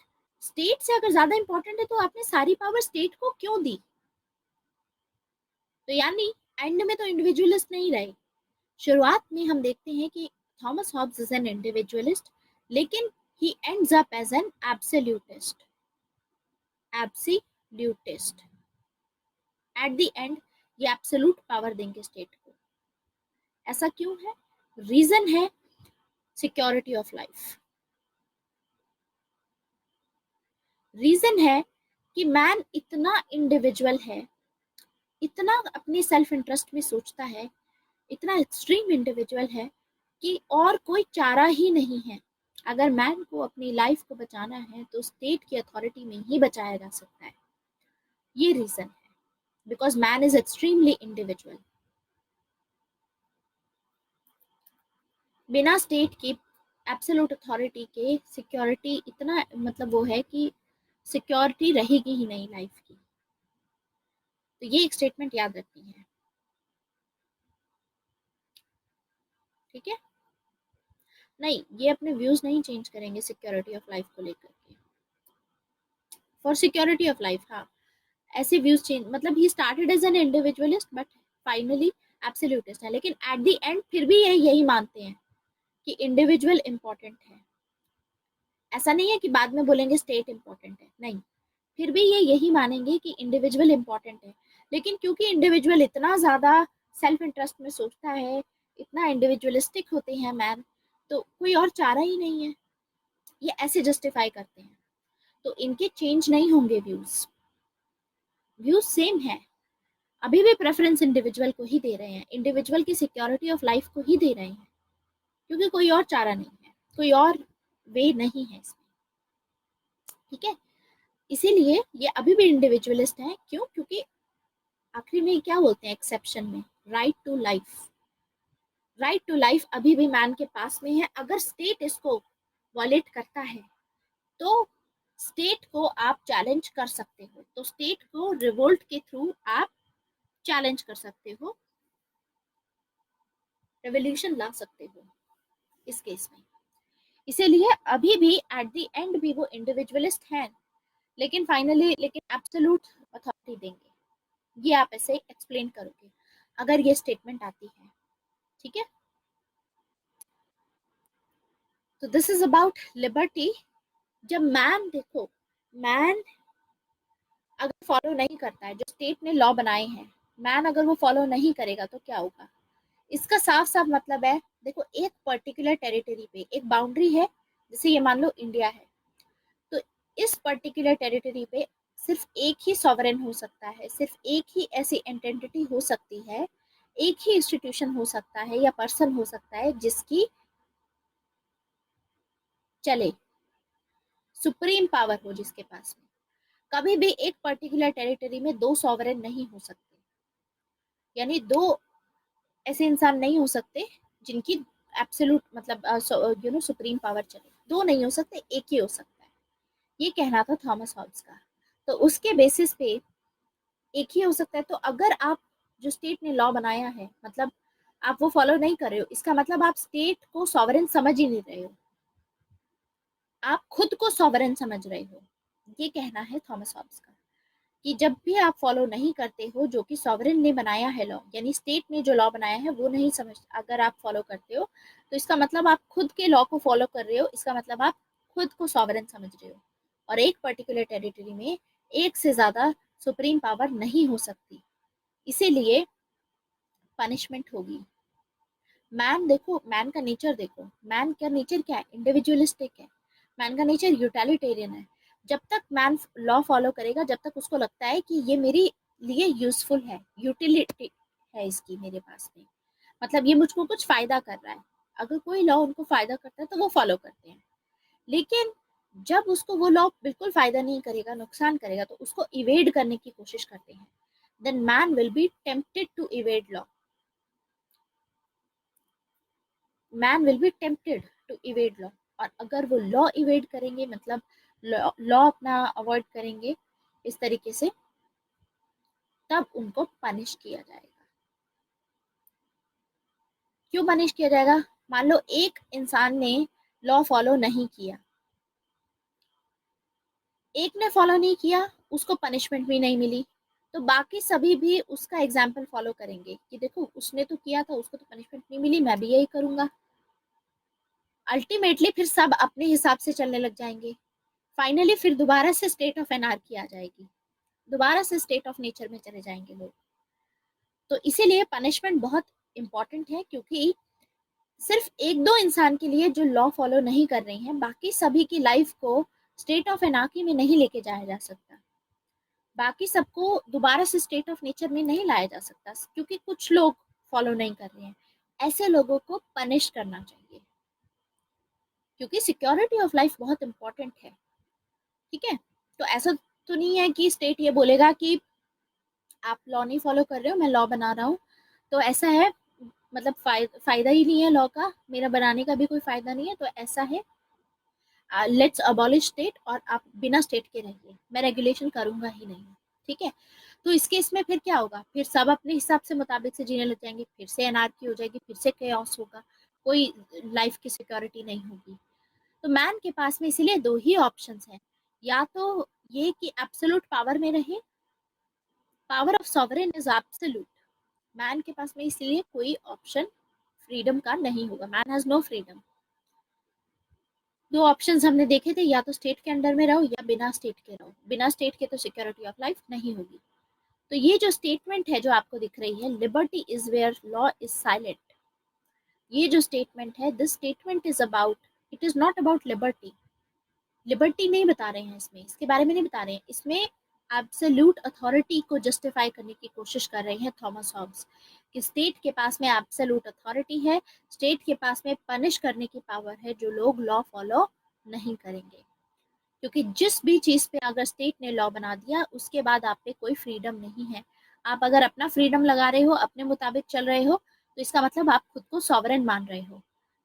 Speaker 1: स्टेट से अगर ज्यादा इंपॉर्टेंट है तो आपने सारी पावर स्टेट को क्यों दी? तो यानी एंड में तो इंडिविजुअलिस्ट नहीं रहे। शुरुआत में हम देखते हैं कि Thomas Hobbes is an individualist, लेकिन he ends up as an absolutist. Absolutist at the end ये एब्सोल्यूट पावर देंगे स्टेट को। ऐसा क्यों है? रीजन है सिक्योरिटी ऑफ लाइफ। रीजन है कि मैन इतना इंडिविजुअल है, इतना अपने सेल्फ इंटरेस्ट में सोचता है, इतना एक्सट्रीम इंडिविजुअल है कि और कोई चारा ही नहीं है। अगर मैन को अपनी लाइफ को बचाना है तो स्टेट की अथॉरिटी में ही बचाया जा सकता है। ये रीजन है, because man is extremely individual. बिना स्टेट की एब्सोल्यूट अथॉरिटी के सिक्योरिटी इतना मतलब वो है कि सिक्योरिटी रहेगी ही नहीं लाइफ की। तो ये एक स्टेटमेंट याद रखनी है, ठीक है? नहीं, ये अपने व्यूज नहीं चेंज करेंगे सिक्योरिटी ऑफ लाइफ को लेकर के। फॉर सिक्योरिटी ऑफ लाइफ, हाँ, ऐसे व्यूज चेंज मतलब he started as an individualist but finally absolutist है। लेकिन एट द एंड फिर भी ये यही मानते हैं कि इंडिविजुअल इंपॉर्टेंट है। ऐसा नहीं है कि बाद में बोलेंगे स्टेट इंपॉर्टेंट है, नहीं, फिर भी ये यही मानेंगे कि इंडिविजुअल इंपॉर्टेंट है। लेकिन क्योंकि इंडिविजुअल इतना ज्यादा सेल्फ इंटरेस्ट में सोचता है, इतना इंडिविजुअलिस्टिक होते हैं मैन, तो कोई और चारा ही नहीं है, ये ऐसे जस्टिफाई करते हैं। तो इनके चेंज नहीं होंगे व्यूज, व्यूज सेम है, अभी भी प्रेफरेंस इंडिविजुअल को ही दे रहे हैं, इंडिविजुअल की सिक्योरिटी ऑफ लाइफ को ही दे रहे हैं, क्योंकि कोई और चारा नहीं है, कोई और वे नहीं है इसमें, ठीक है। इसीलिए ये अभी भी इंडिविजुअलिस्ट हैं। क्यों? क्योंकि आखिरी में क्या बोलते हैं एक्सेप्शन में, right to life, right to life अभी भी मैन के पास में है। अगर स्टेट इसको वॉलेट करता है तो स्टेट को आप चैलेंज कर सकते हो, तो स्टेट को रिवोल्ट के थ्रू आप चैलेंज कर सकते हो, रेवोल्यूशन ला सकते हो इस केस में। इसीलिए अभी भी एट द एंड भी वो इंडिविजुअलिस्ट हैं, लेकिन फाइनली लेकिन एब्सोल्यूट अथॉरिटी देंगे, ये आप ऐसे एक्सप्लेन करोगे अगर ये स्टेटमेंट आती है, ठीक है। तो दिस इज अबाउट लिबर्टी। जब मैन, देखो मैन अगर फॉलो नहीं करता है जो स्टेट ने लॉ बनाए हैं, मैन अगर वो फॉलो नहीं करेगा तो क्या होगा, इसका साफ साफ मतलब है, देखो एक पर्टिकुलर टेरिटरी पे एक बाउंड्री है, जैसे ये मान लो इंडिया है, तो इस पर्टिकुलर टेरिटरी पे सिर्फ एक ही सॉवरेन हो सकता है, सिर्फ एक ही ऐसी एंटिटी हो सकती है, एक ही इंस्टीट्यूशन हो सकता है या पर्सन हो सकता है जिसकी चले, सुप्रीम पावर हो जिसके पास में। कभी भी एक पर्टिकुलर टेरिटरी में दो सॉवरेन नहीं हो सकते, यानी दो ऐसे इंसान नहीं हो सकते जिनकी एब्सोल्यूट मतलब सुप्रीम पावर चले, दो नहीं हो सकते, एक ही हो सकता है, ये कहना था थॉमस हॉब्स का। तो उसके बेसिस पे एक ही हो सकता है, तो अगर आप जो स्टेट ने लॉ बनाया है मतलब आप वो फॉलो नहीं कर रहे हो, इसका मतलब आप स्टेट को सॉवरेन समझ ही नहीं रहे हो, आप खुद को सॉवरेन समझ रहे हो, ये कहना है थॉमस हॉब्स का, कि जब भी आप फॉलो नहीं करते हो जो कि सॉवरेन ने बनाया है लॉ, यानी स्टेट ने जो लॉ बनाया है वो नहीं समझ, अगर आप फॉलो करते हो तो इसका मतलब आप खुद के लॉ को फॉलो कर रहे हो, इसका मतलब आप खुद को सॉवरेन समझ रहे हो, और एक पर्टिकुलर टेरिटरी में एक से ज्यादा सुप्रीम पावर नहीं हो सकती, इसीलिए पनिशमेंट होगी। मैन देखो, मैन का नेचर देखो, मैन का नेचर क्या है, इंडिविजुअलिस्टिक है, मैन का नेचर यूटिलिटेरियन है। जब तक मैन लॉ फॉलो करेगा, जब तक उसको लगता है कि ये मेरे लिए यूजफुल है, यूटिलिटी है इसकी मेरे पास में, मतलब ये मुझको कुछ फायदा कर रहा है, अगर कोई लॉ उनको फायदा करता है तो वो फॉलो करते हैं। लेकिन जब उसको वो लॉ बिल्कुल फायदा नहीं करेगा, नुकसान करेगा, तो उसको इवेड करने की कोशिश करते हैं, then man will be tempted to evade law, man will be tempted to evade law, और अगर वो लॉ इवेड करेंगे मतलब लॉ अपना अवॉइड करेंगे इस तरीके से, तब उनको पनिश किया जाएगा। क्यों पनिश किया जाएगा? मान लो एक इंसान ने लॉ फॉलो नहीं किया, एक ने फॉलो नहीं किया, उसको पनिशमेंट भी नहीं मिली, तो बाकी सभी भी उसका एग्जाम्पल फॉलो करेंगे कि देखो उसने तो किया था, उसको तो पनिशमेंट नहीं मिली, मैं भी यही करूंगा। अल्टीमेटली फिर सब अपने हिसाब से चलने लग जाएंगे, फाइनली फिर दोबारा से स्टेट ऑफ एनार्की आ जाएगी, दोबारा से स्टेट ऑफ नेचर में चले जाएंगे लोग। तो इसीलिए पनिशमेंट बहुत इंपॉर्टेंट है, क्योंकि सिर्फ एक दो इंसान के लिए जो लॉ फॉलो नहीं कर रही हैं, बाकी सभी की लाइफ को स्टेट ऑफ एनार्की में नहीं लेके जाया जा सकता, बाकी सबको दोबारा से स्टेट ऑफ नेचर में नहीं लाया जा सकता, क्योंकि कुछ लोग फॉलो नहीं कर रहे हैं, ऐसे लोगों को पनिश करना चाहिए, क्योंकि सिक्योरिटी ऑफ लाइफ बहुत इंपॉर्टेंट है, ठीक है। तो ऐसा तो नहीं है कि स्टेट ये बोलेगा कि आप लॉ नहीं फॉलो कर रहे हो, मैं लॉ बना रहा हूँ, तो ऐसा है, मतलब फायदा ही नहीं है लॉ का, मेरा बनाने का भी कोई फायदा नहीं है, तो ऐसा है लेट्स अबॉलिश स्टेट और आप बिना स्टेट के रहिए, मैं रेगुलेशन करूंगा ही नहीं, ठीक है। तो इस केस में फिर क्या होगा, फिर सब अपने हिसाब से मुताबिक से जीने लग जाएंगे, फिर से एनार्की हो जाएगी, फिर से केओस होगा, कोई लाइफ की सिक्योरिटी नहीं होगी। तो मैन के पास में इसीलिए दो ही ऑप्शंस हैं, या तो ये कि एब्सोल्यूट पावर में रहे, power of sovereign is absolute, man के पास में इसलिए कोई ऑप्शन फ्रीडम का नहीं होगा, मैन हैज नो फ्रीडम। दो ऑप्शंस हमने देखे थे, या तो स्टेट के अंडर में रहो या बिना स्टेट के रहो, बिना स्टेट के तो सिक्योरिटी ऑफ लाइफ नहीं होगी। तो ये जो स्टेटमेंट है जो आपको दिख रही है, liberty is where law is silent, ये जो स्टेटमेंट है, this statement is about, it is not about liberty. Liberty नहीं बता रहे हैं इसमें, इसके बारे में नहीं बता रहे हैं, इसमें एब्सोल्यूट अथॉरिटी को जस्टिफाई करने की कोशिश कर रहे हैं थॉमस हॉब्स कि स्टेट के पास में एब्सोल्यूट अथॉरिटी है, स्टेट के पास में पनिश करने की पावर है जो लोग लॉ फॉलो नहीं करेंगे। क्योंकि जिस भी चीज पे अगर स्टेट ने लॉ बना दिया उसके बाद आप पे कोई फ्रीडम नहीं है। आप अगर अपना फ्रीडम लगा रहे हो, अपने मुताबिक चल रहे हो, तो इसका मतलब आप खुद को सॉवरेन मान रहे हो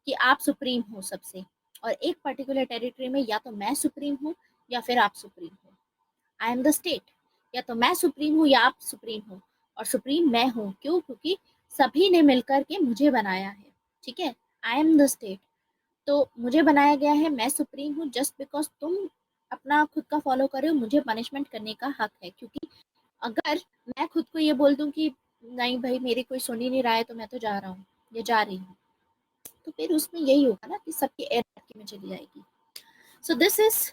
Speaker 1: कि आप सुप्रीम हो सबसे, और एक पर्टिकुलर टेरिटरी में या तो मैं सुप्रीम हूँ या फिर आप सुप्रीम हो। आई एम द स्टेट, या तो मैं सुप्रीम हूँ या आप सुप्रीम हो, और सुप्रीम मैं हूँ। क्यों? क्योंकि सभी ने मिलकर के मुझे बनाया है। ठीक है, आई एम द स्टेट, तो मुझे बनाया गया है, मैं सुप्रीम हूँ। जस्ट बिकॉज तुम अपना खुद का फॉलो करे हो, मुझे पनिशमेंट करने का हक है। क्योंकि अगर मैं खुद को ये बोल दूं कि नहीं भाई मेरी कोई सुन ही नहीं रहा है तो मैं तो जा रहा हूँ या जा रही हूँ, तो फिर उसमें यही होगा ना कि सबकी एयरकी में चली जाएगी। So this is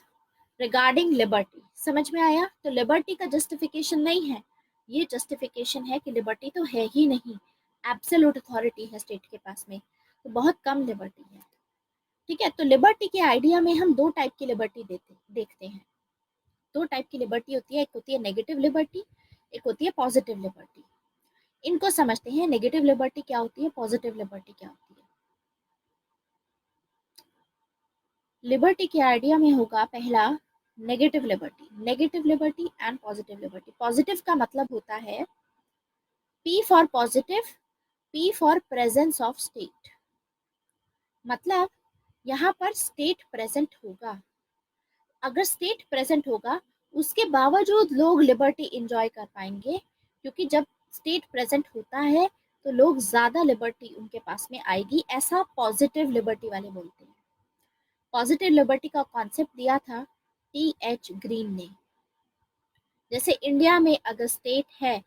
Speaker 1: regarding liberty. समझ में आया? तो लिबर्टी का जस्टिफिकेशन नहीं है, ये जस्टिफिकेशन है कि लिबर्टी तो है ही नहीं, एब्सोल्यूट अथॉरिटी है स्टेट के पास में, तो बहुत कम लिबर्टी है। ठीक है, तो लिबर्टी के आइडिया में हम दो टाइप की लिबर्टी देखते हैं। दो टाइप की लिबर्टी होती है, एक होती है नेगेटिव लिबर्टी, एक होती है पॉजिटिव लिबर्टी। इनको समझते हैं, नेगेटिव लिबर्टी क्या होती है, पॉजिटिव लिबर्टी क्या होती है। लिबर्टी के आइडिया में होगा पहला negative liberty, negative liberty and positive liberty. Positive का मतलब होता है P for positive, P for presence of state. मतलब यहाँ पर स्टेट प्रेजेंट होगा, अगर स्टेट प्रेजेंट होगा उसके बावजूद लोग लिबर्टी इंजॉय कर पाएंगे। क्योंकि जब स्टेट प्रेजेंट होता है तो लोग ज्यादा लिबर्टी उनके पास में आएगी, ऐसा पॉजिटिव लिबर्टी वाले बोलते हैं। पॉजिटिव लिबर्टी का कॉन्सेप्ट दिया था T.H. ग्रीन ने। जैसे इंडिया में अगर स्टेट है,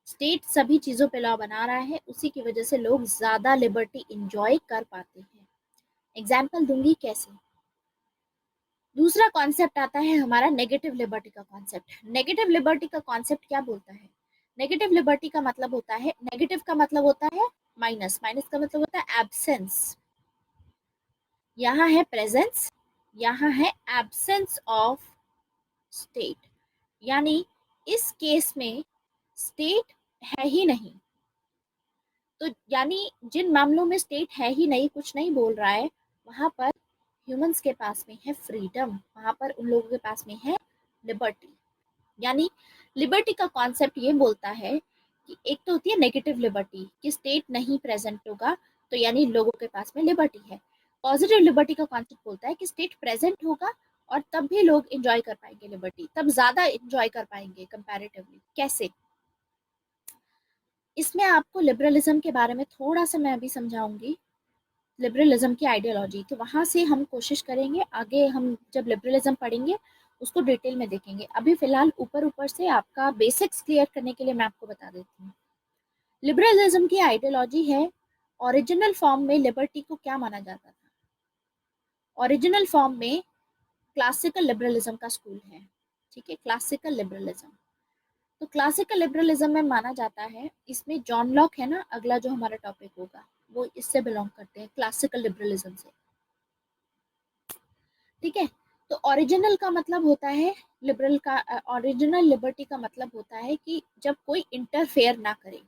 Speaker 1: स्टेट सभी चीजों पे लॉ बना रहा है, उसी की वजह से लोग ज्यादा लिबर्टी इंजॉय कर पाते हैं। एग्जाम्पल दूंगी कैसे। दूसरा कॉन्सेप्ट आता है हमारा नेगेटिव लिबर्टी का कॉन्सेप्ट। नेगेटिव लिबर्टी का कॉन्सेप्ट क्या बोलता है? नेगेटिव लिबर्टी का मतलब होता है, नेगेटिव का मतलब होता है माइनस, माइनस का मतलब होता है एब्सेंस। यहाँ है प्रेजेंस, यहाँ है एब्सेंस ऑफ स्टेट। यानी इस केस में स्टेट है ही नहीं। तो यानी जिन मामलों में स्टेट है ही नहीं, कुछ नहीं बोल रहा है, वहां पर ह्यूमंस के पास में है फ्रीडम, वहां पर उन लोगों के पास में है लिबर्टी। यानी लिबर्टी का कॉन्सेप्ट ये बोलता है कि एक तो होती है नेगेटिव लिबर्टी कि स्टेट नहीं प्रेजेंट होगा तो यानी लोगों के पास में लिबर्टी है। पॉजिटिव लिबर्टी का कॉन्सेप्ट बोलता है कि स्टेट प्रेजेंट होगा और तब भी लोग एंजॉय कर पाएंगे लिबर्टी, तब ज्यादा एंजॉय कर पाएंगे कंपैरेटिवली। कैसे? इसमें आपको लिबरलिज्म के बारे में थोड़ा सा मैं अभी समझाऊंगी, लिबरलिज्म की आइडियोलॉजी। तो वहां से हम कोशिश करेंगे आगे, हम जब लिबरलिज्म पढ़ेंगे उसको डिटेल में देखेंगे। अभी फिलहाल ऊपर ऊपर से आपका बेसिक्स क्लियर करने के लिए मैं आपको बता देती हूँ। लिबरलिज्म की आइडियोलॉजी है, ओरिजिनल फॉर्म में लिबर्टी को क्या माना जाता था? ओरिजिनल फॉर्म में क्लासिकल लिबरलिज्म का स्कूल है। ठीक है, क्लासिकल लिबरलिज्म। तो क्लासिकल लिबरलिज्म में माना जाता है, इसमें जॉन लॉक है ना, अगला जो हमारा टॉपिक होगा वो इससे बिलोंग करते हैं, क्लासिकल लिबरलिज्म से। ठीक है, तो ओरिजिनल का मतलब होता है, लिबरल का ओरिजिनल लिबर्टी का मतलब होता है कि जब कोई इंटरफेयर ना करे।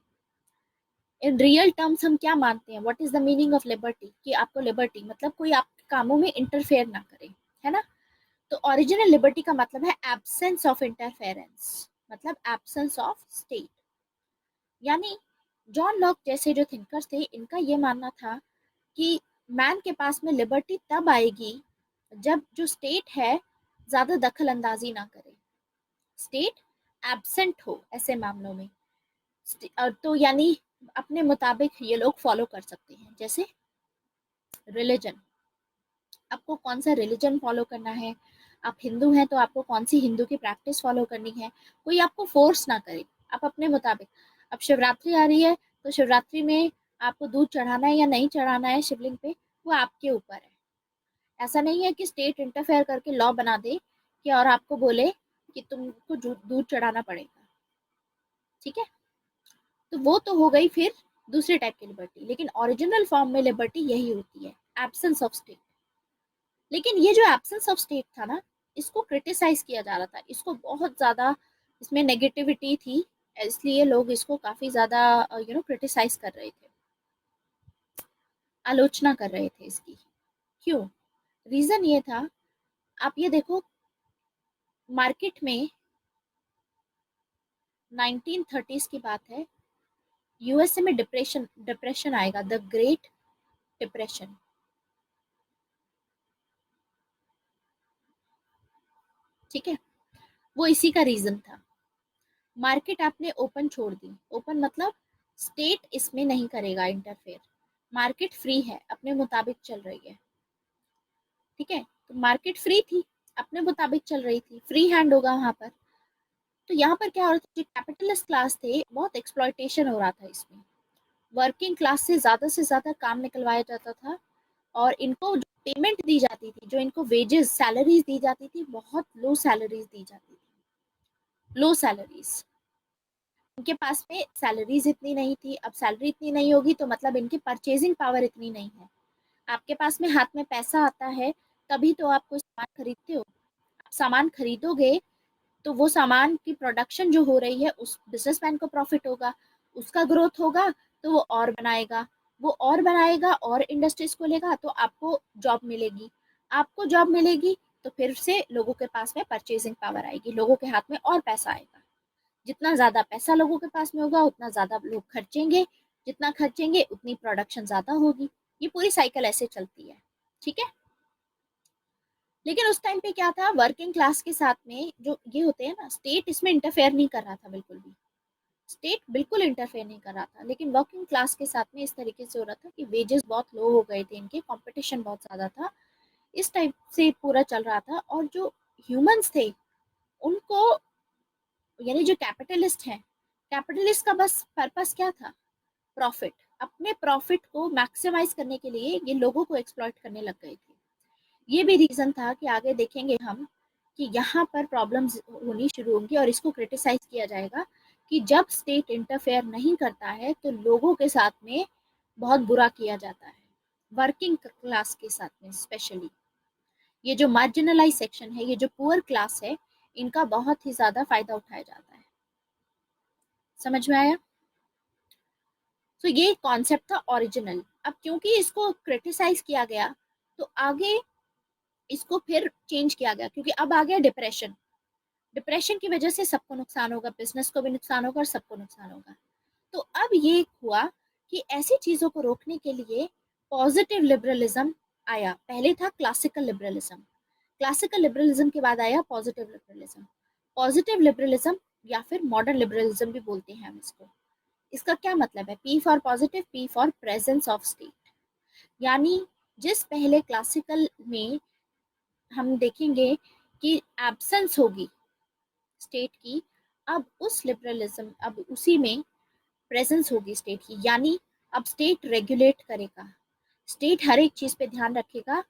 Speaker 1: इन रियल टर्म्स हम क्या मानते हैं, what is the meaning of liberty, कि आपको लिबर्टी मतलब कोई आपके कामों में इंटरफेयर ना करे, है ना। तो ओरिजिनल लिबर्टी का मतलब है एब्सेंस ऑफ इंटरफेरेंस, मतलब एब्सेंस ऑफ स्टेट। यानी जॉन लॉक जैसे जो थिंकर्स थे, इनका ये मानना था कि मैन के पास में लिबर्टी तब आएगी जब जो स्टेट है ज्यादा दखल अंदाजी ना करे, स्टेट एब्सेंट हो ऐसे मामलों में। तो यानी अपने मुताबिक ये लोग फॉलो कर सकते हैं। जैसे रिलीजन, आपको कौन सा रिलीजन फॉलो करना है, आप हिंदू हैं तो आपको कौन सी हिंदू की प्रैक्टिस फॉलो करनी है, कोई आपको फोर्स ना करे, आप अपने मुताबिक। अब शिवरात्रि आ रही है तो शिवरात्रि में आपको दूध चढ़ाना है या नहीं चढ़ाना है शिवलिंग पे, वो आपके ऊपर है। ऐसा नहीं है कि स्टेट इंटरफेयर करके लॉ बना दे कि और आपको बोले कि तुमको दूध चढ़ाना पड़ेगा। ठीक है, तो वो तो हो गई फिर दूसरे टाइप की लिबर्टी, लेकिन ओरिजिनल फॉर्म में लिबर्टी यही होती है, एब्सेंस ऑफ स्टेट। लेकिन ये जो एब्सेंस ऑफ स्टेट था ना, इसको क्रिटिसाइज किया जा रहा था, इसको बहुत ज़्यादा इसमें नेगेटिविटी थी, इसलिए लोग इसको काफ़ी ज़्यादा क्रिटिसाइज कर रहे थे, आलोचना कर रहे थे इसकी। क्यों? रीज़न ये था, आप ये देखो, मार्केट में 1930s की बात है, यूएसए में डिप्रेशन डिप्रेशन आएगा, द ग्रेट डिप्रेशन। ठीक है, वो इसी का रीजन था। मार्केट आपने ओपन छोड़ दी, ओपन मतलब स्टेट इसमें नहीं करेगा इंटरफेयर, मार्केट फ्री है, अपने मुताबिक चल रही है। ठीक है, तो मार्केट फ्री थी, अपने मुताबिक चल रही थी, फ्री हैंड होगा वहां पर। तो यहाँ पर क्या हो रहा था, जो कैपिटलिस्ट क्लास थे, बहुत एक्सप्लॉयटेशन हो रहा था इसमें, वर्किंग क्लास से ज्यादा काम निकलवाया जाता था, और इनको जो पेमेंट दी जाती थी, जो इनको वेजेस सैलरीज दी जाती थी, बहुत लो सैलरीज दी जाती थी, लो सैलरीज। इनके पास में सैलरीज इतनी नहीं थी, अब सैलरी इतनी नहीं होगी तो मतलब इनकी परचेजिंग पावर इतनी नहीं है। आपके पास में हाथ में पैसा आता है तभी तो आप कोई सामान खरीदते हो, आप सामान खरीदोगे तो वो सामान की प्रोडक्शन जो हो रही है, उस बिजनेसमैन को प्रॉफिट होगा, उसका ग्रोथ होगा, तो वो और बनाएगा, वो और बनाएगा और इंडस्ट्रीज को लेगा, तो आपको जॉब मिलेगी, आपको जॉब मिलेगी तो फिर से लोगों के पास में परचेजिंग पावर आएगी, लोगों के हाथ में और पैसा आएगा, जितना ज्यादा पैसा लोगों के पास में होगा उतना ज्यादा लोग खर्चेंगे, जितना खर्चेंगे उतनी प्रोडक्शन ज्यादा होगी, ये पूरी साइकिल ऐसे चलती है। ठीक है, लेकिन उस टाइम पे क्या था, वर्किंग क्लास के साथ में जो ये होते हैं ना, स्टेट इसमें इंटरफेयर नहीं कर रहा था बिल्कुल भी, स्टेट बिल्कुल इंटरफेयर नहीं कर रहा था, लेकिन वर्किंग क्लास के साथ में इस तरीके से हो रहा था कि वेजेस बहुत लो हो गए थे, इनके कंपटीशन बहुत ज़्यादा था, इस टाइप से पूरा चल रहा था। और जो ह्यूमंस थे उनको, यानी जो कैपिटलिस्ट हैं, कैपिटलिस्ट का बस पर्पस क्या था, प्रॉफिट, अपने प्रॉफिट को मैक्सिमाइज करने के लिए ये लोगों को एक्सप्लॉइट करने लग गए थे। ये भी रीजन था कि आगे देखेंगे हम कि यहाँ पर प्रॉब्लम्स होनी शुरू होंगी और इसको क्रिटिसाइज किया जाएगा कि जब स्टेट इंटरफेयर नहीं करता है तो लोगों के साथ में बहुत बुरा किया जाता है, वर्किंग क्लास के साथ में स्पेशली, ये जो मार्जिनलाइज सेक्शन है, ये जो पुअर क्लास है, इनका बहुत ही ज्यादा फायदा उठाया जाता है। समझ में आया? तो ये कॉन्सेप्ट था ओरिजिनल। अब क्योंकि इसको क्रिटिसाइज किया गया तो आगे इसको फिर चेंज किया गया, क्योंकि अब आ गया डिप्रेशन, डिप्रेशन की वजह से सबको नुकसान होगा, बिजनेस को भी नुकसान होगा और सबको नुकसान होगा। तो अब ये हुआ कि ऐसी चीजों को रोकने के लिए पॉजिटिव लिबरलिज्म आया। पहले था क्लासिकल लिबरलिज्म, क्लासिकल लिबरलिज्म के बाद आया पॉजिटिव लिबरलिज्म। पॉजिटिव लिबरलिज्म या फिर मॉडर्न लिबरलिज्म भी बोलते हैं हम इसको। इसका क्या मतलब है, P for positive, P for presence of state. यानी जिस पहले क्लासिकल में हम देखेंगे कि एब्सेंस होगी स्टेट की, अब उस लिबरलिज्म, अब उसी में प्रेजेंस होगी स्टेट की, यानी अब स्टेट रेगुलेट करेगा, स्टेट हर एक चीज पे ध्यान रखेगा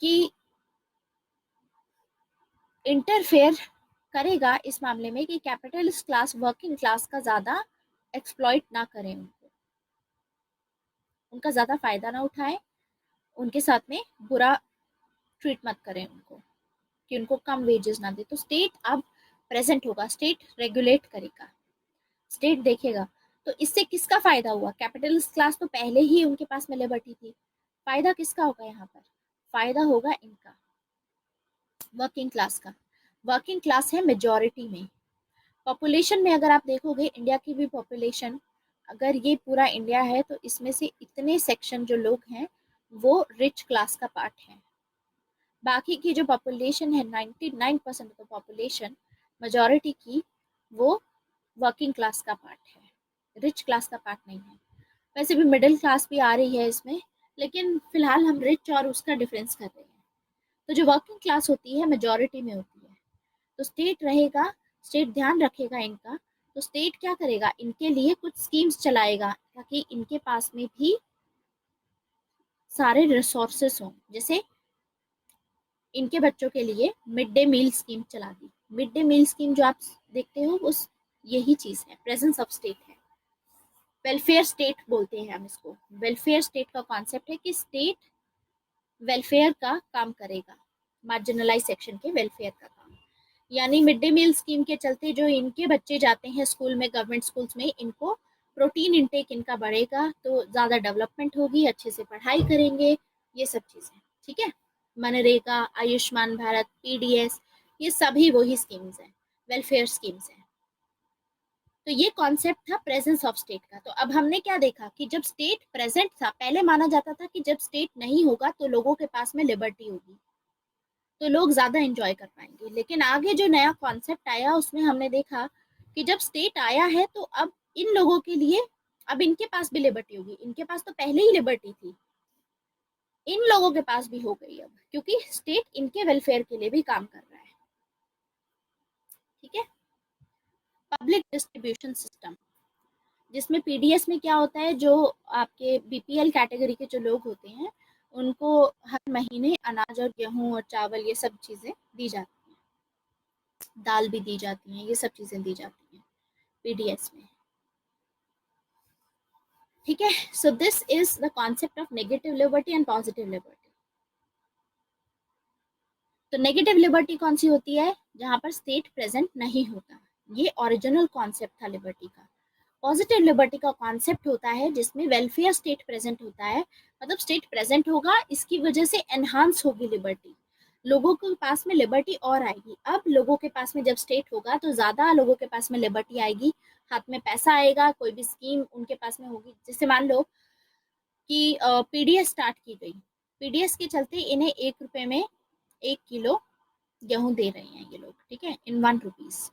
Speaker 1: कि इंटरफेयर करेगा इस मामले में कि कैपिटलिस्ट क्लास वर्किंग क्लास का ज्यादा एक्सप्लॉइट ना करें, उनको, उनका ज्यादा फायदा ना उठाए, उनके साथ में बुरा ट्रीट मत करें उनको, कि उनको कम वेजेस ना दे। तो स्टेट अब प्रेजेंट होगा, स्टेट रेगुलेट करेगा, स्टेट देखेगा। तो इससे किसका फायदा हुआ, कैपिटलिस्ट क्लास तो पहले ही उनके पास में लिबर्टी थी, फायदा किसका होगा यहाँ पर, फायदा होगा इनका, वर्किंग क्लास का। वर्किंग क्लास है मेजॉरिटी में, पॉपुलेशन में अगर आप देखोगे, इंडिया की भी पॉपुलेशन, अगर ये पूरा इंडिया है तो इसमें से इतने सेक्शन जो लोग हैं वो रिच क्लास का पार्ट है, बाकी की जो पॉपुलेशन है 99% ऑफ द पॉपुलेशन, मेजॉरिटी की, वो वर्किंग क्लास का पार्ट है, रिच क्लास का पार्ट नहीं है। वैसे भी मिडिल क्लास भी आ रही है इसमें, लेकिन फिलहाल हम रिच और उसका डिफरेंस कर रहे हैं। तो जो वर्किंग क्लास होती है मेजॉरिटी में होती है, तो स्टेट रहेगा, स्टेट ध्यान रखेगा इनका। तो स्टेट क्या करेगा, इनके लिए कुछ स्कीम्स चलाएगा ताकि इनके पास में भी सारे रिसोर्सेस हों। जैसे इनके बच्चों के लिए मिड डे मील स्कीम चला दी, मिड डे मील स्कीम जो आप देखते हो उस, यही चीज है, प्रेजेंस ऑफ स्टेट है, वेलफेयर स्टेट बोलते हैं हम इसको। वेलफेयर स्टेट का कॉन्सेप्ट है कि स्टेट वेलफेयर का काम करेगा, मार्जिनलाइज सेक्शन के वेलफेयर का काम। यानी मिड डे मील स्कीम के चलते जो इनके बच्चे जाते हैं स्कूल में, गवर्नमेंट स्कूल्स में, इनको प्रोटीन इंटेक इनका बढ़ेगा तो ज़्यादा डेवलपमेंट होगी, अच्छे से पढ़ाई करेंगे, ये सब चीज़ें। ठीक है, मनरेगा, आयुष्मान भारत, पीडीएस, ये सभी वही स्कीम्स हैं, वेलफेयर स्कीम्स हैं। तो ये कॉन्सेप्ट था प्रेजेंस ऑफ स्टेट का। तो अब हमने क्या देखा कि जब स्टेट प्रेजेंट था, पहले माना जाता था कि जब स्टेट नहीं होगा तो लोगों के पास में लिबर्टी होगी, तो लोग ज्यादा एंजॉय कर पाएंगे। लेकिन आगे जो नया कॉन्सेप्ट आया उसमें हमने देखा कि जब स्टेट आया है तो अब इन लोगों के लिए, अब इनके पास भी लिबर्टी होगी। इनके पास तो पहले ही लिबर्टी थी, इन लोगों के पास भी हो गई अब, क्योंकि स्टेट इनके वेलफेयर के लिए भी काम कर रहा है। ठीक है, पब्लिक डिस्ट्रीब्यूशन सिस्टम, जिसमें पीडीएस में क्या होता है, जो आपके बीपीएल कैटेगरी के जो लोग होते हैं उनको हर महीने अनाज और गेहूं और चावल ये सब चीज़ें दी जाती हैं, दाल भी दी जाती हैं, ये सब चीज़ें दी जाती हैं पीडीएस में। ठीक है, so this is the concept of negative liberty and positive liberty. तो नेगेटिव लिबर्टी कौन सी होती है? जहां पर स्टेट प्रेजेंट नहीं होता, ये ओरिजिनल कॉन्सेप्ट था लिबर्टी का। पॉजिटिव लिबर्टी का कॉन्सेप्ट होता है जिसमें वेलफेयर स्टेट प्रेजेंट होता है, मतलब स्टेट प्रेजेंट होगा, इसकी वजह से एनहांस होगी लिबर्टी, लोगों के पास में लिबर्टी और आएगी। अब लोगों के पास में जब स्टेट होगा तो ज़्यादा लोगों के पास में लिबर्टी आएगी, हाथ में पैसा आएगा, कोई भी स्कीम उनके पास में होगी। जैसे मान लो कि पीडीएस स्टार्ट की गई, पीडीएस के चलते इन्हें 1 रुपए में 1 किलो गेहूं दे रहे हैं ये लोग, ठीक है, इन 1 रुपीज।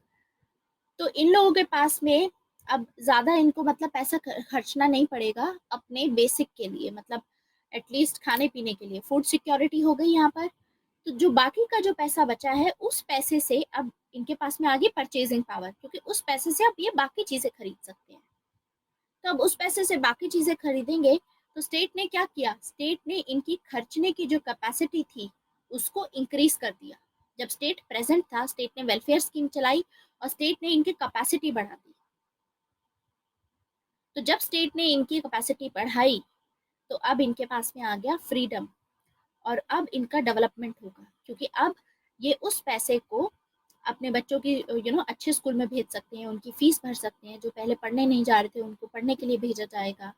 Speaker 1: तो इन लोगों के पास में अब ज्यादा इनको मतलब पैसा खर्चना नहीं पड़ेगा अपने बेसिक के लिए, मतलब एटलीस्ट खाने पीने के लिए, फूड सिक्योरिटी हो गई यहाँ पर। तो जो बाकी का जो पैसा बचा है उस पैसे से अब इनके पास में आ गई परचेजिंग पावर, क्योंकि उस पैसे से अब ये बाकी चीजें खरीद सकते हैं। तो अब उस पैसे से बाकी चीजें खरीदेंगे, तो स्टेट ने क्या किया, स्टेट ने इनकी खर्चने की जो कैपेसिटी थी उसको इंक्रीज कर दिया। जब स्टेट प्रेजेंट था, स्टेट ने वेलफेयर स्कीम चलाई और स्टेट ने इनकी कैपेसिटी बढ़ा दी। तो जब स्टेट ने इनकी कैपेसिटी बढ़ाई तो अब इनके पास में आ गया फ्रीडम, और अब इनका डेवलपमेंट होगा, क्योंकि अब ये उस पैसे को अपने बच्चों की अच्छे स्कूल में भेज सकते हैं, उनकी फीस भर सकते हैं, जो पहले पढ़ने नहीं जा रहे थे उनको पढ़ने के लिए भेजा जाएगा,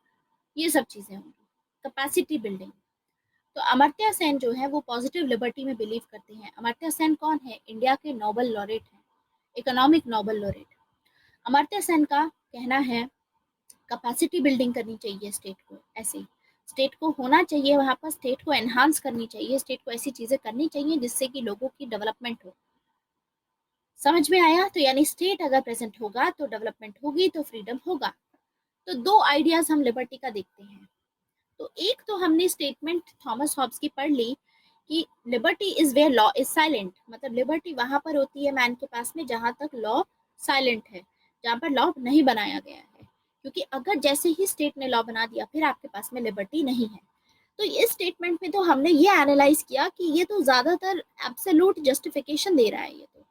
Speaker 1: ये सब चीज़ें होंगी, कैपेसिटी बिल्डिंग। तो अमर्त्य सेन जो है वो पॉजिटिव लिबर्टी में बिलीव करते हैं। अमर्त्य सेन कौन है? इंडिया के नोबल लॉरेट हैं, economic Nobel laureate. Amartya Sen का कहना है कैपेसिटी बिल्डिंग करनी चाहिए स्टेट को, ऐसे स्टेट को होना चाहिए वहाँ पर, स्टेट को एनहांस करनी चाहिए, स्टेट को ऐसी चीज़ें करनी चाहिए जिससे कि लोगों की डेवलपमेंट हो। समझ में आया? तो यानी स्टेट अगर प्रेजेंट होगा तो डेवलपमेंट होगी, तो फ्रीडम होगा। तो दो आइडियाज हम लिबर्टी का देखते हैं। तो एक तो हमने स्टेटमेंट थॉमस हॉब्स की पढ़ ली कि liberty is where law is silent, मतलब लिबर्टी वहां पर होती है मैन के पास में जहां तक लॉ साइलेंट है, जहां पर लॉ नहीं बनाया गया है। क्योंकि अगर जैसे ही स्टेट ने लॉ बना दिया फिर आपके पास में लिबर्टी नहीं है। तो इस स्टेटमेंट में तो हमने ये एनालाइज किया कि ये तो ज्यादातर एब्सोल्यूट जस्टिफिकेशन दे रहा है। ये तो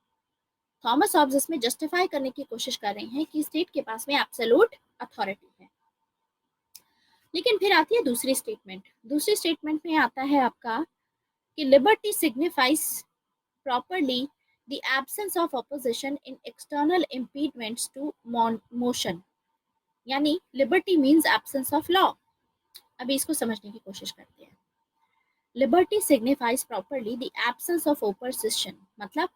Speaker 1: थॉमस हॉब्स इसमें जस्टिफाई करने की कोशिश कर रहे हैं कि स्टेट के पास में एब्सोल्यूट अथॉरिटी है। लेकिन फिर आती है दूसरी स्टेटमेंट। दूसरी स्टेटमेंट में आता है आपका कि liberty signifies properly the absence of opposition in external impediments to motion, यानी liberty means absence of law. अभी इसको समझने की कोशिश करते हैं। Liberty signifies properly the absence of opposition, मतलब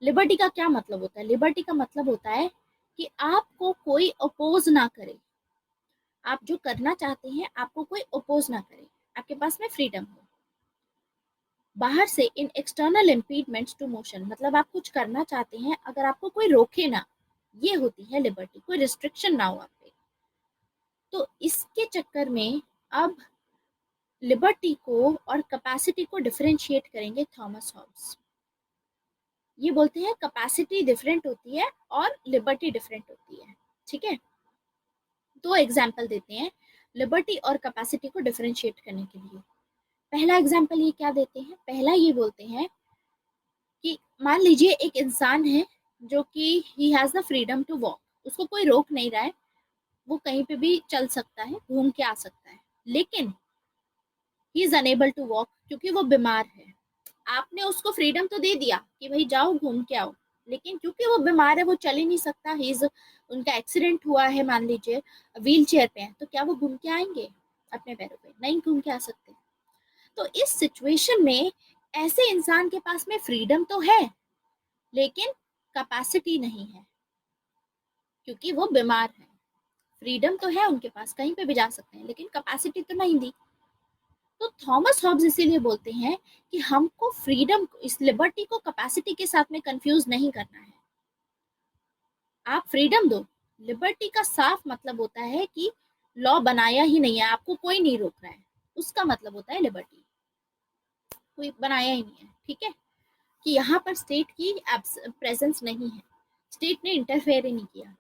Speaker 1: लिबर्टी का क्या मतलब होता है? लिबर्टी का मतलब होता है कि आपको कोई अपोज ना करे, आप जो करना चाहते हैं आपको कोई अपोज ना करे, आपके पास में फ्रीडम हो। बाहर से इन एक्सटर्नल इम्पीडमेंट्स टू मोशन, मतलब आप कुछ करना चाहते हैं अगर आपको कोई रोके ना, ये होती है लिबर्टी, कोई रिस्ट्रिक्शन ना हो आप पे। तो इसके चक्कर में अब लिबर्टी को और कैपेसिटी को डिफरेंशिएट करेंगे थॉमस हॉब्स। ये बोलते हैं कैपेसिटी डिफरेंट होती है और लिबर्टी डिफरेंट होती है। ठीक है, दो एग्जाम्पल देते हैं लिबर्टी और कैपेसिटी को डिफरेंशिएट करने के लिए। पहला एग्जाम्पल ये क्या देते हैं? पहला ये बोलते हैं कि मान लीजिए एक इंसान है जो कि he has the freedom to walk, उसको कोई रोक नहीं रहा है, वो कहीं पे भी चल सकता है, घूम के आ सकता है, लेकिन he is unable to walk क्योंकि वो बीमार है। आपने उसको फ्रीडम तो दे दिया कि भाई जाओ घूम के आओ, लेकिन क्योंकि वो बीमार है, वो चल ही नहीं सकता, ही इज, उनका एक्सीडेंट हुआ है मान लीजिए, व्हील चेयर पे है, तो क्या वो घूम के आएंगे अपने पैरों पे? नहीं घूम के आ सकते। तो इस सिचुएशन में ऐसे इंसान के पास में फ्रीडम तो है, लेकिन कैपेसिटी नहीं है, क्योंकि वो बीमार है। फ्रीडम तो है उनके पास, कहीं पे भी जा सकते हैं, लेकिन कैपेसिटी तो नहीं दी। तो थॉमस हॉब्स इसीलिए बोलते हैं कि हमको फ्रीडम, इस लिबर्टी को कैपेसिटी के साथ में कंफ्यूज नहीं करना है। आप फ्रीडम दो, लिबर्टी का साफ मतलब होता है कि लॉ बनाया ही नहीं है, आपको कोई नहीं रोक रहा है, उसका मतलब होता है लिबर्टी। कोई बनाया ही नहीं है, ठीक है, कि यहाँ पर स्टेट की प्रेजेंस नहीं है, स्टेट ने इंटरफेयर ही नहीं किया।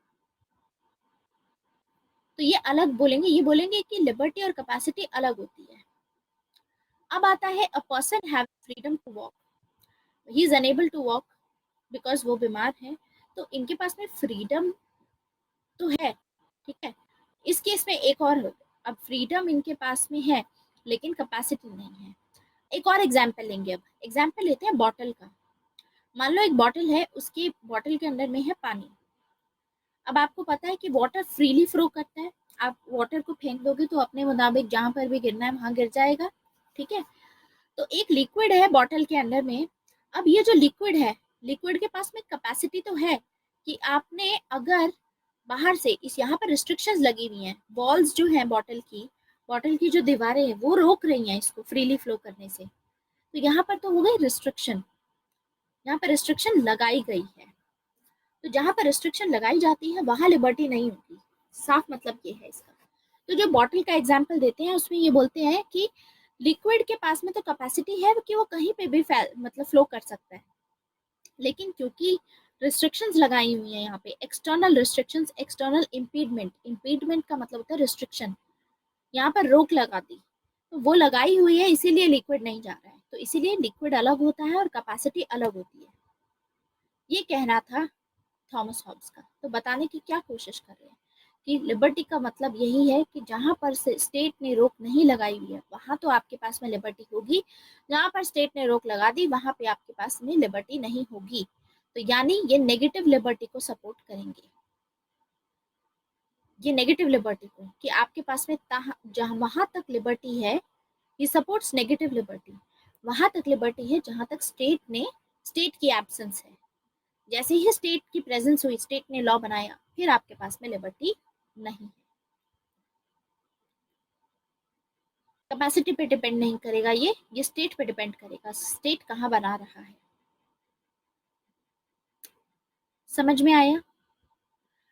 Speaker 1: तो ये अलग बोलेंगे, ये बोलेंगे कि लिबर्टी और कैपेसिटी अलग होती है। अब आता है a person have freedom to walk, he is unable to walk because वो बीमार है। तो इनके पास में फ्रीडम तो है, ठीक है। इस केस में एक और, अब फ्रीडम इनके पास में है लेकिन कैपेसिटी नहीं है। एक और एग्जाम्पल लेंगे, अब एग्जाम्पल लेते हैं बॉटल का। मान लो एक बॉटल है, उसकी बॉटल के अंदर में है पानी। अब आपको पता है कि वाटर फ्रीली फ्लो करता है, आप वाटर को फेंक दोगे तो अपने मुताबिक जहां पर भी गिरना है वहां गिर जाएगा, ठीक है। तो एक लिक्विड है बॉटल के अंदर में। अब ये जो लिक्विड है, लिक्विड के पास में कैपेसिटी तो है कि आपने अगर बाहर से, इस यहाँ पर रिस्ट्रिक्शंस लगी हुई हैं, वॉल्स जो हैं बॉटल की जो दीवारें हैं वो रोक रही हैं इसको फ्रीली फ्लो करने से। तो यहाँ पर तो हो गई रिस्ट्रिक्शन, यहाँ पर रिस्ट्रिक्शन लगाई गई है। तो जहां पर रिस्ट्रिक्शन लगाई जाती है वहां लिबर्टी नहीं होती, साफ मतलब ये है इसका। तो जो बॉटल का एग्जाम्पल देते हैं उसमें ये बोलते हैं कि लिक्विड के पास में तो कैपेसिटी है कि वो कहीं पे भी मतलब फ्लो कर सकता है, लेकिन क्योंकि रिस्ट्रिक्शंस लगाई हुई है यहाँ पे, एक्सटर्नल रिस्ट्रिक्शंस, एक्सटर्नल इम्पीडमेंट, इम्पीडमेंट का मतलब होता है रिस्ट्रिक्शन, यहाँ पर रोक लगा दी, तो वो लगाई हुई है, इसीलिए लिक्विड नहीं जा रहा है। तो इसीलिए लिक्विड अलग होता है और कैपेसिटी अलग होती है, ये कहना था थॉमस हॉब्स का। तो बताने की क्या कोशिश कर रहे हैं कि लिबर्टी का मतलब यही है कि जहां पर से स्टेट ने रोक नहीं लगाई हुई है वहां तो आपके पास में लिबर्टी होगी, जहां पर स्टेट ने रोक लगा दी वहां पे आपके पास में लिबर्टी नहीं होगी। तो यानी ये नेगेटिव लिबर्टी को सपोर्ट करेंगे, ये नेगेटिव लिबर्टी को, कि आपके पास में जहां वहां तक लिबर्टी है, ये सपोर्ट्स नेगेटिव लिबर्टी, वहां तक लिबर्टी है जहां तक स्टेट की एब्सेंस है। जैसे ही स्टेट की प्रेजेंस हुई, स्टेट ने लॉ बनाया, फिर आपके पास में लिबर्टी नहीं है। कैपेसिटी पे डिपेंड नहीं करेगा, ये स्टेट पे डिपेंड करेगा, स्टेट कहाँ बना रहा है। समझ में आया?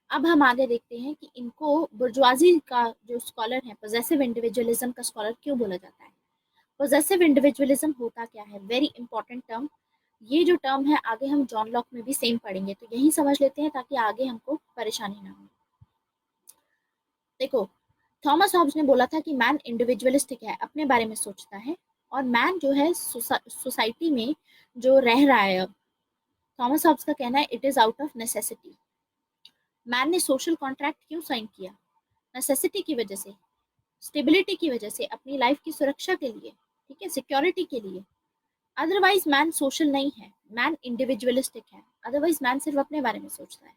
Speaker 1: अब हम आगे देखते हैं कि इनको बुर्जुआजी का जो स्कॉलर है, पोजेसिव इंडिविजुअलिज्म का स्कॉलर क्यों बोला जाता है। पोजेसिव इंडिविजुअलिज्म होता क्या है, वेरी इंपॉर्टेंट टर्म। ये जो टर्म है आगे हम जॉन लॉक में भी सेम पढ़ेंगे, तो यही समझ लेते हैं ताकि आगे हमको परेशानी ना हो। देखो, थॉमस हॉब्स ने बोला था कि मैन इंडिविजुअलिस्टिक है, अपने बारे में सोचता है, और मैन जो है सोसाइटी में जो रह रहा है अब, थॉमस हॉब्स का कहना है it is out of necessity. Man ने सोशल कॉन्ट्रैक्ट क्यों साइन किया? नेसेसिटी की वजह से, स्टेबिलिटी की वजह से, अपनी लाइफ की सुरक्षा के लिए, ठीक है, सिक्योरिटी के लिए। अदरवाइज मैन सोशल नहीं है, मैन इंडिविजुअलिस्टिक है, अदरवाइज मैन सिर्फ अपने बारे में सोचता है।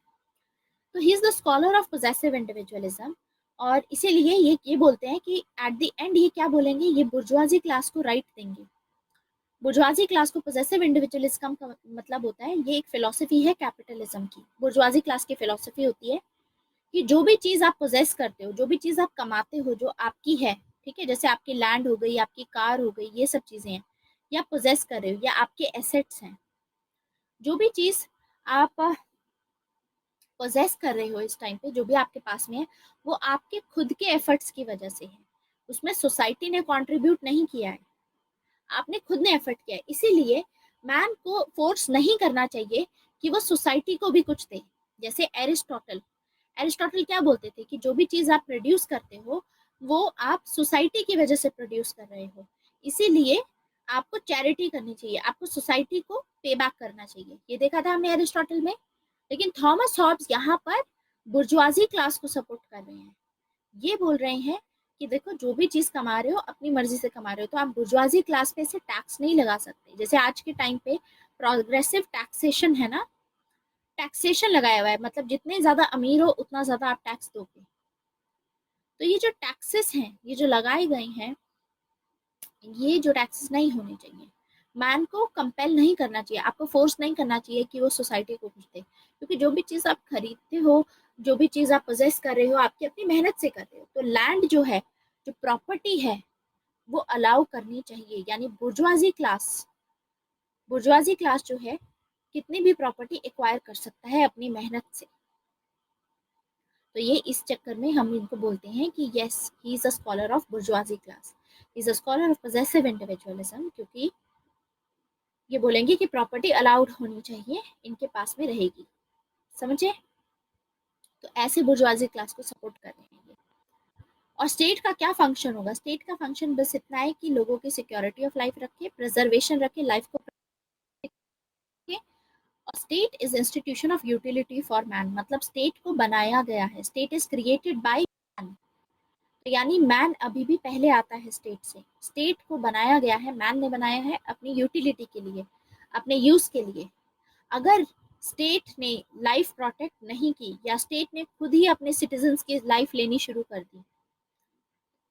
Speaker 1: तो he is the scholar of possessive individualism. और इसीलिए ये बोलते हैं कि एट द एंड ये क्या बोलेंगे, ये बुर्जुआजी क्लास को राइट देंगे। बुर्जुआजी क्लास को पोजेसिव इंडिविजुअलिज्म का मतलब होता है, ये एक फिलोसफी है कैपिटलिज्म की। बुर्जुआजी क्लास की फिलोसफी होती है कि जो भी चीज आप पोजेस करते हो, जो भी चीज आप कमाते हो, जो आपकी है, ठीक है, जैसे आपकी लैंड हो गई, आपकी कार हो गई, ये सब चीजें हैं, या पोजेस कर रहे हो, या आपके एसेट्स हैं, जो भी चीज आप पोजेस कर रहे हो इस टाइम पे, जो भी आपके पास में है, वो आपके खुद के एफर्ट्स की वजह से है, उसमें सोसाइटी ने कंट्रीब्यूट नहीं किया है, आपने खुद ने एफर्ट किया है। इसीलिए मैन को फोर्स नहीं करना चाहिए कि वो सोसाइटी को भी कुछ दे। जैसे एरिस्टोटल, एरिस्टोटल क्या बोलते थे कि जो भी चीज आप प्रोड्यूस करते हो वो आप सोसाइटी की वजह से प्रोड्यूस कर रहे हो, इसीलिए आपको चैरिटी करनी चाहिए, आपको सोसाइटी को पे बैक करना चाहिए। ये देखा था हमने एरिस्टोटल में। लेकिन थॉमस हॉब्स यहाँ पर बुर्जुआजी क्लास को सपोर्ट कर रहे हैं, ये बोल रहे हैं कि देखो जो भी चीज कमा रहे हो अपनी मर्जी से कमा रहे हो, तो आप बुर्जुआजी क्लास पे से टैक्स नहीं लगा सकते। जैसे आज के टाइम पे प्रोग्रेसिव टैक्सेशन है ना, टैक्सेशन लगाया हुआ है, मतलब जितने ज्यादा अमीर हो उतना ज्यादा आप टैक्स दोगे। तो ये जो टैक्सेस हैं, ये जो लगाए गए हैं, ये जो टैक्सेस नहीं होने चाहिए। मैन को कंपेल नहीं करना चाहिए, आपको फोर्स नहीं करना चाहिए कि वो सोसाइटी को कुछ दे, क्योंकि जो भी चीज आप खरीदते हो, जो भी चीज आप पोजेस कर रहे हो, आपकी अपनी मेहनत से कर रहे हो। तो लैंड जो है, जो प्रॉपर्टी है, वो अलाउ करनी चाहिए। यानी बुर्जुआजी क्लास जो है कितनी भी प्रॉपर्टी एक्वायर कर सकता है अपनी मेहनत से। तो ये इस चक्कर में हम इनको बोलते हैं कि yes, he is a scholar of bourgeoisie class, is a scholar of possessive individualism, क्योंकि ये बोलेंगे कि प्रॉपर्टी अलाउड होनी चाहिए, इनके पास में रहेगी। समझे? तो ऐसे बुर्जुआजी क्लास को सपोर्ट कर रहे हैं ये। और स्टेट का क्या फंक्शन होगा? स्टेट का फंक्शन बस इतना है कि लोगों की सिक्योरिटी ऑफ लाइफ रखे, प्रिजर्वेशन रखे, लाइफ को रखे। और state is institution of utility for man, मतलब स्टेट को बनाया गया है, state is created by man. यानी मैन अभी भी पहले आता है स्टेट से। स्टेट को बनाया गया है, मैन ने बनाया है अपनी यूटिलिटी के लिए, अपने यूज के लिए। अगर स्टेट ने लाइफ प्रोटेक्ट नहीं की, या स्टेट ने खुद ही अपने सिटीजन्स की लाइफ लेनी शुरू कर दी,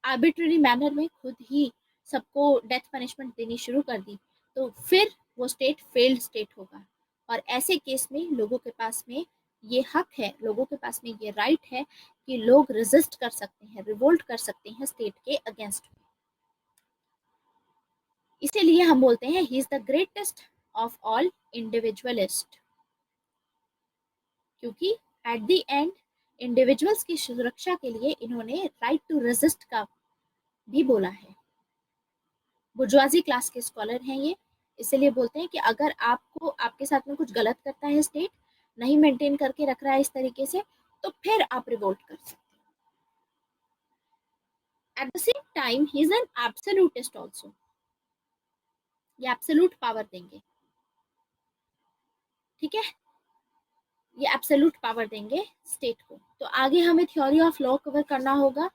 Speaker 1: आर्बिट्ररी मैनर में खुद ही सबको डेथ पनिशमेंट देनी शुरू कर दी, तो फिर वो स्टेट फेल्ड स्टेट होगा। और ऐसे केस में लोगों के पास में ये हक है, लोगों के पास में ये राइट है कि लोग रेजिस्ट कर सकते हैं, रिवोल्ट कर सकते हैं स्टेट के अगेंस्ट। इसीलिए हम बोलते हैं he is the greatest of all individualist, क्योंकि एट द एंड इंडिविजुअल्स की सुरक्षा के लिए इन्होंने राइट टू रेजिस्ट का भी बोला है। बुर्जुआजी क्लास के स्कॉलर हैं ये, इसलिए बोलते हैं कि अगर आपको आपके साथ में कुछ गलत करता है, स्टेट नहीं मेंटेन करके रख रहा है इस तरीके से, तो फिर आप रिवोल्ट कर सकते हैं। At the same time he is an absolutist also, ये एब्सोल्यूट पावर देंगे। ठीक है, ये एब्सोल्यूट पावर देंगे स्टेट को। तो आगे हमें थ्योरी ऑफ लॉ कवर करना होगा,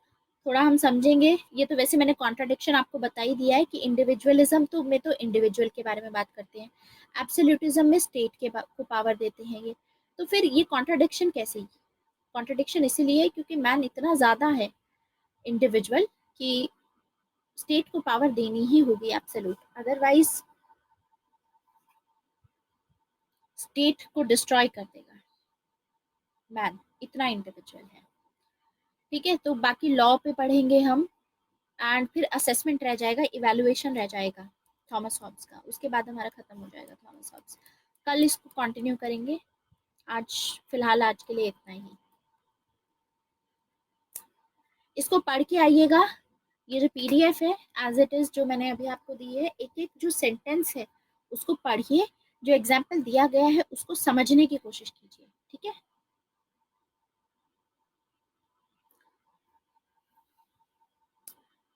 Speaker 1: थोड़ा हम समझेंगे। ये तो वैसे मैंने कॉन्ट्राडिक्शन आपको बता ही दिया है कि इंडिविजुअलिज्म तो में तो इंडिविजुअल के बारे में बात करते हैं, एब्सोल्यूटिज्म में स्टेट के को पावर देते हैं ये। तो फिर ये कॉन्ट्राडिक्शन कैसे? कॉन्ट्राडिक्शन इसीलिए क्योंकि मैन इतना ज़्यादा है इंडिविजुअल कि स्टेट को पावर देनी ही होगी एब्सोल्यूट, अदरवाइज स्टेट को डिस्ट्रॉय कर देगा। मैन इतना इंडिविजुअल है। ठीक है, तो बाकी लॉ पे पढ़ेंगे हम, एंड फिर असेसमेंट रह जाएगा, इवैल्यूएशन रह जाएगा थॉमस हॉब्स का, उसके बाद हमारा खत्म हो जाएगा थॉमस हॉब्स। कल इसको कंटिन्यू करेंगे, आज फिलहाल आज के लिए इतना ही। इसको पढ़ के आइएगा, ये जो पीडीएफ है एज इट इज जो मैंने अभी आपको दी है, एक एक जो सेंटेंस है उसको पढ़िए, जो एग्जाम्पल दिया गया है उसको समझने की कोशिश कीजिए। ठीक है,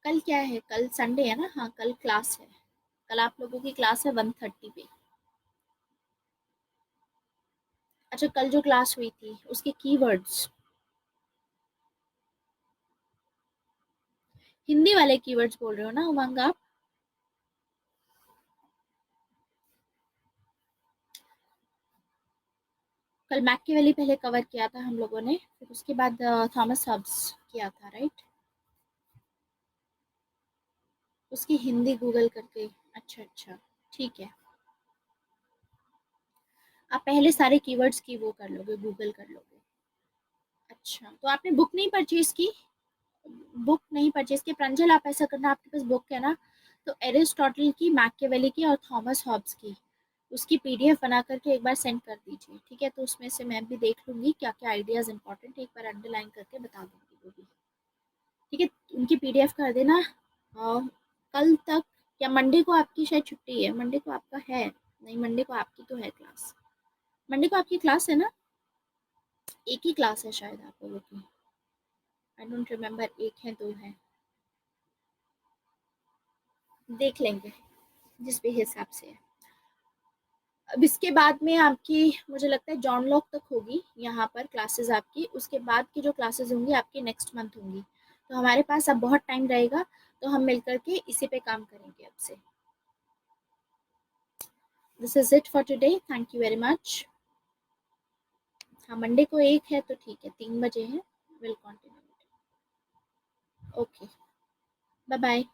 Speaker 1: कल क्या है? कल संडे है ना? हाँ, कल क्लास है। कल आप लोगों की क्लास है 1:30 पे। अच्छा, कल जो क्लास हुई थी उसके कीवर्ड्स, हिंदी वाले कीवर्ड्स बोल रहे हो ना उमंग आप? कल मैकियावेली पहले कवर किया था हम लोगों ने, फिर उसके बाद थॉमस हॉब्स किया था, राइट? उसकी हिंदी गूगल करके। अच्छा अच्छा, ठीक है। आप पहले सारे कीवर्ड्स की वो कर लोगे, गूगल कर लोगे। अच्छा, तो आपने बुक नहीं परचेज की? बुक नहीं परचेज की प्रांजल, आप ऐसा करना, आपके पास बुक है ना, तो एरिस्टोटल की, मैकियावेली की और थॉमस हॉब्स की उसकी पीडीएफ बना करके एक बार सेंड कर दीजिए। ठीक है, तो उसमें से मैं भी देख लूंगी क्या क्या आइडियाज इंपॉर्टेंट है, एक बार अंडरलाइन करके बता दूंगी वो भी। ठीक है, उनकी पीडीएफ कर देना। और कल तक, या मंडे को आपकी शायद छुट्टी है, मंडे को आपका है? नहीं, मंडे को आपकी तो है क्लास, मंडे को आपकी क्लास है ना? एक ही क्लास है शायद आप लोगों की, आई डोंट रिमेम्बर, एक है दो है, देख लेंगे जिस भी हिसाब से है। अब इसके बाद में आपकी, मुझे लगता है जॉन लॉक तक होगी यहाँ पर क्लासेस आपकी, उसके बाद की जो क्लासेस होंगी आपकी नेक्स्ट मंथ होंगी। तो हमारे पास अब बहुत टाइम रहेगा, तो हम मिलकर के इसी पे काम करेंगे अब से। This is it for today, thank you very much. हाँ, मंडे को 1 है तो ठीक है, 3 बजे है, will continue. Okay, bye bye.